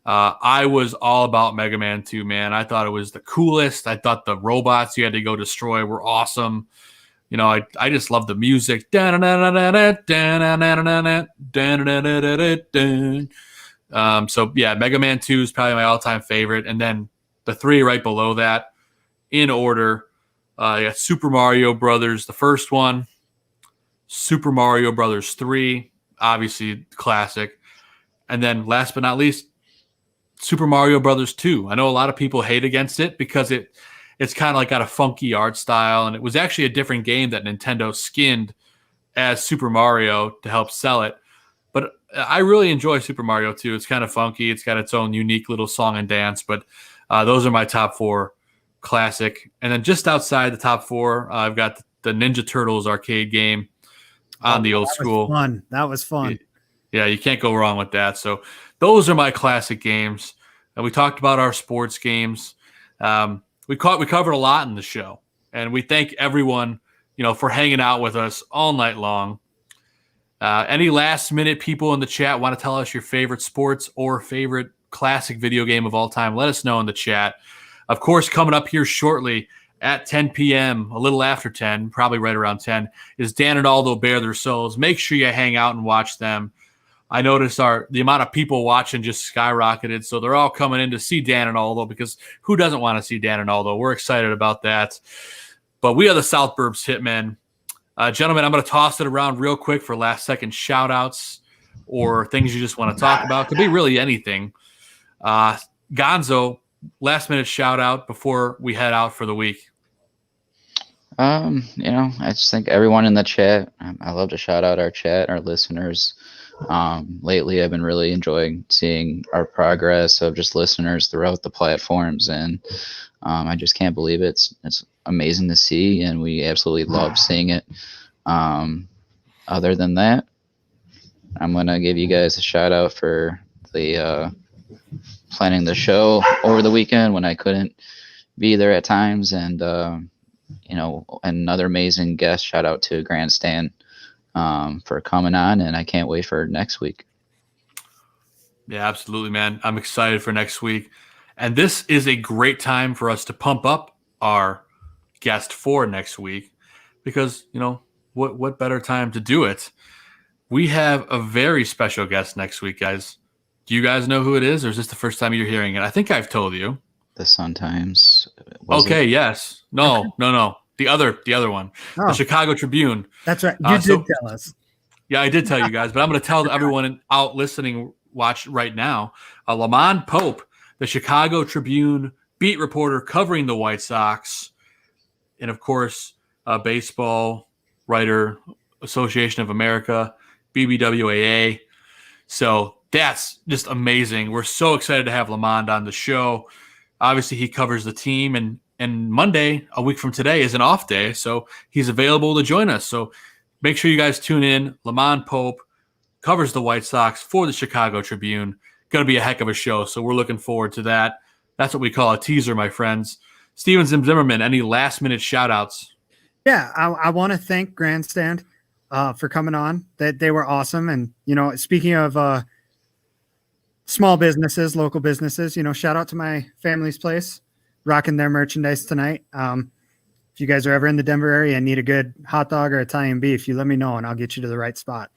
I was all about Mega Man 2, man. I thought it was the coolest. I thought the robots you had to go destroy were awesome. I just love the music. So yeah, Mega Man 2 is probably my all-time favorite, and then the 3 right below that, in order, you got Super Mario Brothers, the first one, Super Mario Brothers 3, obviously classic, and then last but not least, Super Mario Brothers 2. I know a lot of people hate against it because it's kind of like got a funky art style, and it was actually a different game that Nintendo skinned as Super Mario to help sell it. But I really enjoy Super Mario 2. It's kind of funky. It's got its own unique little song and dance. But those are my top 4 classic. And then just outside the top 4, I've got the Ninja Turtles arcade game on the old school. That was fun. Yeah, you can't go wrong with that. So those are my classic games. We talked about our sports games. We covered a lot in the show. And we thank everyone, for hanging out with us all night long. Any last minute people in the chat want to tell us your favorite sports or favorite classic video game of all time? Let us know in the chat. Of course, coming up here shortly at 10 p.m., a little after 10, probably right around 10, is Dan and Aldo Bare Their Souls. Make sure you hang out and watch them. I noticed the amount of people watching just skyrocketed, so they're all coming in to see Dan and Aldo, because who doesn't want to see Dan and Aldo? We're excited about that. But we are the South Burbs Hitmen. Gentlemen, I'm going to toss it around real quick for last-second shout-outs or things you just want to talk about. Could be really anything. Gonzo, last-minute shout-out before we head out for the week. I just think everyone in the chat, I love to shout out our chat, our listeners. Lately, I've been really enjoying seeing our progress of just listeners throughout the platforms, and I just can't believe it. It's amazing to see, and we absolutely love seeing it. Other than that, I'm going to give you guys a shout out for the planning the show over the weekend when I couldn't be there at times, and another amazing guest. Shout out to Grandstand for coming on, and I can't wait for next week. Yeah, absolutely, man. I'm excited for next week. And this is a great time for us to pump up our guest for next week, because, what better time to do it We have a very special guest next week, guys. Do you guys know who it is, or is this the first time you're hearing it? I think I've told you. The Sun Times. Was Okay, it? yes. No. The other one. Oh. The Chicago Tribune. That's right. You did tell us. Yeah, I did tell you guys, but I'm going to tell everyone out listening, watch right now. Lamont Pope, the Chicago Tribune beat reporter covering the White Sox, and of course, baseball writer, Association of America, BBWAA. So that's just amazing. We're so excited to have Lamont on the show. Obviously, he covers the team, and Monday, a week from today, is an off day, so he's available to join us. So make sure you guys tune in. Lamont Pope covers the White Sox for the Chicago Tribune. Going to be a heck of a show, so we're looking forward to that. That's what we call a teaser, my friends. Steven Zimmerman, any last-minute shout-outs? Yeah, I want to thank Grandstand for coming on. That they were awesome. And, speaking of small businesses, local businesses, shout out to my family's place, rocking their merchandise tonight. If you guys are ever in the Denver area and need a good hot dog or Italian beef, you let me know and I'll get you to the right spot.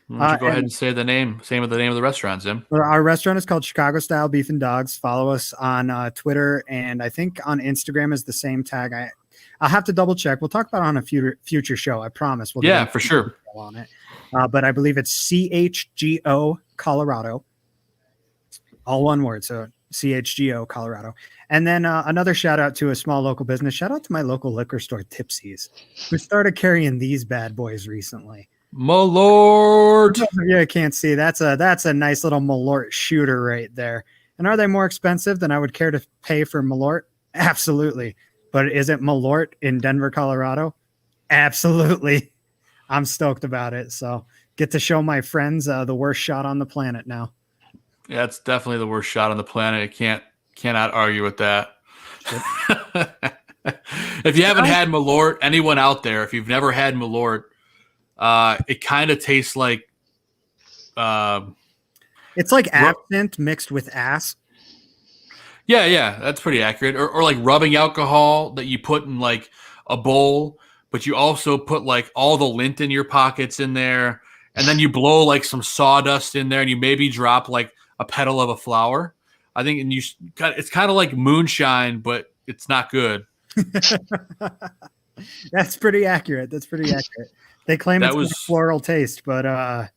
Why don't you go ahead and say the name of the restaurant, Zim? Our restaurant is called Chicago Style Beef and Dogs. Follow us on Twitter, and I think on Instagram is the same tag. I'll have to double check. We'll talk about it on a future show. I promise. We'll for sure on it. But I believe it's CHGO Colorado. All one word. So CHGO Colorado. And then another shout out to a small local business. Shout out to my local liquor store, Tipsy's, who started carrying these bad boys recently. Malort. Yeah, I can't see. That's a nice little Malort shooter right there. And are they more expensive than I would care to pay for Malort? Absolutely. But is it Malort in Denver, Colorado? Absolutely. I'm stoked about it. So get to show my friends the worst shot on the planet now. Yeah, it's definitely the worst shot on the planet. I cannot argue with that. If you haven't had Malort, anyone out there, if you've never had Malort, it kind of tastes like it's like absinthe mixed with ass. Yeah, that's pretty accurate. Or like rubbing alcohol that you put in like a bowl, but you also put like all the lint in your pockets in there, and then you blow like some sawdust in there, and you maybe drop like a petal of a flower. I think, and it's kind of like moonshine, but it's not good. That's pretty accurate. They claim it's a floral taste, but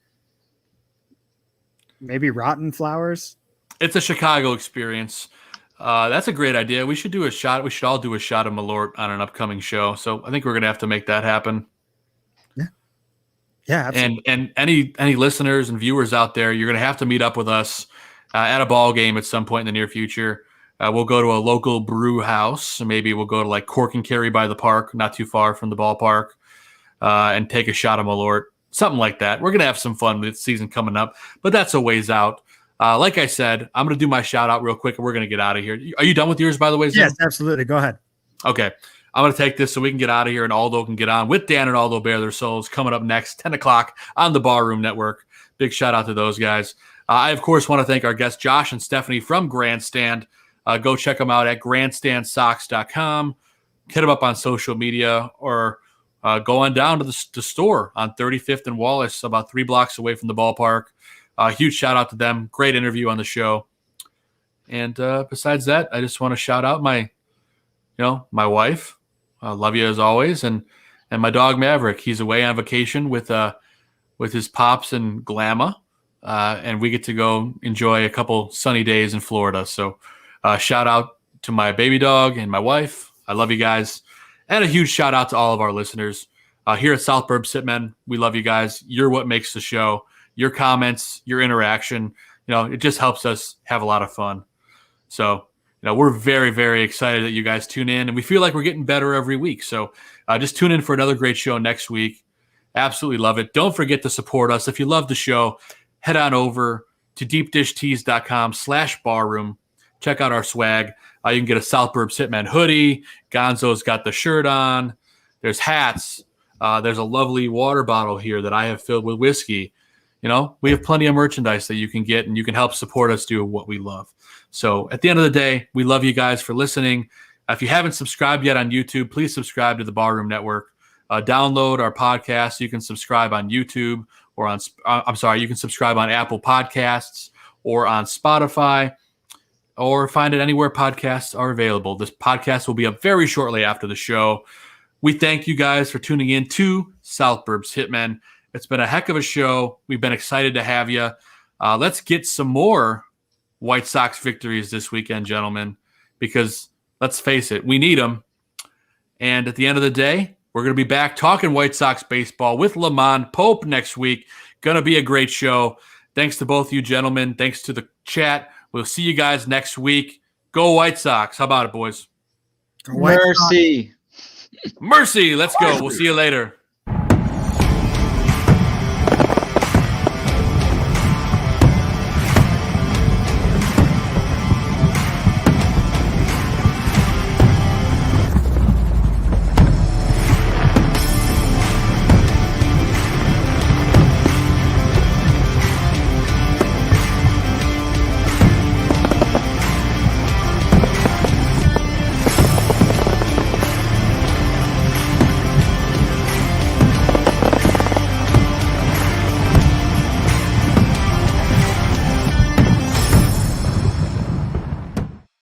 maybe rotten flowers. It's a Chicago experience. That's a great idea. We should do a shot. We should all do a shot of Malort on an upcoming show. So I think we're going to have to make that happen. Yeah. Absolutely. And any listeners and viewers out there, you're going to have to meet up with us at a ball game at some point in the near future. We'll go to a local brew house. Maybe we'll go to like Cork and Carry by the park, not too far from the ballpark, and take a shot of Malort, something like that. We're going to have some fun with the season coming up, but that's a ways out. Like I said, I'm going to do my shout out real quick and we're going to get out of here. Are you done with yours, by the way, Zim? Yes, absolutely. Go ahead. Okay. I'm going to take this so we can get out of here and Aldo can get on with Dan and Aldo Bare Their Souls coming up next, 10 o'clock on the Barroom Network. Big shout out to those guys. I, of course, want to thank our guests, Josh and Stephanie from Grandstand. Go check them out at grandstandsocks.com. Hit them up on social media or go on down to the store on 35th and Wallace, about 3 blocks away from the ballpark. Huge shout out to them. Great interview on the show. And besides that, I just want to shout out my wife. I love you as always. And my dog Maverick. He's away on vacation with his pops and Glamma. And we get to go enjoy a couple sunny days in Florida. So shout out to my baby dog and my wife. I love you guys. And a huge shout out to all of our listeners here at South Burbs Hitmen. We love you guys. You're what makes the show. Your comments, your interaction, it just helps us have a lot of fun. So, we're very, very excited that you guys tune in, and we feel like we're getting better every week. So just tune in for another great show next week. Absolutely love it. Don't forget to support us. If you love the show, head on over to deepdishtees.com/barroom. Check out our swag. You can get a South Burbs Hitman hoodie. Gonzo's got the shirt on. There's hats. There's a lovely water bottle here that I have filled with whiskey. We have plenty of merchandise that you can get, and you can help support us do what we love. So at the end of the day, we love you guys for listening. If you haven't subscribed yet on YouTube, please subscribe to the Barroom Network. Download our podcast. You can subscribe on YouTube or on, you can subscribe on Apple Podcasts or on Spotify, or find it anywhere podcasts are available. This podcast will be up very shortly after the show. We thank you guys for tuning in to South Burbs Hitmen. It's been a heck of a show. We've been excited to have you. Let's get some more White Sox victories this weekend, gentlemen, because let's face it, we need them. And at the end of the day, we're going to be back talking White Sox baseball with Lamont Pope next week. Going to be a great show. Thanks to both you gentlemen. Thanks to the chat. We'll see you guys next week. Go White Sox. How about it, boys? Mercy. Mercy. Let's go. We'll see you later.